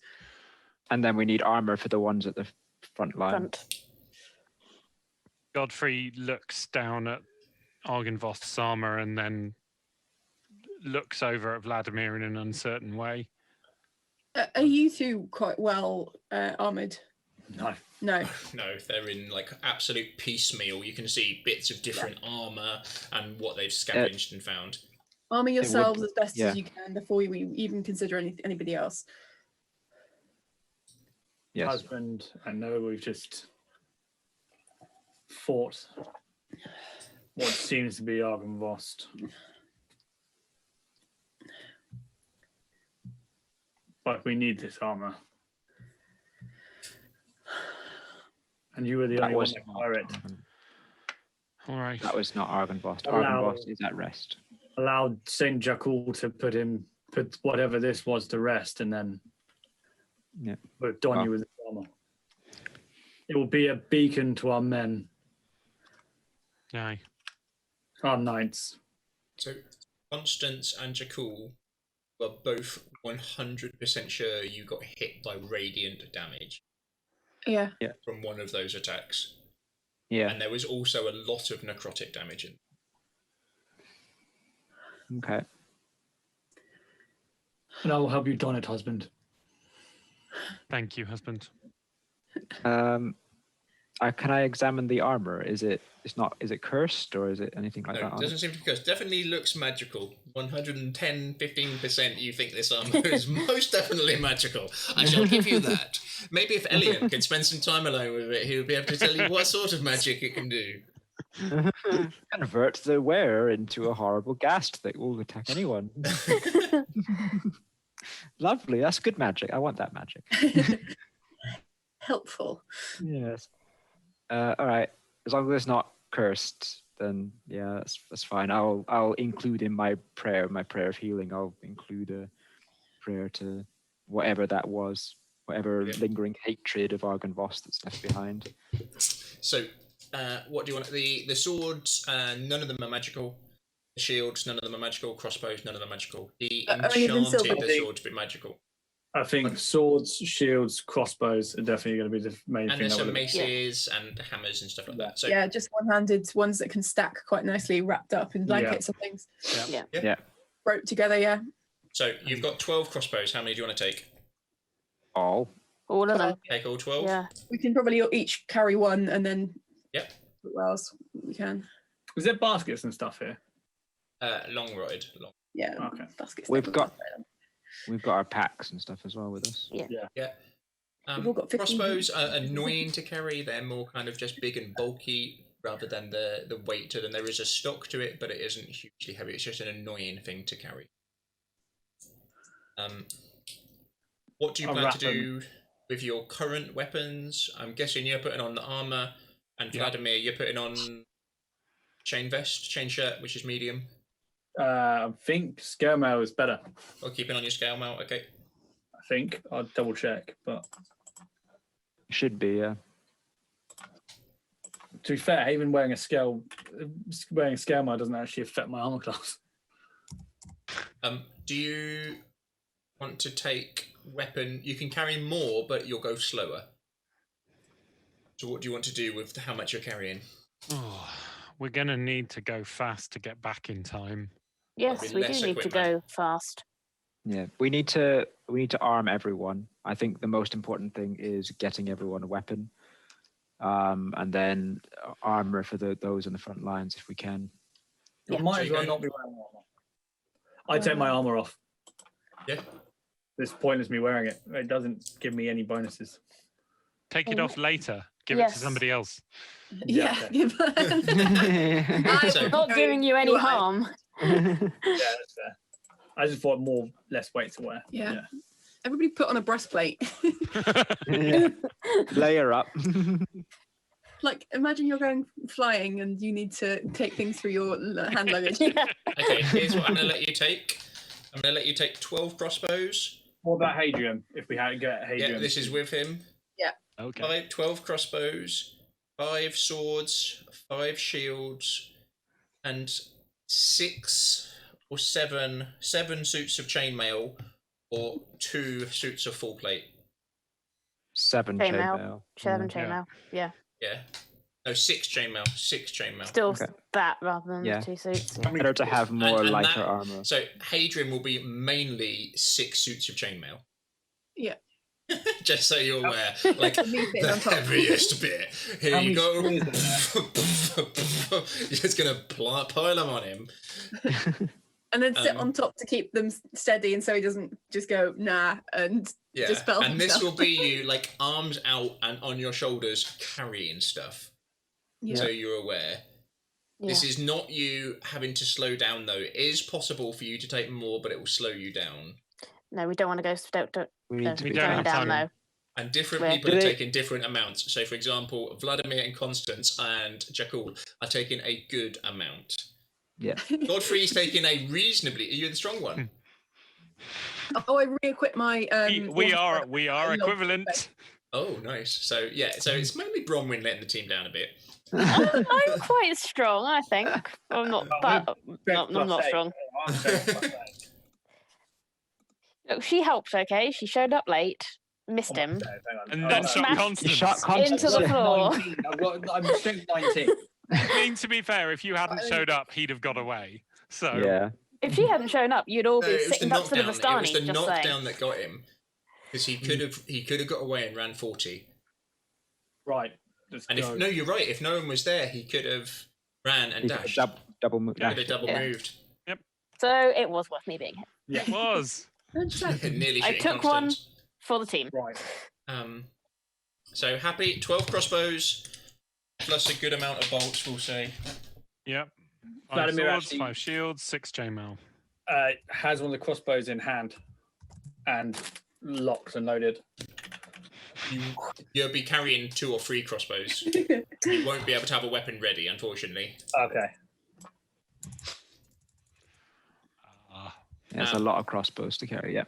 And then we need armor for the ones at the front line.
Godfrey looks down at Argynvost's armor and then looks over at Vladimir in an uncertain way.
Are you two quite well armored?
No.
No.
No, they're in like absolute piecemeal. You can see bits of different armor and what they've scavenged and found.
Armor yourselves as best
yeah.
as you can before we even consider anybody else.
Yes.
Husband, I know we've just fought what seems to be Argynvost. But we need this armor. And you were the only one to fire it.
All right.
That was not Argynvost. Argynvost is at rest.
Allowed Saint Jakul to put whatever this was to rest, and then put Donny with the armor. It will be a beacon to our men,
Aye.
our knights.
So Constance and Jakul were both 100% sure you got hit by radiant damage
Yeah.
from one of those attacks.
Yeah.
And there was also a lot of necrotic damage in.
Okay.
And I will help you don it, husband.
Thank you, husband.
Can I examine the armor? Is it cursed or is it anything like
No,
that
it
on
doesn't
it?
seem to be cursed. Definitely looks magical. 110, 15% you think this armor is most definitely magical. I shall give you that. Maybe if Elliot could spend some time alone with it, he would be able to tell you what sort of magic it can do.
Convert the wearer into a horrible ghast that will attack anyone. Lovely. That's good magic. I want that magic.
Helpful.
Yes. All right. As long as it's not cursed, then yeah, that's fine. I'll include in my prayer of healing. I'll include a prayer to whatever that was, whatever lingering hatred of Argynvost that's left behind.
So, what do you want? The swords, none of them are magical. The shields, none of them are magical. Crossbows, none of them are magical. The enchanted the swords be magical.
I think swords, shields, crossbows are definitely going to be the main
And
thing.
there's some maces and hammers and stuff like that. So
Yeah, just one-handed ones that can stack quite nicely, wrapped up in blankets and things.
Yeah.
Roped together, yeah.
So you've got 12 crossbows. How many do you want to take?
All
of them.
Take all 12?
Yeah.
We can probably each carry one and then
Yep.
what else we can.
Is there baskets and stuff here?
Long ride. Long.
Yeah.
Okay.
Baskets.
We've got our packs and stuff as well with us.
Yeah.
We've all got 15
Crossbows are annoying to carry. They're more kind of just big and bulky rather than the weight to them. There is a stock to it, but it isn't hugely heavy. It's just an annoying thing to carry. What do you plan to do with your current weapons? I'm guessing you're putting on the armor, and Vladimir, you're putting on chain vest, chain shirt, which is medium.
I think scale mail is better.
Or keeping on your scale mount, okay.
I think I'll double check, but
Should be, yeah.
to be fair, even wearing a scale mail doesn't actually affect my armor class.
Do you want to take weapon? You can carry more, but you'll go slower. So what do you want to do with how much you're carrying?
Oh, we're going to need to go fast to get back in time.
Yes,
Probably
we
less
do need to
equipment.
go fast.
Yeah, we need to arm everyone. I think the most important thing is getting everyone a weapon, and then armor for those on the front lines if we can.
You might as well not be wearing armor. I take my armor off.
Yeah.
It's pointless me wearing it. It doesn't give me any bonuses.
Take it off later. Give it to somebody else.
Yeah.
So-
Not doing you any harm.
Yeah, that's fair. I just thought less weight to wear.
Yeah. Everybody put on a breastplate.
Layer up.
Like, imagine you're going flying and you need to take things through your hand luggage.
Okay, here's what I'm going to let you take. I'm going to let you take 12 crossbows.
What about Hadrian? If we had to get Hadrian.
Yeah, this is with him.
Okay.
12 crossbows, 5 swords, 5 shields, and 6 or 7 suits of chainmail, or 2 suits of full plate.
7 chainmail.
7 chainmail. Yeah.
Yeah. No, 6 chainmail. 6 chainmail.
Still that rather than the 2 suits. Yeah.
Better to have more
And
lighter
that-
armor.
So Hadrian will be mainly 6 suits of chainmail.
Yeah.
Just so you're aware, like
Me sitting on
the
top.
heaviest bit. Here
How
you
many
go.
squares
You're just gonna pile them on him.
And then sit
Um,
on top to keep them steady, and so he doesn't just go nah and
Yeah,
dispel
and this
himself.
will be you like arms out and on your shoulders carrying stuff.
Yeah.
So you're aware.
Yeah.
This is not you having to slow down though. It is possible for you to take more, but it will slow you down.
No, we don't want to go. Don't
We need to
We
be
don't
going
have
down
time.
though.
And different
Where-
people
Do
are
they-
taking different amounts. So, for example, Vladimir and Constance and Jakul are taking a good amount.
Yeah.
Godfrey's taking a reasonably. Are you the strong one?
Oh, I re-equip my.
We are
log
equivalent.
Oh, nice. So yeah, so it's mainly Bronwyn letting the team down a bit.
I'm quite strong, I think. I'm not, but no, I'm not strong. Look, she helped. Okay, she showed up late. missed him
And
Got
then shot
smashed
Constance.
You shot Constance.
into the floor.
I'm strength 19.
I mean, to be fair, if you hadn't showed up, he'd have got away. So
Yeah.
If she hadn't shown up, you'd all
No,
be
it was the
sitting ducks in a
knockdown. It was
Vistani.
the
Just saying.
knockdown that got him. Because he could have got away and ran 40.
Right. Let's
And
go.
if no, you're right. If no one was there, he could have ran and
You could
dashed.
double move.
Could have double
Yeah.
moved.
So it was worth me being here.
it was.
Nearly
I
shitting
took one
Constance.
for the team.
Right.
So happy 12 crossbows plus a good amount of bolts, we'll say.
Yep. 5
Vladimir
swords,
actually-
5 shields, 6 chainmail.
Has one of the crossbows in hand and locked and loaded.
You'll be carrying 2 or 3 crossbows. You won't be able to have a weapon ready, unfortunately.
Okay.
There's a lot of crossbows to carry. Yeah.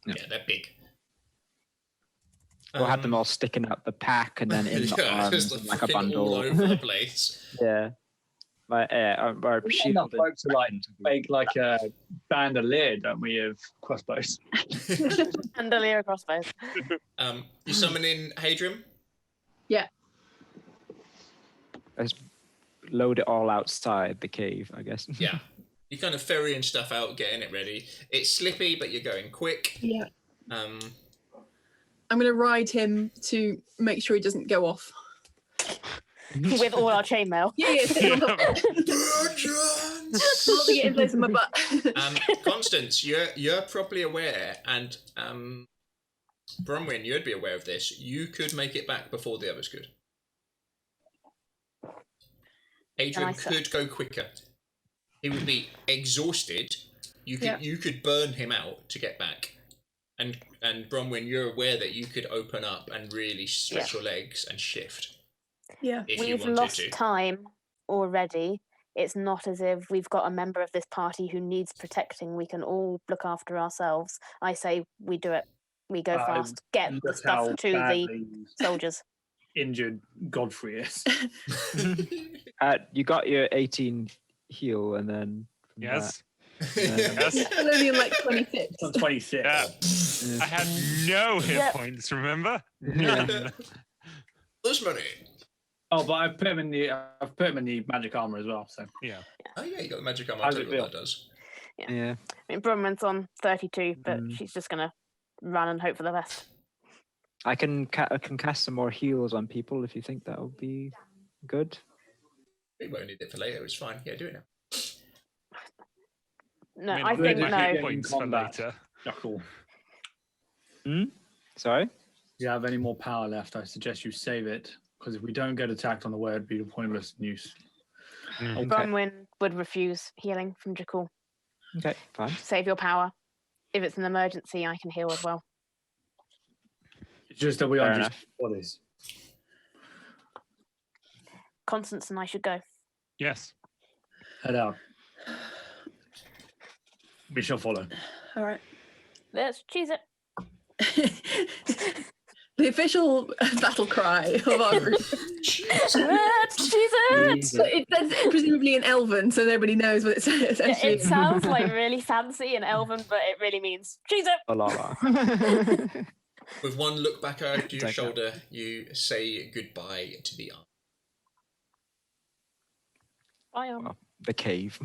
Yeah, they're big.
We'll have them all sticking out the pack and then in the arms
just
like a
fucking all
bundle.
over the place.
Yeah. Our shield
Enough folks to like make like a bandolier, don't we, of crossbows?
Bandolier crossbows.
You summon in Hadrian?
Let's load it all outside the cave, I guess.
Yeah. You kind of ferrying stuff out, getting it ready. It's slippy, but you're going quick.
Yeah.
Um,
I'm going to ride him to make sure he doesn't go off.
With all our chainmail.
Yeah. Not to get in place in my butt.
Constance, you're probably aware, and Bronwyn, you'd be aware of this. You could make it back before the others could. Adrian
Nice.
could go quicker. He would be exhausted. You could burn him out to get back. And Bronwyn, you're aware that you could open up and really stretch your legs and shift.
Yeah.
If you
We've
wanted
lost
to.
time already. It's not as if we've got a member of this party who needs protecting. We can all look after ourselves. I say we do it. We go fast. Get the
That's how
stuff to the
badly
soldiers.
injured Godfrey is.
You got your 18 heal and then. From
Yes.
Yes.
I'm only in like 26.
On 26.
Yeah. I had no hit points, remember? None.
Lose money.
Oh, but I've put him in the magic armor as well. So
Yeah.
Oh yeah, you got the magic armor.
How's
I'll
it
tell you what
feel?
that does.
Yeah.
I mean, Brumman's on 32, but she's just going to run and hope for the best.
I can cast some more heals on people if you think that would be good.
We won't need it for later. It's fine. Yeah, do it now.
No,
mean,
I
I'll
think
make
no.
hit points for
Combat.
later.
Jackal.
Sorry?
If you have any more power left, I suggest you save it. Because if we don't get attacked on the way, it'd be a pointless use.
Okay.
Bronwyn would refuse healing from Jakul.
Okay, fine.
Save your power. If it's an emergency, I can heal as well.
It's just that we
Fair
are
enough.
just bodies.
Constance and I should go.
Yes.
Head out. We shall follow.
All right.
Let's choose it.
The official battle cry of our group.
Let's choose it.
So it's presumably in Elven, so nobody knows what it says.
It sounds like really fancy in Elven, but it really means choose it.
La la.
With one look back over your
Take that.
shoulder, you say goodbye to the arm.
Bye,
Well, the cave.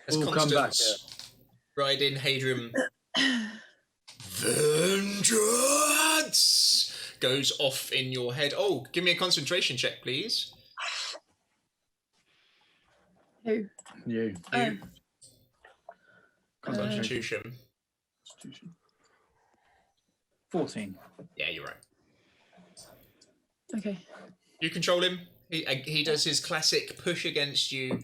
As
We'll come back,
Constance ride in Hadrian. Vengeance goes off in your head. Oh, give me a concentration check, please.
Who?
You.
You. Constitution.
14.
Yeah, you're right.
Okay.
You control him. He does his classic push against you,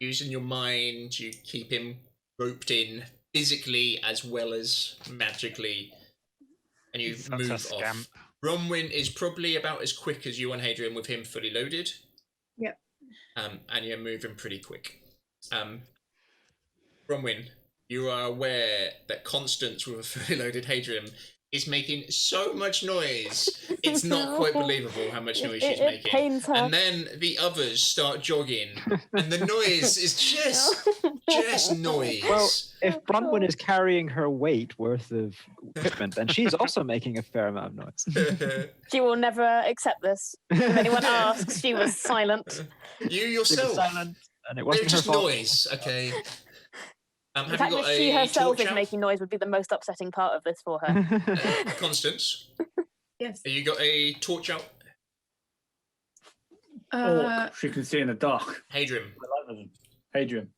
using your mind. You keep him roped in physically as well as magically, and you
Such a
move
scamp.
off. Bronwyn is probably about as quick as you and Hadrian with him fully loaded.
Yep.
And you're moving pretty quick. Bronwyn, you are aware that Constance with a fully loaded Hadrian is making so much noise. It's not quite believable how much noise she's
It
making.
pains her.
And then the others start jogging, and the noise is just noise.
Well, if Bronwyn is carrying her weight worth of equipment, then she's also making a fair amount of noise.
She will never accept this. If anyone asks, she was silent.
You
She was
yourself.
silent, and it
They're
wasn't her
just
fault.
noise, okay?
The
Have you
fact
got
that she
a
herself
torch
is
out?
making noise would be the most upsetting part of this for her.
Constance,
Yes.
have you got a torch out?
Orc, she can see in the dark.
Hadrian.
Hadrian.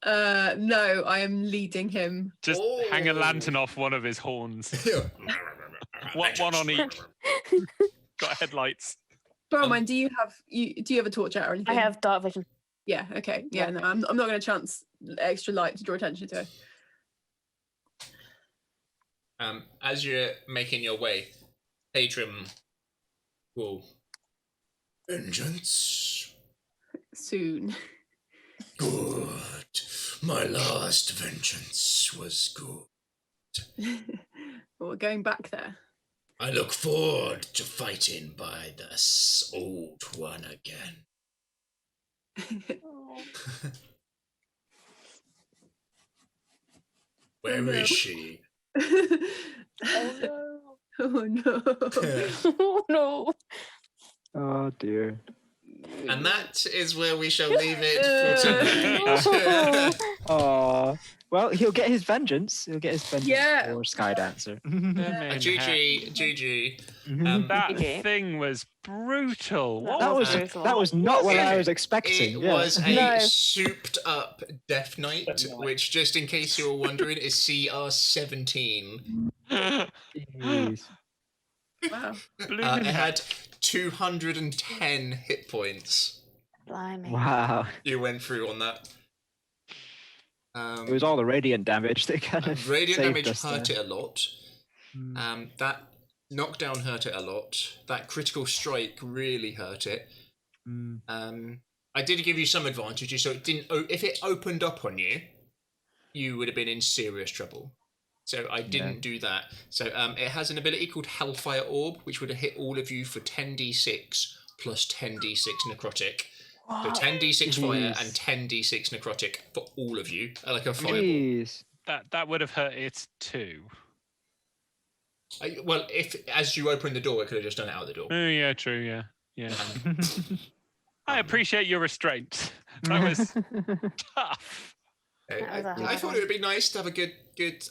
No, I am leading him.
Just hang a
Oh.
lantern off one of his horns. One on each. Got headlights.
Barman, do you have a torch out or
I
anything?
have dark vision.
Yeah. Okay. Yeah.
Yeah.
No, I'm not going to chance extra light to draw attention to it.
As you're making your way, Hadrian will. Vengeance.
Soon.
Good. My last vengeance was good.
Well, we're going back there.
I look forward to fighting by this old one again. Where is she?
Oh no.
Oh no.
Oh no.
Oh dear.
And that is where we shall leave it for tonight.
Oh. Well, he'll get his vengeance. He'll get his vengeance
Yeah.
for Skydancer.
GG.
That
GG.
thing was brutal. What
That was
brutal.
that was not what I was
It
expecting. yeah.
was a
No.
souped up Death Knight, which, just in case you're wondering, is CR 17.
Jeez.
Wow.
It had 210 hit points.
Blimey.
Wow.
You went through on that.
It was all the radiant damage that kind of
Radiant
saved
damage
us
hurt
there.
it a lot. That knockdown hurt it a lot. That critical strike really hurt it. I did give you some advantages, so it didn't. If it opened up on you, you would have been in serious trouble. So I didn't do that. So it has an ability called Hellfire Orb, which would have hit all of you for 10d6 plus 10d6 necrotic. So 10d6 fire and 10d6 necrotic for all of you, like a fireball.
Jeez.
That would have hurt it too.
Well, if as you open the door, it could have just done it out the door.
Oh yeah, true. Yeah. I appreciate your restraint. That was tough.
I thought it would be nice to have a good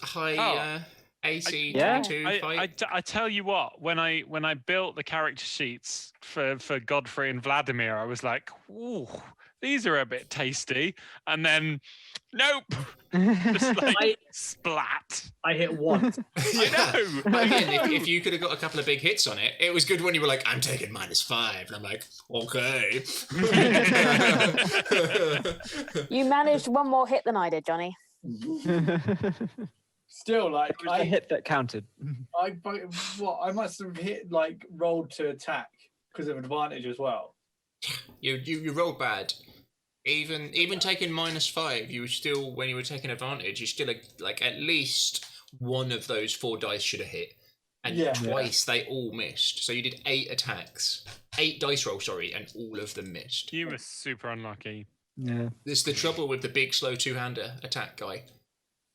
high AC 22 fight.
I tell you what, when I built the character sheets for Godfrey and Vladimir, I was like, ooh, these are a bit tasty. And then, nope, just like splat.
I hit one.
I know.
But again, if you could have got a couple of big hits on it, it was good when you were like, I'm taking -5. And I'm like, okay.
You managed one more hit than I did, Johnny.
Still, like,
It was the hit that counted.
I must have rolled to attack because of advantage as well.
You rolled bad. Even taking -5, you were still, when you were taking advantage, you still like at least one of those 4 dice should have hit, and twice they all missed. So you did 8 attacks, 8 dice rolls, sorry, and all of them missed.
You were super unlucky.
Yeah.
This is the trouble with the big slow 2-hander attack guy.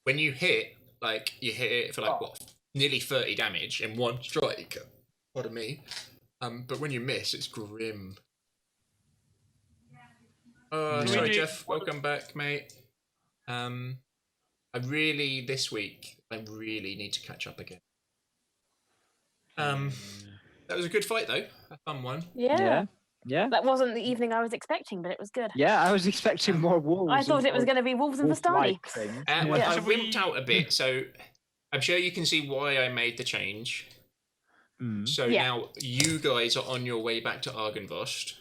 When you hit, like you hit it for nearly 30 damage in one strike. Pardon me. But when you miss, it's grim. Sorry, Jeff. Welcome back, mate. This week, I really need to catch up again. That was a good fight, though. A fun one.
Yeah.
Yeah.
That wasn't the evening I was expecting, but it was good.
Yeah, I was expecting more wolves.
I thought it was going to be wolves and Vistani.
wolf-like things.
I
Should we-
wimped out a bit, so I'm sure you can see why I made the change. So
Yeah.
now you guys are on your way back to Argynvost.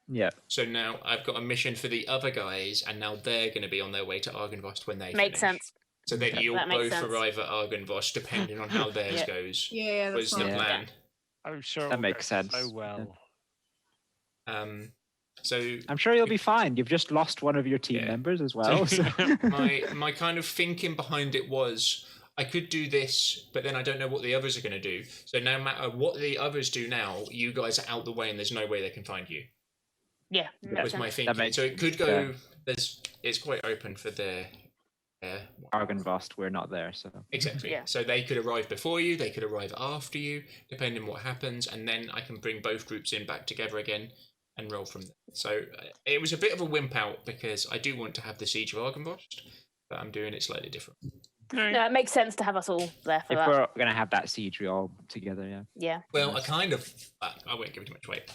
Yeah.
So now I've got a mission for the other guys, and now they're going to be on their way to Argynvost when they
Makes
finish.
sense.
So then you'll
That makes
both
sense.
arrive at Argynvost, depending on how theirs
Yeah.
goes.
Yeah, that's
Was the
fine.
plan.
I'm sure
That
it'll
makes
go
sense.
so well.
So
I'm sure you'll be fine. You've just lost one of your team members as well. So.
my kind of thinking behind it was I could do this, but then I don't know what the others are going to do. So no matter what the others do now, you guys are out the way, and there's no way they can find you.
Yeah,
Was my thinking. So it could go. It's quite open for their.
Argynvost, we're not there, so
Exactly.
Yeah.
So they could arrive before you, they could arrive after you, depending on what happens, and then I can bring both groups in back together again and roll from there. So it was a bit of a wimp out because I do want to have the Siege of Argynvost, but I'm doing it slightly different.
No, it makes sense to have us all there for
if
that.
we're gonna have that siege, we all together, yeah.
Yeah.
Well, I kind of. I won't give it too much weight.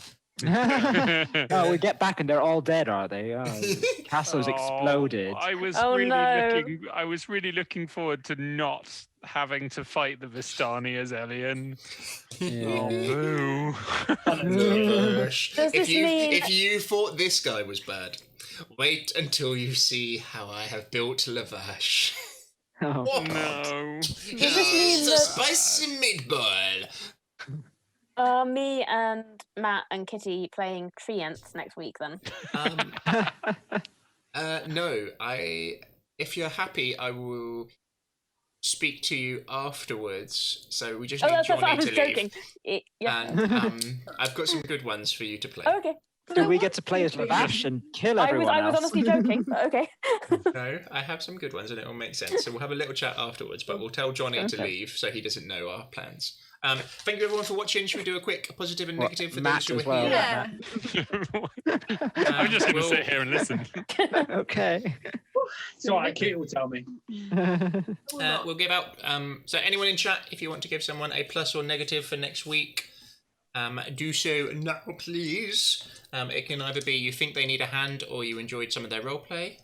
Oh, we get back and they're all dead, are they? Oh, the castle's exploded.
I was I was really looking forward to not having to fight the Vistani as Elian.
Yeah.
Oh boo!
If you thought this guy was bad, wait until you see how I have built Lavash.
Oh.
No.
Does this mean
It's a
that
spicy meatball.
me and Matt and Kitty playing Treants next week then?
No, if you're happy, I will speak to you afterwards. So we just need
That's
Johnny
I was
to
joking.
leave.
Yeah.
And I've got some good ones for you to play.
Okay.
Do we get to play as Lavash and kill everyone
I was
else?
honestly joking, but okay.
No, I have some good ones and it will make sense. So we'll have a little chat afterwards, but we'll tell Johnny to leave so he doesn't know our plans. Thank you everyone for watching. Should we do a quick positive and negative for
Matt
those who
as
are
well.
here?
Yeah.
I'm just going to sit here and listen.
Okay.
It's all right, Kate will tell me.
We'll give out. So anyone in chat, if you want to give someone a plus or negative for next week, do so now, please. It can either be you think they need a hand or you enjoyed some of their roleplay.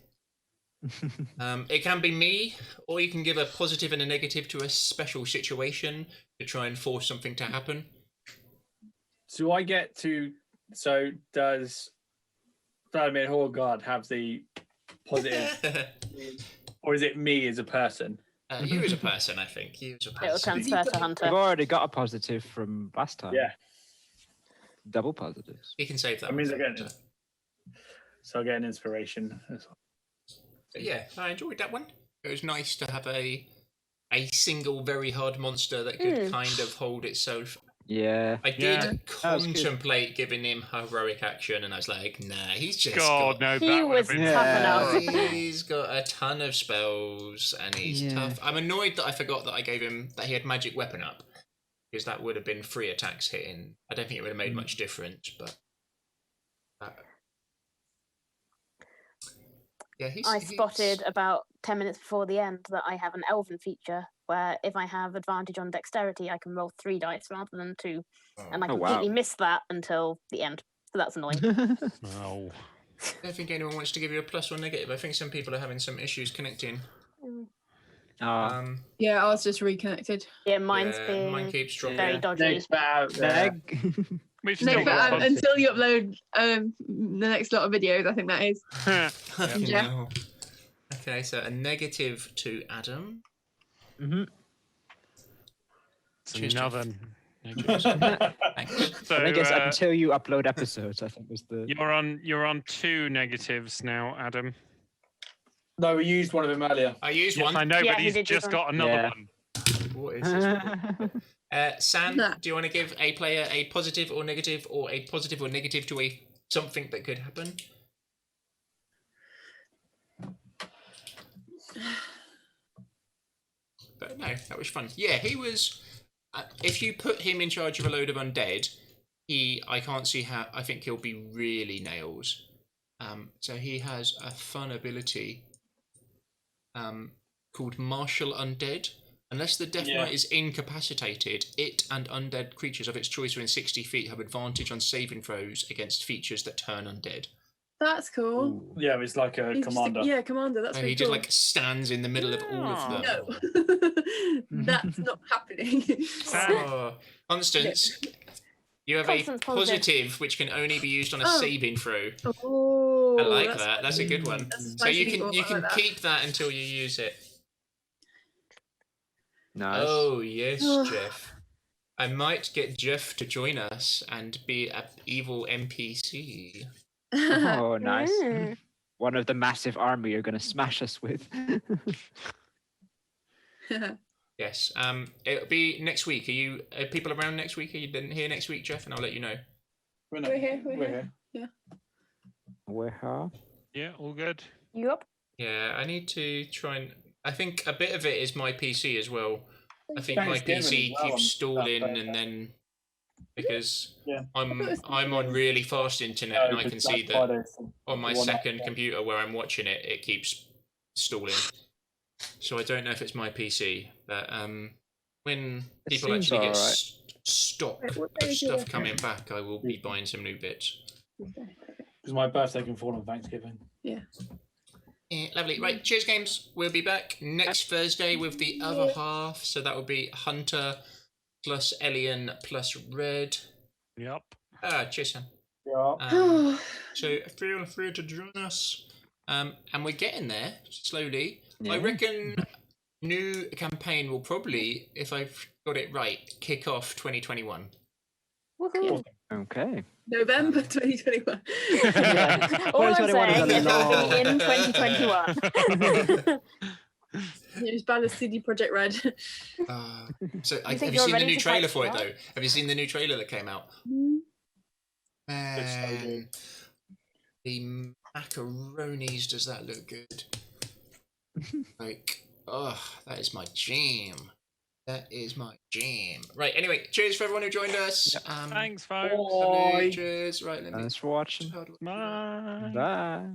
It can be me, or you can give a positive and a negative to a special situation to try and force something to happen.
Do I get to? So does Vladimir Horgard have the positive, or is it me as a person?
You as a person, I think. You as a
It'll
person.
transfer to Hunter.
We've already got a positive from last time.
Yeah.
Double positives.
You can save that.
I mean,
one for
again,
later.
so I get an inspiration.
But yeah, I enjoyed that one. It was nice to have a single very hard monster that could kind of hold itself.
Yeah.
I did contemplate giving him heroic action, and I was like, nah, he's just
God, no,
He
that would
was
have been
tough enough.
He's got a ton of spells, and he's tough. I'm annoyed that I forgot that I gave him that he had magic weapon up, because that would have been 3 attacks hitting. I don't think it would have made much difference, but yeah,
I spotted about 10 minutes before the end that I have an elven feature where if I have advantage on dexterity, I can roll 3 dice rather than 2. And I completely missed that until the end. So that's annoying.
Oh.
I don't think anyone wants to give you a plus or negative. I think some people are having some issues connecting.
Yeah, I was just reconnected.
Yeah, mine's
Mine
being
keeps dropping.
very dodgy.
We've
No,
still got
until you upload the next lot of videos, I think that is.
Yeah. No. Okay, so a negative to Adam.
It's another.
Thanks.
So,
I guess until you upload episodes, I think was the.
You're on 2 negatives now, Adam.
No, we used one of them earlier.
I used one.
I know,
Yeah,
but
he
he's
did use
just
one.
got another one.
What is this? Sam, do you want to give a player a positive or negative, or a positive or negative to a something that could happen? But no, that was fun. Yeah, he was. If you put him in charge of a load of undead, I can't see how. I think he'll be really nails. So he has a fun ability called Martial Undead. Unless the Death Knight is incapacitated, it and undead creatures of its choice within 60 feet have advantage on saving throws against features that turn undead.
That's cool.
Yeah, it's like a
He's just
commander.
commander. That's
So
really
he
cool.
just like stands in the middle of all of them.
No, that's not happening.
Oh, Constance, you have
Constance,
a positive which can only be used on a saving throw.
Oh,
I like that. That's a good one.
That's a
So you
spicy
can
thought,
you
I
can
like that.
keep that until you use it.
Nice.
Oh yes, Jeff. I might get Jeff to join us and be an evil NPC.
Oh, nice.
Mm.
One of the massive army you're going to smash us with.
Yes. It'll be next week. Are people around next week? Are you here next week, Jeff? And I'll let you know.
We're here. We're here.
Where?
Yeah, all good.
Yup.
Yeah, I need to try and. I think a bit of it is my PC as well. I think my
Thanksgiving
PC
as well
keeps
on
stalling,
Thursday.
and then because
Yeah.
I'm on really fast internet, and I can see that on my second computer where I'm watching it, it keeps stalling. So I don't know if it's my PC, but when
It
people
seems
actually get
alright.
stock of stuff coming back, I will be buying some new bits.
Because my birthday can fall on Thanksgiving.
Yeah.
Yeah, lovely. Right, cheers, games. We'll be back next Thursday with the other half. So that will be Hunter plus Elian plus Red.
Yep.
Cheers, Sam.
Yeah.
So feel free to join us. And we're getting there slowly. I
Yeah.
reckon new campaign will probably, if I've got it right, kick off 2021.
Woohoo.
Okay.
November 2021.
Yeah.
All I'm
2021 is a
saying is it'll
long-
be in 2021.
As bad as CD Projekt Red.
So
think
have you
you're
seen the
ready
new
to
trailer
fight
for it
Strahd?
though? Have you seen the new trailer that came out? Man, the macaronis, does that look good? Like, oh, that is my jam. That is my jam. Right, anyway, cheers for everyone who joined us.
Thanks, folks.
Lovely, cheers. Right, let me.
Thanks for watching.
Bye.
Bye.